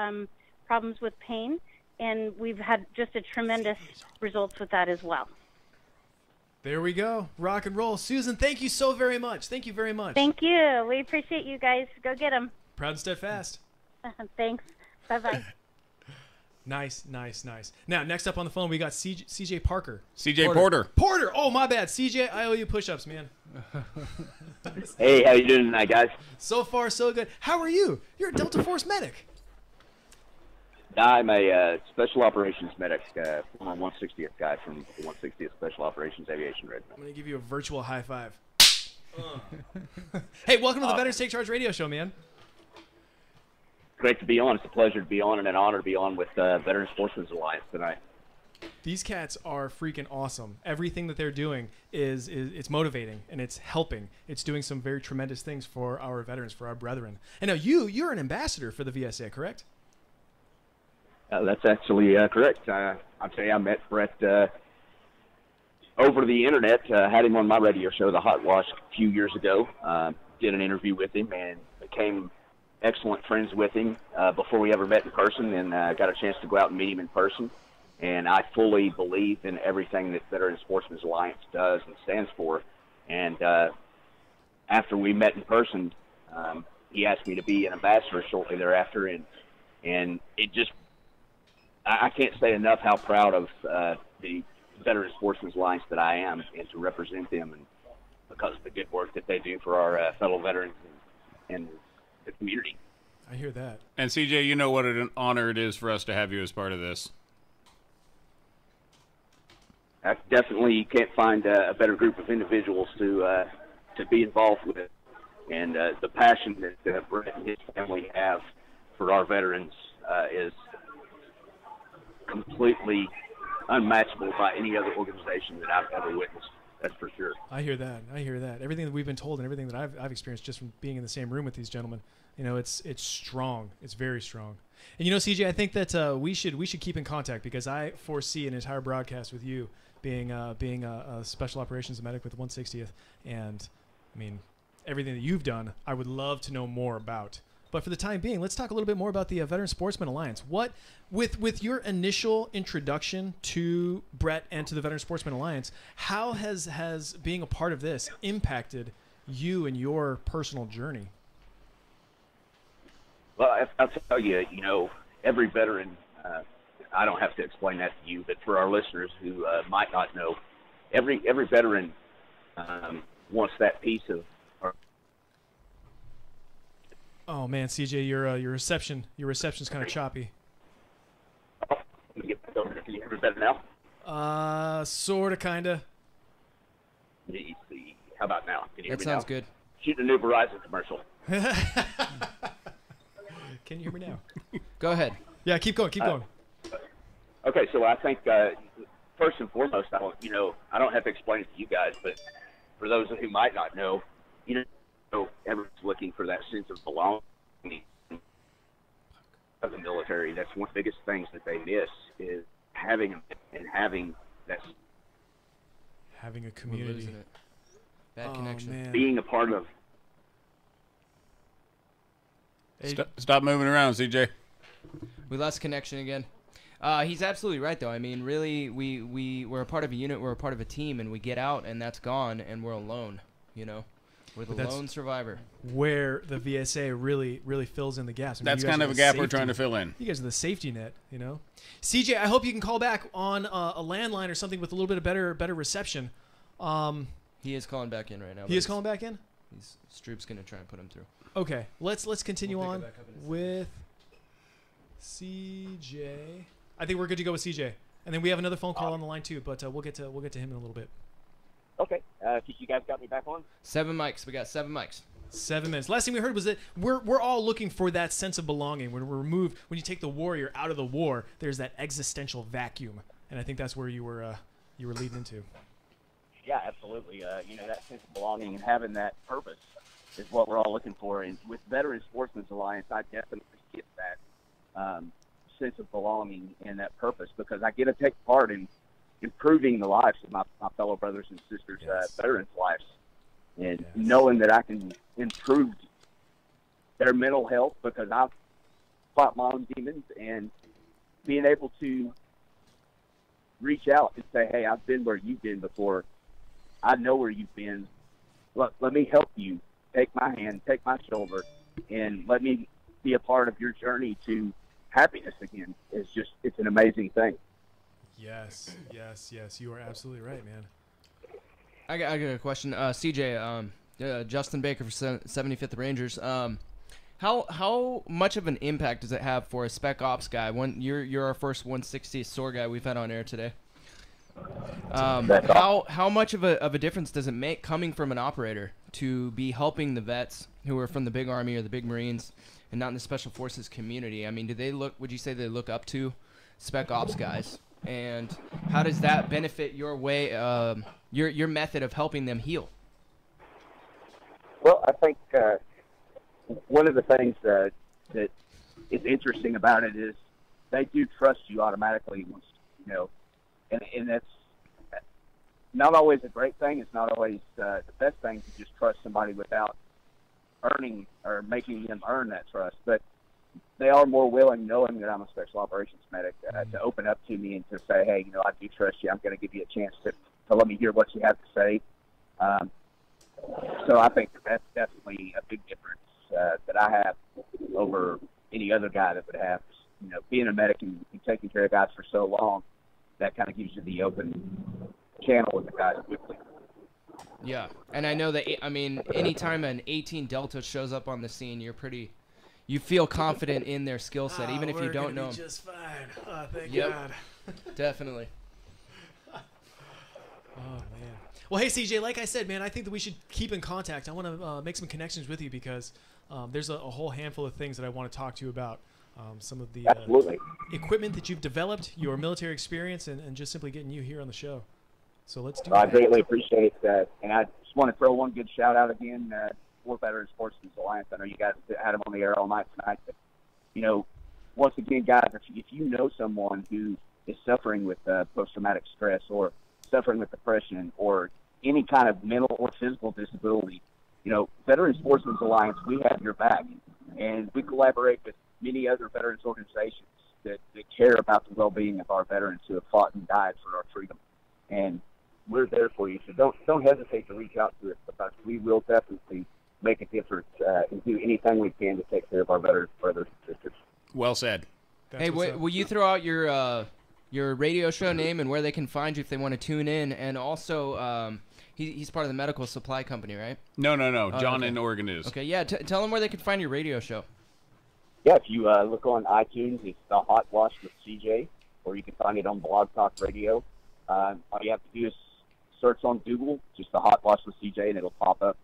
[SPEAKER 27] problems with pain, and we've had just a tremendous results with that as well.
[SPEAKER 7] There we go. Rock and roll. Susan, thank you so very much. Thank you very much.
[SPEAKER 27] Thank you. We appreciate you guys. Go get them.
[SPEAKER 7] Proud and steadfast.
[SPEAKER 27] Thanks. Bye-bye.
[SPEAKER 7] Nice. Now, next up on the phone, we got CJ Parker.
[SPEAKER 8] CJ Porter.
[SPEAKER 7] Porter. Oh, my bad. CJ, I owe you push-ups, man.
[SPEAKER 2] Hey, how you doing tonight, guys?
[SPEAKER 7] So far, so good. How are you? You're a Delta Force medic.
[SPEAKER 2] I'm a special operations medic, former 160th guy from the 160th Special Operations Aviation Regiment.
[SPEAKER 7] I'm going to give you a virtual high five. Hey, welcome to the Veterans Take Charge radio show, man.
[SPEAKER 2] Great to be on. It's a pleasure to be on and an honor to be on with Veteran Sportsmen's Alliance tonight.
[SPEAKER 7] These cats are freaking awesome. Everything that they're doing is it's motivating and it's helping. It's doing some very tremendous things for our veterans, for our brethren. And now you're an ambassador for the VSA, correct?
[SPEAKER 2] That's actually correct. I'll tell you, I met Brett over the internet. Had him on my radio show, The Hot Wash, a few years ago. Did an interview with him and became excellent friends with him before we ever met in person, and got a chance to go out and meet him in person. And I fully believe in everything that Veteran Sportsmen's Alliance does and stands for. And after we met in person, he asked me to be an ambassador shortly thereafter, and it just, I can't say enough how proud of the Veteran Sportsmen's Alliance that I am, and to represent them, and because of the good work that they do for our fellow veterans and the community.
[SPEAKER 7] I hear that.
[SPEAKER 8] And CJ, you know what an honor it is for us to have you as part of this.
[SPEAKER 2] I definitely can't find a better group of individuals to be involved with, and the passion that Brett and his family have for our veterans is completely unmatchable by any other organization that I've ever witnessed. That's for sure.
[SPEAKER 7] I hear that. Everything that we've been told and everything that I've experienced just from being in the same room with these gentlemen, it's strong. It's very strong. And CJ, I think that we should keep in contact, because I foresee an entire broadcast with you being a special operations medic with the 160th, and I mean everything that you've done, I would love to know more about. But for the time being, let's talk a little bit more about the Veteran Sportsman Alliance. What, with your initial introduction to Brett and to the Veteran Sportsman Alliance, how has being a part of this impacted you and your personal journey?
[SPEAKER 2] Well, I'll tell you, every veteran, I don't have to explain that to you, but for our listeners who might not know, every veteran wants that piece of.
[SPEAKER 7] Oh man, CJ, your reception's kind of choppy.
[SPEAKER 2] Let me get back over here. Can you hear me better now?
[SPEAKER 7] Sorta, kinda.
[SPEAKER 2] Let me see. How about now? Can you hear
[SPEAKER 9] That
[SPEAKER 2] me now?
[SPEAKER 9] sounds good.
[SPEAKER 2] Shoot a new Verizon commercial.
[SPEAKER 7] Can you hear me now?
[SPEAKER 9] Go ahead.
[SPEAKER 7] Yeah, keep going.
[SPEAKER 2] Okay, so I think first and foremost, I don't have to explain it to you guys, but for those who might not know, everyone's looking for that sense of belonging of the military. That's one of the biggest things that they miss, is having
[SPEAKER 7] a community.
[SPEAKER 9] Bad connection.
[SPEAKER 7] Man.
[SPEAKER 2] Being a part of.
[SPEAKER 8] Stop moving around, CJ.
[SPEAKER 9] We lost connection again. He's absolutely right, though. I mean, really, we're a part of a unit, we're a part of a team, and we get out, and that's gone, and we're alone, We're the
[SPEAKER 7] But that's
[SPEAKER 9] lone survivor.
[SPEAKER 7] Where the VSA really fills in the gaps. I mean,
[SPEAKER 8] That's
[SPEAKER 7] you guys
[SPEAKER 8] kind
[SPEAKER 7] are
[SPEAKER 8] of a
[SPEAKER 7] the
[SPEAKER 8] gap we're
[SPEAKER 7] safety-
[SPEAKER 8] trying to fill in.
[SPEAKER 7] You guys are the safety net, you know. CJ, I hope you can call back on a landline or something with a little bit of better reception.
[SPEAKER 9] He is calling back in right now.
[SPEAKER 7] He is calling back in?
[SPEAKER 9] Stroop's going to try and put him through.
[SPEAKER 7] Okay, let's continue
[SPEAKER 9] We'll pick
[SPEAKER 7] on
[SPEAKER 9] it back up in a second.
[SPEAKER 7] with CJ. I think we're good to go with CJ, and then we have another phone call on the line too. But we'll get to him in a little bit.
[SPEAKER 2] Okay. You guys got me back on?
[SPEAKER 9] 7 mics. We got 7 mics.
[SPEAKER 7] 7 minutes. Last thing we heard was that we're all looking for that sense of belonging. When when you take the warrior out of the war, there's that existential vacuum, and I think that's where you were leading into.
[SPEAKER 2] Yeah, absolutely. That sense of belonging and having that purpose is what we're all looking for. And with Veteran Sportsmen's Alliance, I definitely get that sense of belonging and that purpose because I get to take part in improving the lives of my fellow brothers and sisters, veterans' lives. And knowing that I can improve their mental health because I've fought my own demons and being able to reach out and say, hey, I've been where you've been before. I know where you've been. Let me help you. Take my hand, take my shoulder, and let me be a part of your journey to happiness again. It's an amazing thing.
[SPEAKER 7] Yes. You are absolutely right, man.
[SPEAKER 9] I got a question. CJ, Justin Baker for 75th Rangers. How much of an impact does it have for a spec ops guy? You're our first 160 SOAR guy we've had on air today. How much of a difference does it make coming from an operator to be helping the vets who are from the big Army or the big Marines and not in the Special Forces community? I mean, would you say they look up to spec ops guys? And how does that benefit your way, your method of helping them heal?
[SPEAKER 2] Well, I think one of the things that is interesting about it is they do trust you automatically, and that's not always a great thing. It's not always the best thing to just trust somebody without earning or making them earn that trust. But they are more willing, knowing that I'm a special operations medic, to open up to me and to say, hey, I do trust you. I'm going to give you a chance to let me hear what you have to say. So I think that's definitely a big difference that I have over any other guy that would have. Being a medic and taking care of guys for so long, that kind of gives you the open channel with the guys quickly.
[SPEAKER 9] Yeah, and I know that, anytime an 18 Delta shows up on the scene, you feel confident in their skill set, even if you don't know them.
[SPEAKER 7] Just fine. Oh, thank
[SPEAKER 9] Yep.
[SPEAKER 7] God.
[SPEAKER 9] Definitely.
[SPEAKER 7] Oh, man. Well, hey, CJ, like I said, man, I think that we should keep in contact. I want to make some connections with you because there's a whole handful of things that I want to talk to you about. Some of the equipment that you've developed, your military experience, and just simply getting you here on the show. So let's do that.
[SPEAKER 2] I greatly appreciate that. And I just want to throw one good shout out again for Veteran Sportsmen's Alliance. I know you guys had them on the air all night tonight. But, once again, guys, if you know someone who is suffering with post-traumatic stress or suffering with depression or any kind of mental or physical disability, Veteran Sportsmen's Alliance, we have your back. And we collaborate with many other veterans organizations that care about the well-being of our veterans who have fought and died for our freedom. And we're there for you. So don't hesitate to reach out to us because we will definitely make a difference and do anything we can to take care of our veterans, brothers and sisters.
[SPEAKER 8] Well said.
[SPEAKER 9] Hey, will you throw out your radio show name and where they can find you if they want to tune in? And also, he's part of the medical supply company, right?
[SPEAKER 8] No. John
[SPEAKER 9] okay.
[SPEAKER 8] in Oregon is.
[SPEAKER 9] Okay, yeah. Tell them where they can find your radio show.
[SPEAKER 2] Yeah, if you look on iTunes, it's The Hot Wash with CJ, or you can find it on Blog Talk Radio. All you have to do is search on Google, just The Hot Wash with CJ, and it'll pop up.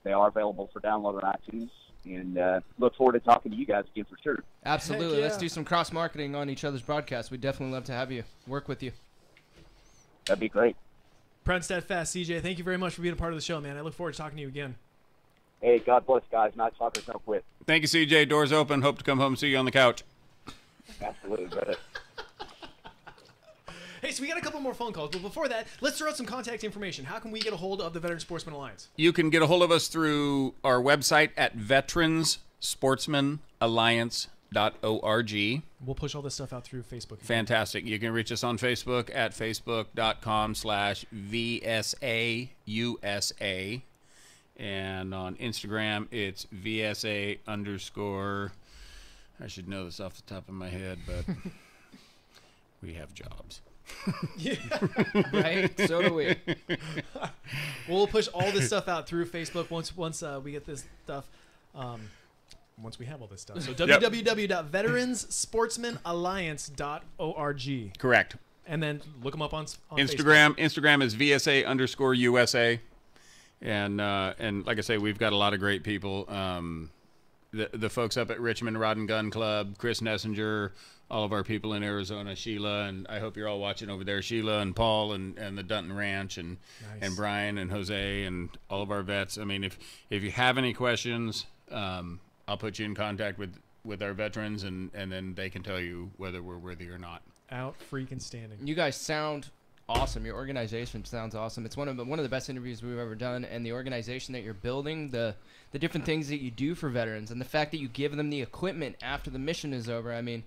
[SPEAKER 2] They are available for download on iTunes, and look forward to talking to you guys again for sure.
[SPEAKER 9] Absolutely.
[SPEAKER 7] Yeah.
[SPEAKER 9] Let's do some cross-marketing on each other's broadcasts. We'd definitely love to have you work with you.
[SPEAKER 2] That'd be great.
[SPEAKER 7] Proud Steadfast, CJ, thank you very much for being a part of the show, man. I look forward to talking to you again.
[SPEAKER 2] Hey, God bless, guys. Not talkers, don't quit.
[SPEAKER 8] Thank you, CJ. Doors open. Hope to come home and see you on the couch.
[SPEAKER 2] Absolutely, brother.
[SPEAKER 7] Hey, so we got a couple more phone calls, but before that, let's throw out some contact information. How can we get a hold of the Veteran Sportsman Alliance?
[SPEAKER 8] You can get a hold of us through our website at veteransportsmanalliance.org.
[SPEAKER 7] We'll push all this stuff out through Facebook.
[SPEAKER 8] Fantastic. You can reach us on Facebook at facebook.com/VSAUSA. And on Instagram, it's VSA _ I should know this off the top of my head, but we have jobs.
[SPEAKER 7] Yeah.
[SPEAKER 9] Right? So do we.
[SPEAKER 7] We'll push all this stuff out through Facebook once we get this stuff. Once we have all this stuff. So www.veteranssportsmanalliance.org.
[SPEAKER 8] Correct.
[SPEAKER 7] And then look them up on
[SPEAKER 8] Instagram.
[SPEAKER 7] Facebook.
[SPEAKER 8] Instagram is VSA _ USA. And like I say, we've got a lot of great people. The folks up at Richmond Rod and Gun Club, Chris Nessinger, all of our people in Arizona, Sheila, and I hope you're all watching over there, Sheila and Paul and the Dunton Ranch and Brian and Jose and all of our vets. I mean, if you have any questions, I'll put you in contact with our veterans, and then they can tell you whether we're worthy or not.
[SPEAKER 7] Out freaking standing.
[SPEAKER 9] You guys sound awesome. Your organization sounds awesome. It's one of the best interviews we've ever done, and the organization that you're building, the different things that you do for veterans, and the fact that you give them the equipment after the mission is over. I mean,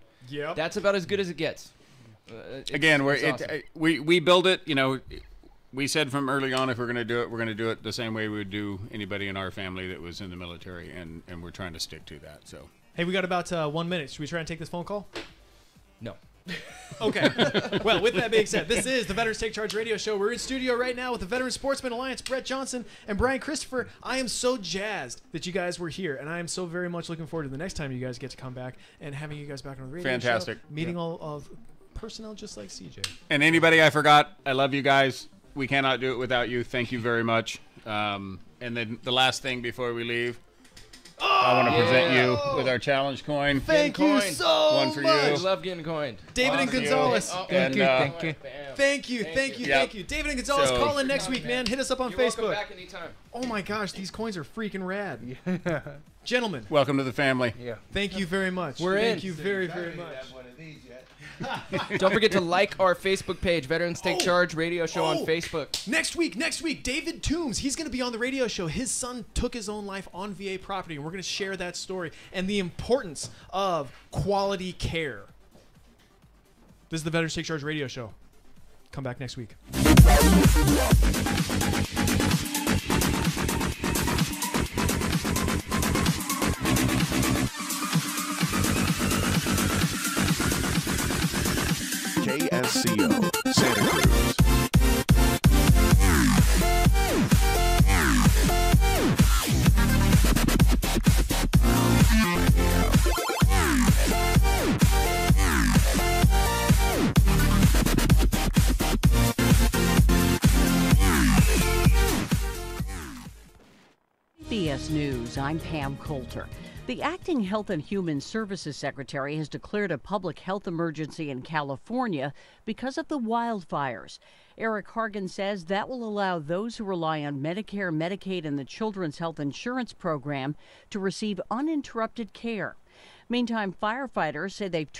[SPEAKER 9] that's about as good as it gets.
[SPEAKER 8] Again,
[SPEAKER 9] awesome.
[SPEAKER 8] we build it. You know, we said from early on, if we're going to do it, we're going to do it the same way we would do anybody in our family that was in the military, and we're trying to stick to that. So,
[SPEAKER 7] hey, we got about 1 minute. Should we try and take this phone call?
[SPEAKER 9] No.
[SPEAKER 7] Okay. Well, with that being said, this is the Veterans Take Charge radio show. We're in studio right now with the Veteran Sportsman Alliance, Brett Johnson and Brian Christopher. I am so jazzed that you guys were here, and I am so very much looking forward to the next time you guys get to come back and having you guys back on the radio
[SPEAKER 8] Fantastic.
[SPEAKER 7] show. Meeting all of personnel just like CJ.
[SPEAKER 8] And anybody I forgot, I love you guys. We cannot do it without you. Thank you very much. And then the last thing before we leave, I want to present you with our challenge coin.
[SPEAKER 7] Thank you so
[SPEAKER 8] One for
[SPEAKER 7] much.
[SPEAKER 8] you.
[SPEAKER 9] I love getting coined.
[SPEAKER 7] David and Gonzalez.
[SPEAKER 9] Thank you.
[SPEAKER 7] Thank you. David and Gonzalez,
[SPEAKER 8] So-
[SPEAKER 7] call in next week, man. Hit us up on
[SPEAKER 9] You're
[SPEAKER 7] Facebook.
[SPEAKER 9] welcome back anytime.
[SPEAKER 7] Oh my gosh, these coins are freaking rad. Gentlemen,
[SPEAKER 8] Welcome to the family.
[SPEAKER 7] thank you very much.
[SPEAKER 9] We're
[SPEAKER 7] Thank
[SPEAKER 9] in.
[SPEAKER 7] you very, very much.
[SPEAKER 9] Don't forget to like our Facebook page, Veterans Take Charge Radio Show on Facebook.
[SPEAKER 7] Next week, David Toombs, he's going to be on the radio show. His son took his own life on VA property, and we're going to share that story and the importance of quality care. This is the Veterans Take Charge Radio Show. Come back next week.
[SPEAKER 14] KSCO, Santa Cruz.
[SPEAKER 1] CBS News, I'm Pam Coulter. The acting Health and Human Services Secretary has declared a public health emergency in California because of the wildfires. Eric Hargan says that will allow those who rely on Medicare, Medicaid, and the Children's Health Insurance Program to receive uninterrupted care. Meantime, firefighters say they've